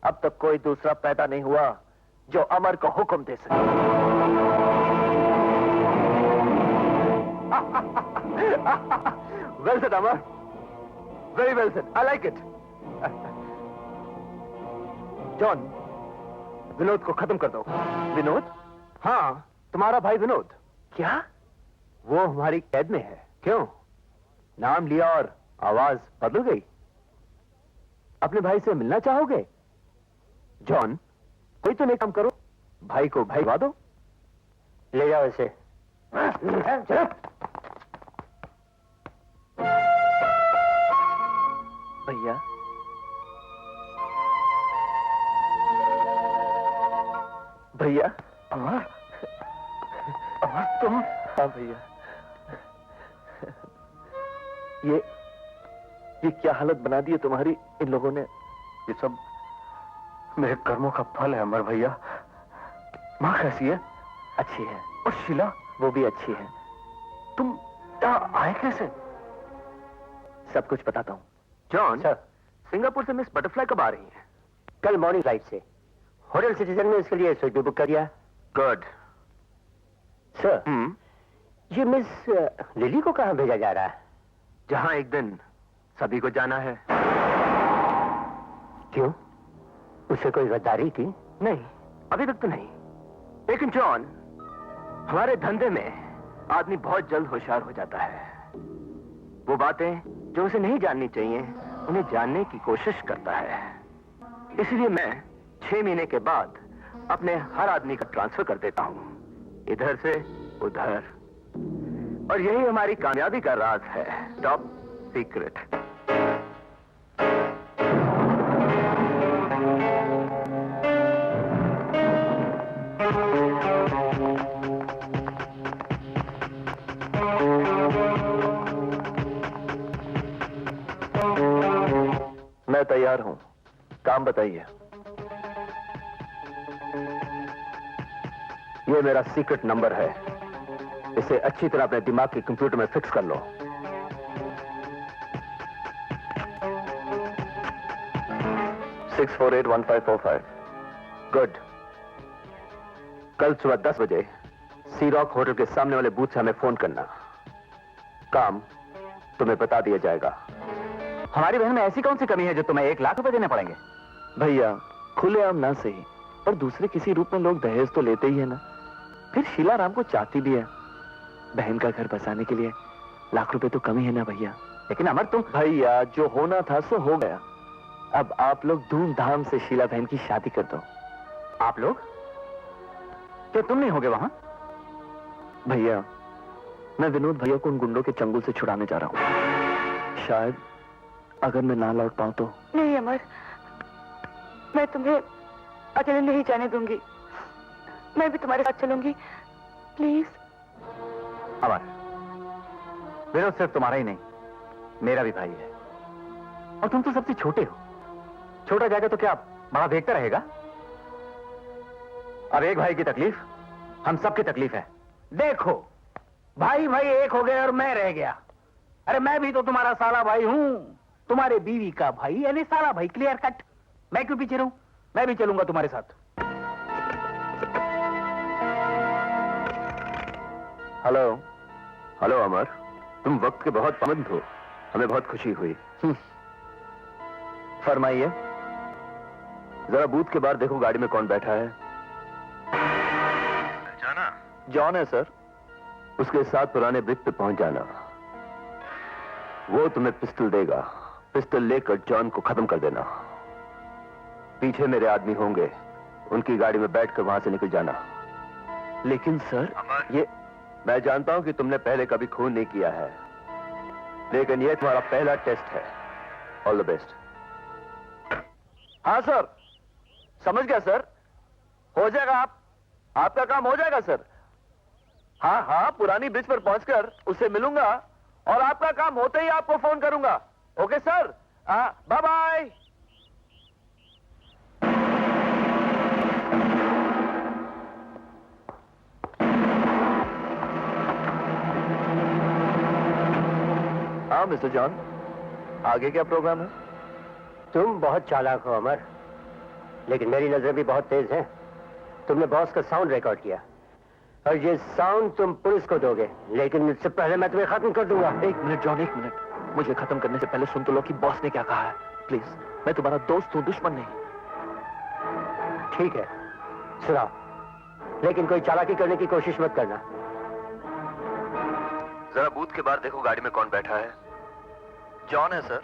अब तक कोई दूसरा पैदा नहीं हुआ जो अमर को हुक्म दे सके। Well said Amar, very well said, I like it. John, Vinod को खत्म कर दो। विनोद? हाँ, तुम्हारा भाई विनोद। क्या? वो हमारी कैद में है। क्यों? नाम लिया और आवाज बदल गई। अपने भाई से मिलना चाहोगे? जॉन, कोई तो नहीं काम करो, भाई को भाई दो। ले जाओ इसे। भैया, भैया, अमर, तुम? हाँ भैया। ये क्या हालत बना दी है तुम्हारी इन लोगों ने? ये सब मेरे कर्मों का फल है अमर भैया। माँ कैसी है? अच्छी है। और शीला? वो भी अच्छी है। तुम यहाँ आए कैसे? सब कुछ बताता हूँ। जॉन, सर, सिंगापुर से मिस बटरफ्लाई कब आ रही हैं? कल मॉर्निंग फ्लाइट से। होटल सिटीजन में इसके लिए स्वीट भी बुक कर दिया। गुड। सर, ये मिस लिली को कहाँ भेजा जा रहा है? जहां एक दिन सभी को जाना है। क्यों? उसे कोई गद्दारी थी? नहीं, अभी तक तो नहीं। लेकिन जॉन, हमारे धंधे में आदमी बहुत जल्द होशियार हो जाता है। वो बातें जो उसे नहीं जाननी चाहिए, उन्हें जानने की कोशिश करता है। इसलिए मैं 6 महीने के बाद अपने हर आदमी का ट्रांसफर कर देता हूं, इधर से उधर। और यही हमारी कामयाबी का राज है, टॉप सीक्रेट। मैं तैयार हूं, काम बताइए। ये मेरा सीक्रेट नंबर है, इसे अच्छी तरह अपने दिमाग के कंप्यूटर में फिक्स कर लो। 6481545। गुड। कल सुबह 10 बजे सी रॉक होटल के सामने वाले बूथ से हमें फोन करना। काम तुम्हें बता दिया जाएगा। हमारी बहन में ऐसी कौन सी कमी है जो तुम्हें 1 लाख रुपए देने पड़ेंगे? भैया, खुलेआम ना सही, पर दूसरे किसी रूप में लोग दहेज तो लेते ही है ना। फिर शीला राम को चाहती भी है। बहन का घर बसाने के लिए लाख रुपए तो कमी है ना भैया। लेकिन अमर, तुम... भैया, जो होना था सो हो गया। अब आप लोग धूमधाम से शीला बहन की शादी कर दो। आप लोग? क्या तुम नहीं होगे वहां? भैया, मैं विनोद भैया को उन गुंडों के चंगुल से छुड़ाने जा रहा हूं। शायद अगर मैं ना लौट पाऊं तो। नहीं अमर, मैं तुम्हें अकेले नहीं जाने दूंगी। मैं भी तुम्हारे साथ चलूंगी, प्लीज। अमर, विनोद सिर्फ तुम्हारा ही नहीं, मेरा भी भाई है। और तुम तो सबसे छोटे हो। छोटा जाएगा तो क्या बड़ा देखता रहेगा? अब एक भाई की तकलीफ हम सबकी तकलीफ है। देखो, भाई भाई एक हो गए और मैं रह गया। अरे मैं भी तो तुम्हारा साला भाई हूं, तुम्हारे बीवी का भाई, यानी साला भाई। Clear cut. मैं क्यों पीछे रहूं? मैं भी चलूंगा तुम्हारे साथ। हेलो। हेलो अमर, तुम वक्त के बहुत पाबंद हो, हमें बहुत खुशी हुई। फरमाइए। जरा बूथ के बाहर देखो, गाड़ी में कौन बैठा है। जाना? जॉन है सर। उसके साथ पुराने ब्रिज पे पहुंच जाना। वो तुम्हें पिस्टल देगा, पिस्टल लेकर जॉन को खत्म कर देना। पीछे मेरे आदमी होंगे, उनकी गाड़ी में बैठकर वहां से निकल जाना। लेकिन सर, ये मैं जानता हूं कि तुमने पहले कभी खून नहीं किया है, लेकिन ये तुम्हारा पहला टेस्ट है। All the best. हाँ सर, समझ गया सर, हो जाएगा। आपका काम हो जाएगा सर। हाँ हाँ, पुरानी ब्रिज पर पहुंचकर उससे मिलूंगा और आपका काम होते ही आपको फोन करूंगा। Okay sir, bye bye. हाँ मिस्टर जॉन, आगे क्या प्रोग्राम है? तुम बहुत चालाक हो अमर, लेकिन मेरी नजर भी बहुत तेज है। तुमने बॉस का साउंड रिकॉर्ड किया और ये साउंड तुम पुलिस को दोगे, लेकिन इससे पहले मैं तुम्हें खत्म कर दूंगा। एक मिनट जॉन, एक मिनट। मुझे खत्म करने से पहले सुन तो लो कि बॉस ने क्या कहा है। प्लीज, मैं तुम्हारा दोस्त हूं, दुश्मन नहीं। ठीक है, सुनाओ, लेकिन कोई चालाकी करने की कोशिश मत करना। जरा बूथ के बाहर देखो, गाड़ी में कौन बैठा है। जॉन है सर,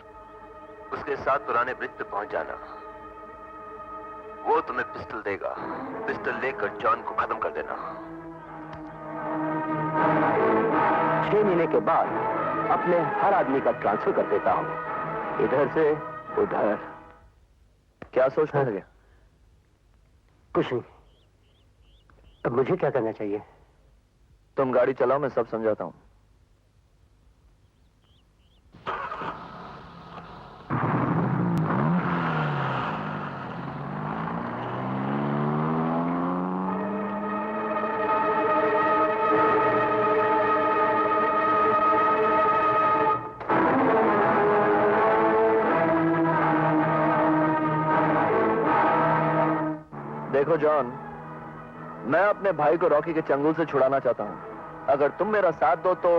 उसके साथ पुराने ब्रिज पे पहुंच जाना। वो तुम्हें पिस्टल देगा, पिस्टल लेकर जॉन को खत्म कर देना। 6 महीने के बाद अपने हर आदमी का ट्रांसफर कर देता हूं, इधर से उधर। क्या सोचने लगे? कुछ नहीं। अब मुझे क्या करना चाहिए? तुम गाड़ी चलाओ, मैं सब समझाता हूं। देखो जॉन, मैं अपने भाई को रॉकी के चंगुल से छुड़ाना चाहता हूं। अगर तुम मेरा साथ दो तो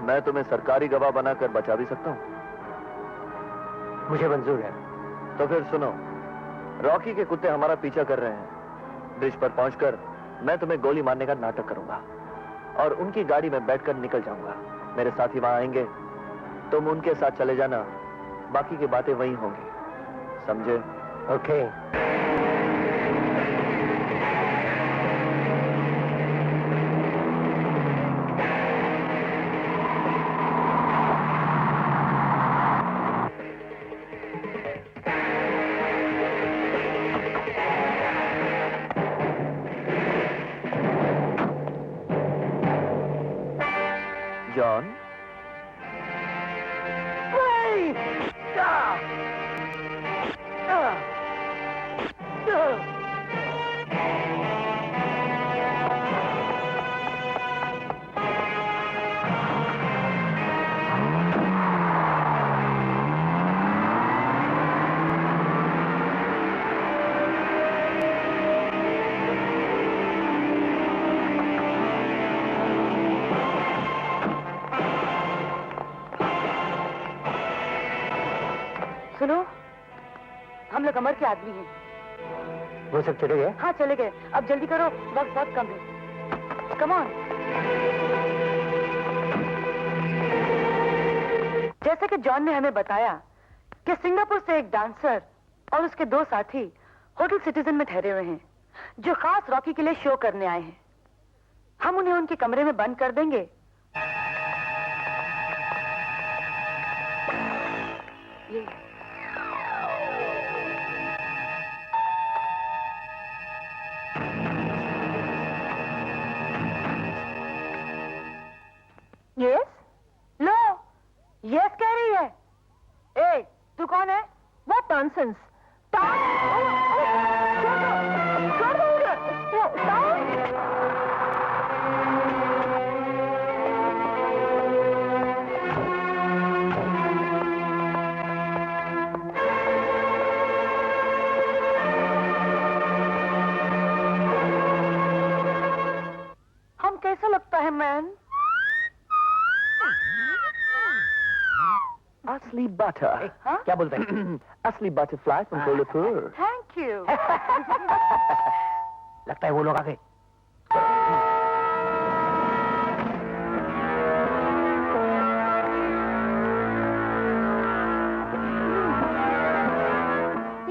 मैं तुम्हें सरकारी गवाह बनाकर बचा भी सकता हूं। मुझे मंजूर है। तो फिर सुनो, रॉकी के कुत्ते हमारा पीछा कर रहे हैं। ब्रिज पर पहुंचकर मैं तुम्हें गोली मारने का नाटक करूंगा और उनकी गाड़ी में बैठकर निकल जाऊंगा। मेरे साथी वहां आएंगे, तुम उनके साथ चले जाना, बाकी की बातें वहीं होंगी, समझे? ओके। जॉन, सुनो, हम लोग अमर के आदमी हैं। वो सब चले गए? हाँ चले गए। अब जल्दी करो, वक्त बहुत कम है। Come on. जैसे कि जॉन ने हमें बताया कि सिंगापुर से एक डांसर और उसके 2 साथी होटल सिटीजन में ठहरे हुए हैं, जो खास रॉकी के लिए शो करने आए हैं। हम उन्हें उनके कमरे में बंद कर देंगे। ये यस, लो, यस कह रही है। ए, तू कौन है? What nonsense? हम कैसा लगता है मैन? असली बटर। हाँ? क्या बोलते हैं? असली butterfly from Kolhapur. Thank you. लगता है वो लोग आ गए।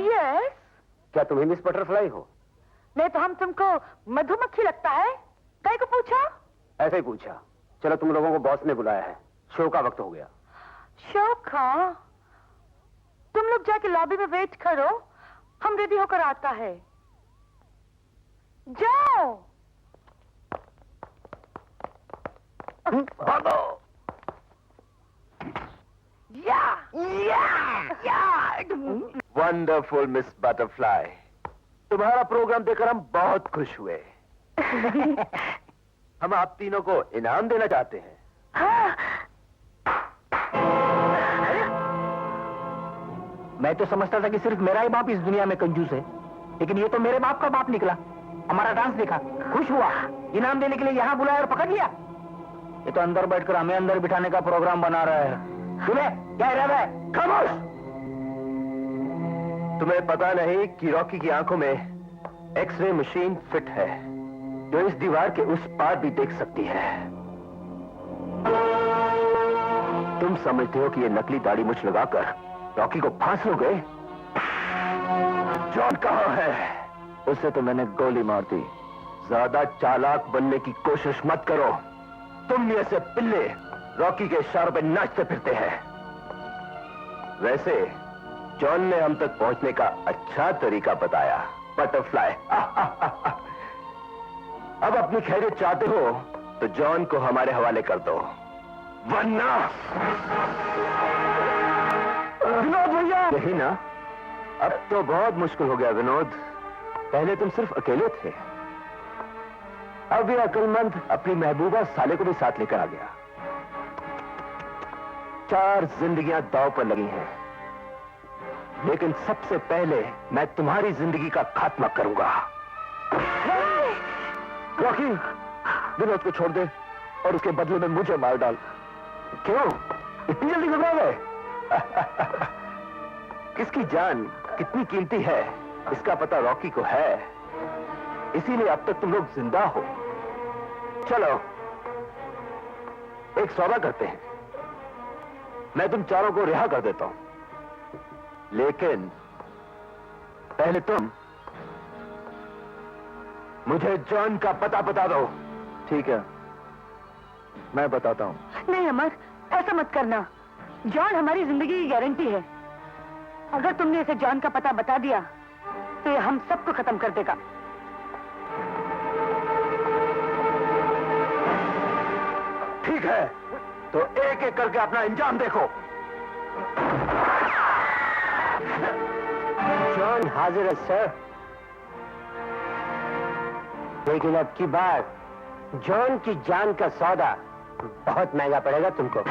यस। क्या तुम्हें मिस बटरफ्लाई हो? नहीं तो हम तुमको मधुमक्खी लगता है? काय को पूछा? ऐसे ही पूछा। चलो, तुम लोगों को बॉस ने बुलाया है, शो का वक्त हो गया। शो का? तुम लोग जाके लॉबी में वेट करो, हम रेडी होकर आता है। जाओ। भागो। वंडरफुल मिस बटरफ्लाई, तुम्हारा प्रोग्राम देखकर हम बहुत खुश हुए। हम आप तीनों को इनाम देना चाहते हैं। मैं तो समझता था कि सिर्फ मेरा ही बाप इस दुनिया में कंजूस है, लेकिन ये तो मेरे बाप का बाप निकला। हमारा डांस देखा, खुश हुआ, इनाम देने के लिए यहाँ बुलाया और पकड़ लिया। ये तो अंदर बैठकर हमें अंदर बिठाने का प्रोग्राम बना रहा है। तुम्हें क्या इरादा है? खामोश। तुम्हें पता नहीं कि रॉकी की आंखों में एक्सरे मशीन फिट है, जो इस दीवार के उस पार भी देख सकती है। तुम समझते हो कि ये नकली दाढ़ी मुछ लगाकर रॉकी को फांस लोगे? जॉन कहाँ है? उसे तो मैंने गोली मार दी। ज्यादा चालाक बनने की कोशिश मत करो। तुम ऐसे पिल्ले रॉकी के इशारों पे नाचते फिरते हैं। वैसे जॉन ने हम तक पहुंचने का अच्छा तरीका बताया, बटरफ्लाई। अब अपनी खैरियत चाहते हो तो जॉन को हमारे हवाले कर दो, वरना विनोद भैया। यही ना, अब तो बहुत मुश्किल हो गया विनोद। पहले तुम सिर्फ अकेले थे, अब ये अक्लमंद अपनी महबूबा साले को भी साथ लेकर आ गया। 4 जिंदगियां दांव पर लगी हैं, लेकिन सबसे पहले मैं तुम्हारी जिंदगी का खात्मा करूंगा। रॉकी, विनोद को छोड़ दे और उसके बदले में मुझे मार डाल। क्यों इतनी जल्दी घबरा गए? किसकी जान कितनी कीमती है इसका पता रॉकी को है, इसीलिए अब तक तुम लोग जिंदा हो। चलो एक सौदा करते हैं, मैं तुम चारों को रिहा कर देता हूं, लेकिन पहले तुम मुझे जॉन का पता बता दो। ठीक है, मैं बताता हूं। नहीं अमर, ऐसा मत करना। जॉन हमारी जिंदगी की गारंटी है। अगर तुमने इसे जॉन का पता बता दिया तो ये हम सबको खत्म कर देगा। ठीक है, तो एक एक करके अपना इंजाम देखो। जॉन हाजिर है सर, लेकिन अब की बार जॉन की जान का सौदा बहुत महंगा पड़ेगा तुमको।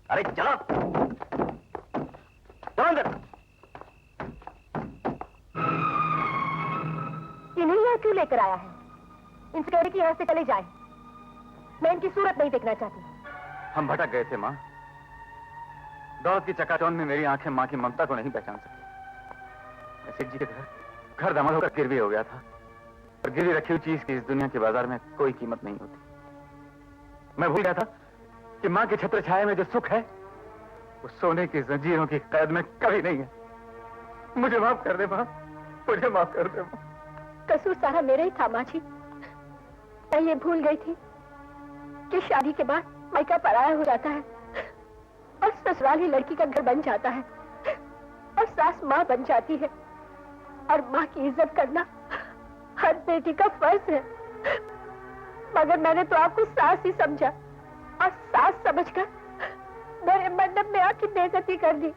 अरे चलो चलो अंदर। इन्हें यहाँ क्यों लेकर आया है? इनसे कह रही कि यहाँ से चले जाए। मैं इनकी सूरत नहीं देखना चाहती। हम भटक गए थे माँ। दौलत की चकाचौंध में मेरी आंखें माँ की ममता को नहीं पहचान सकी। मैं सेठ जी के घर दमन होकर गिरवी हो गया था, और गिरवी रखी हुई चीज की इस दुनिया के बाजार में कोई कीमत नहीं होती। मैं भूल गया था कि माँ के छत्र छाया में जो सुख है वो सोने की जंजीरों की कैद में कभी नहीं है। मुझे माफ कर दे माँ, मुझे माफ कर दे माँ। कसूर सारा मेरा ही था माँ जी। मैं ये भूल गई थी कि शादी के बाद मायका पराया हो जाता है और ससुराल ही लड़की का घर बन जाता है और सास माँ बन जाती है, और माँ की इज्जत करना हर बेटी का फर्ज है। मगर मैंने तो आपको सास ही समझा और सास समझकर मेरे मंडप में आके बेइज्जती कर दी।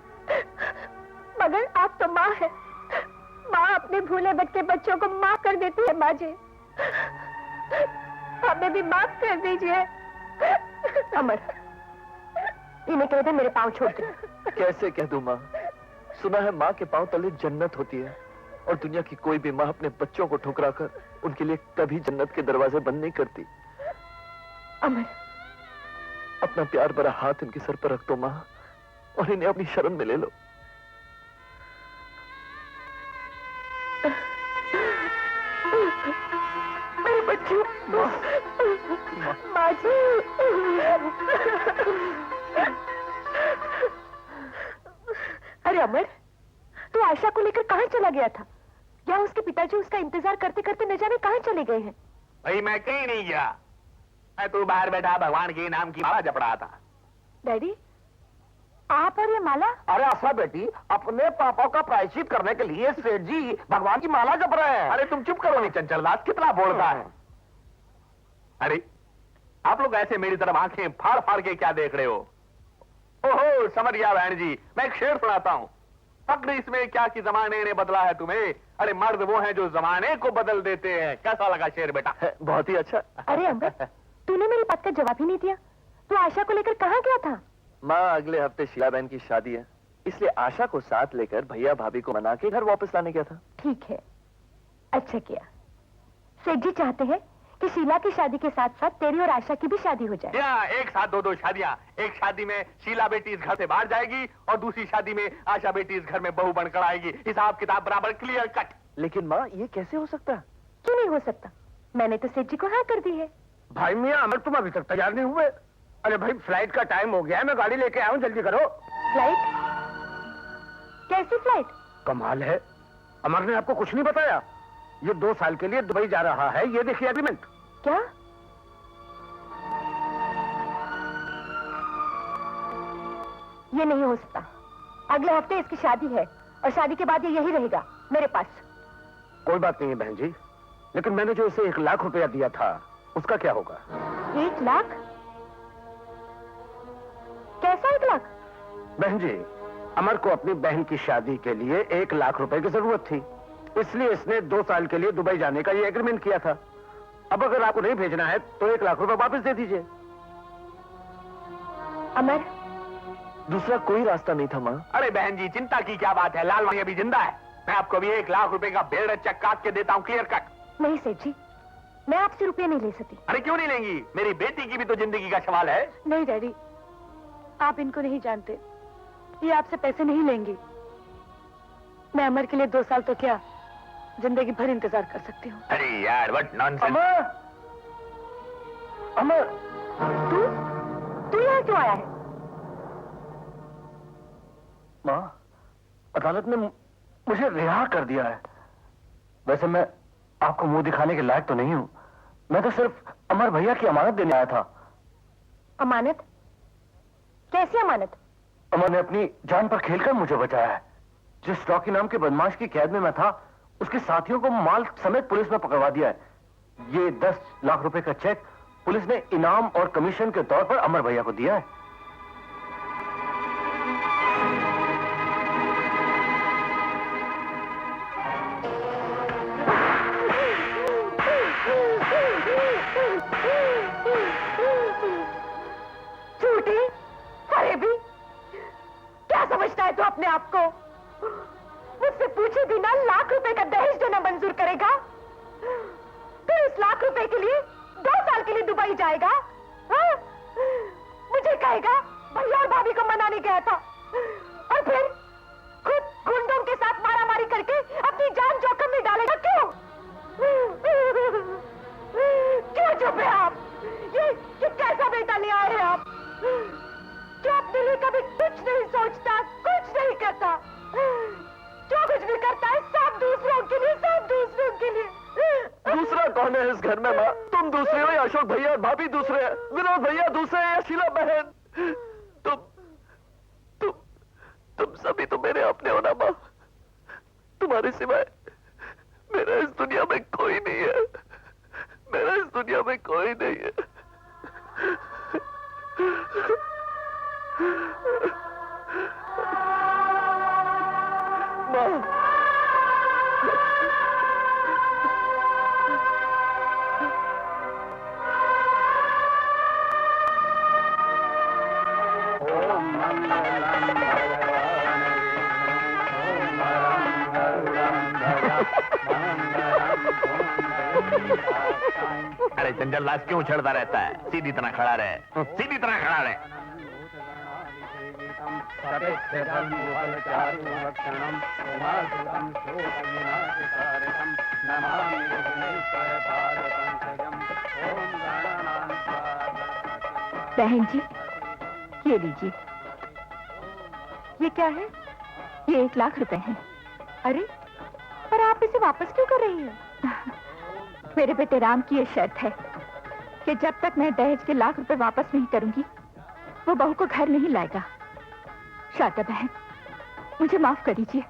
मगर आप तो माँ है। माँ अपने भूले भटके बच्चों को माफ कर देती है। माँ जी, हमें भी माफ कर दीजिए। अमर, इन्हें कह दे मेरे पाँव छोड़ दे। कैसे कह दूं माँ? सुना है माँ के पांव तले जन्नत होती है और दुनिया की कोई भी माँ अपने बच्चों को ठुकरा कर उनके लिए कभी जन्नत के दरवाजे बंद नहीं करती। अमर, अपना प्यार भरा हाथ इनके सर पर रख दो माँ और इन्हें अपनी शरण में ले लो। मेरे बच्चों, माँ जी। अरे अमर, तू आशा को लेकर कहाँ चला गया था? या उसके पिताजी उसका इंतजार करते करते न जाने कहाँ चले गए हैं? भाई मैं कहीं नहीं गया, मैं तो बाहर बैठा भगवान के नाम की माला जप रहा था। डैडी, आप और ये माला? अरे आशा बेटी, अपने पापा का प्रायश्चित करने के लिए सेठ जी भगवान की माला जप रहे हैं। अरे तुम चुप करो नहीं चंचल दास, कितना बोलता है। अरे आप लोग ऐसे मेरी तरफ आंखें फाड़ फाड़ के क्या देख रहे हो? ओहो समझ गया बहन जी, मैं एक शेर सुनाता हूँ। फक्र इसमें क्या कि जमाने ने बदला है तुम्हें, अरे मर्द वो हैं जो जमाने को बदल देते हैं। कैसा लगा शेर बेटा? बहुत ही अच्छा। अरे अमर, तूने मेरी बात का जवाब ही नहीं दिया। तू आशा को लेकर कहाँ गया था? माँ अगले हफ्ते शीला बहन की शादी है, इसलिए आशा को साथ लेकर भैया भाभी को मना के घर वापस लाने गया था। ठीक है, अच्छा किया। सेठ जी चाहते हैं कि शीला की शादी के साथ साथ तेरी और आशा की भी शादी हो जाए। या एक साथ दो शादियां। एक शादी में शीला बेटी इस घर से बाहर जाएगी और दूसरी शादी में आशा बेटी इस घर में बहू बनकर आएगी। हिसाब किताब बराबर, क्लियर कट। लेकिन माँ ये कैसे हो सकता है? क्यों नहीं हो सकता? मैंने तो सेठ जी को हाँ कर दी है। भाई मियाँ अमर, तुम अभी तक तैयार नहीं हुए? अरे भाई फ्लाइट का टाइम हो गया है, मैं गाड़ी लेके आया हूँ, जल्दी करो। फ्लाइट? कैसी फ्लाइट? कमाल है, अमर ने आपको कुछ नहीं बताया? ये 2 साल के लिए दुबई जा रहा है, ये देखिए एग्रीमेंट। क्या? ये नहीं हो सकता। अगले हफ्ते इसकी शादी है और शादी के बाद ये यही रहेगा मेरे पास। कोई बात नहीं है बहन जी, लेकिन मैंने जो इसे 1 लाख रुपया दिया था उसका क्या होगा? 1 लाख? कैसा 1 लाख? बहन जी, अमर को अपनी बहन की शादी के लिए 1 लाख रुपए की जरूरत थी, इसलिए इसने 2 साल के लिए दुबई जाने का ये एग्रीमेंट किया था। अब अगर आपको नहीं भेजना है तो 1 लाख रुपए वापस दे दीजिए। अमर, दूसरा कोई रास्ता नहीं था माँ। अरे बहन जी चिंता की क्या बात है, लालवाणी अभी जिंदा है। मैं आपको भी 1 लाख रुपए का बेड़ चेक काट के देता हूँ, क्लियर कट। नहीं सेठ जी, मैं आपसे रुपये नहीं ले सकती। अरे क्यों नहीं लेंगी? मेरी बेटी की भी तो जिंदगी का सवाल है। नहीं डैडी, आप इनको नहीं जानते, ये आपसे पैसे नहीं लेंगी। मैं अमर के लिए 2 साल तो क्या, जिंदगी भर इंतजार कर सकती हूँ। अरे यार व्हाट नॉनसेंस। अमर, अमर, तू यहाँ क्यों आया है? माँ, अदालत ने मुझे रिहा कर दिया है। वैसे मैं आपको मुंह दिखाने के लायक तो नहीं हूँ, मैं तो सिर्फ अमर भैया की अमानत देने आया था। अमानत? कैसी अमानत? अमर ने अपनी जान पर खेलकर मुझे बचाया है। जिस रॉकी नाम के बदमाश की कैद में मैं था, उसके साथियों को माल समेत पुलिस ने पकड़वा दिया है। ये 10 लाख रुपए का चेक पुलिस ने इनाम और कमीशन के तौर पर अमर भैया को दिया है। झूठी, फरेबी, क्या समझता है तू अपने आप को? मुझसे पूछे बिना लाख रुपए का दहेज देना मंजूर करेगा? फिर उस लाख रुपए के लिए 2 साल के लिए दुबई जाएगा? हाँ? मुझे कहेगा भैया और भाभी को मनाने गया था और फिर खुद गुंडों के साथ मारामारी करके अपनी जान जोखिम में डालेगा। क्यों? क्यों चुप है आप? ये कैसा बेटा ले आए हैं आप? जो अपने लिए कभी कुछ नहीं सोचता, कुछ नहीं करता, जो कुछ भी करता है सब दूसरों के लिए, सब दूसरों के लिए। दूसरा कौन है इस घर में माँ? तुम दूसरे हो या अशोक भैया और भाभी दूसरे हैं? विनोद भैया दूसरे हैं या शीला बहन? तुम सभी तो मेरे अपने हो ना माँ। तुम्हारे सिवाय मेरा इस दुनिया में कोई नहीं है, मेरा इस दुनिया में कोई नहीं है। माँ, ओम अरे चंचल दास क्यों उछलता रहता है? सीधी तरह खड़ा रहे, सीधी तरह खड़ा रहे। बहन जी, ये लीजिए। ये क्या है? ये 1 लाख रुपए हैं। अरे, पर आप इसे वापस क्यों कर रही हैं? मेरे बेटे राम की ये शर्त है कि जब तक मैं दहेज के 1 लाख रुपए वापस नहीं करूंगी, वो बहू को घर नहीं लाएगा। शारदा बहन, मुझे माफ कर दीजिए,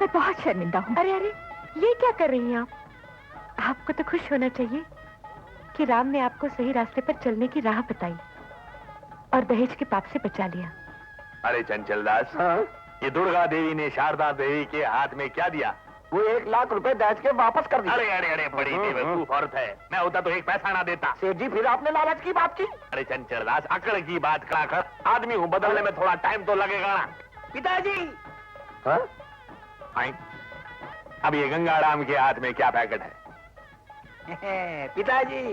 मैं बहुत शर्मिंदा हूँ। अरे अरे, ये क्या कर रही हैं आप? आपको तो खुश होना चाहिए कि राम ने आपको सही रास्ते पर चलने की राह बताई और दहेज के पाप से बचा लिया। अरे चंचल दास, ये दुर्गा देवी ने शारदा देवी के हाथ में क्या दिया? वो 1 लाख रुपए दहेज के वापस कर दिए। अरे अरे अरे, बड़ी बेवकूफ औरत है। मैं होता तो 1 पैसा ना देता। सेठ जी, फिर आपने लालच की बात की? अरे चंचल दास, अकड़ की बात करा कर। आदमी हूँ, बदलने में थोड़ा टाइम तो लगेगा ना। पिताजी। आई। अब ये गंगाराम के हाथ में क्या पैकेट है? पिताजी,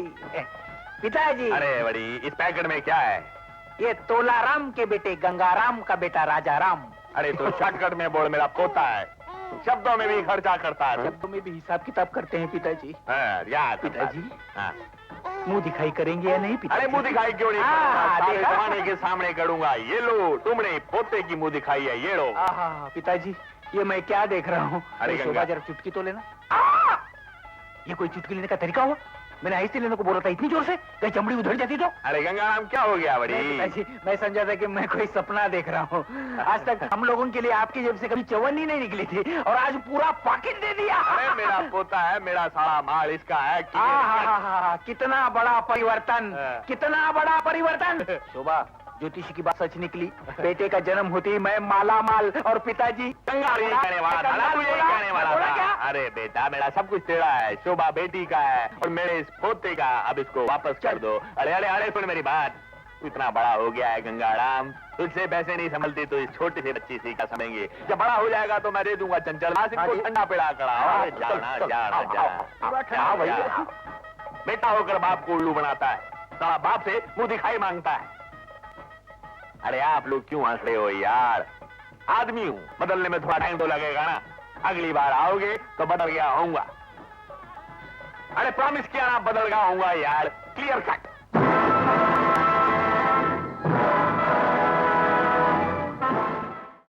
पिताजी। अरे बड़ी, इस पैकेट में क्या है? ये तोलाराम के बेटे गंगाराम का बेटा राजाराम। अरे तो शॉर्टकट में बोल, मेरा पोता है। शब्दों में भी खर्चा करता है। शब्दों में भी हिसाब किताब करते हैं पिताजी। याद पिताजी। हाँ। मुंह दिखाई करेंगे या नहीं पिताजी? अरे मुंह दिखाई क्यों नहीं? सारे जमाने के सामने करूंगा। ये लो, तुमने पोते की मुंह दिखाई है, ये लो। पिताजी, ये मैं क्या देख रहा हूँ? अरे शोभा, जरा चुटकी तो लेना। ये कोई चुटकी लेने का तरीका हुआ? मैंने ऐसे लेने को बोला था इतनी जोर से, कहीं चमड़ी उधड़ जाती तो? अरे गंगाराम, क्या हो गया बड़ी? पिताजी, मैं समझा था कि मैं कोई सपना देख रहा हूँ। आज तक हम लोगों के लिए आपकी जेब से कभी चवन्नी नहीं निकली थी और आज पूरा पॉकेट दे दिया। अरे मेरा पोता है, मेरा सारा माल इसका है। कितना बड़ा परिवर्तन, कितना बड़ा परिवर्तन। शोभा, ज्योतिषी की बात सच निकली। बेटे का जन्म होते ही मैं माला माल और पिताजी कंगाल यही कहने वाला था, तू यही कहने वाला था। अरे बेटा, मेरा सब कुछ तेरा है। शोभा बेटी का है और मेरे इस पोते का। अब इसको वापस कर दो। अरे अरे अरे, सुन मेरी बात। तू इतना बड़ा हो गया है गंगाराम, तुझसे पैसे नहीं संभलती तो इस छोटी सी बच्ची से क्या समझेंगे? जब बड़ा हो जाएगा तो मैं दे दूंगा। चंचल दास, इनको ठंडा पिला करा। जाना जाना जाना। बेटा होकर बाप को उल्लू बनाता है, सारा बाप से मुंह दिखाई मांगता है। अरे आप लोग क्यों हंस रहे हो यार? आदमी हूं, बदलने में थोड़ा टाइम तो लगेगा ना। अगली बार आओगे तो बदल गया होऊंगा। अरे प्रॉमिस किया ना, बदल गया होऊंगा यार। Clear cut.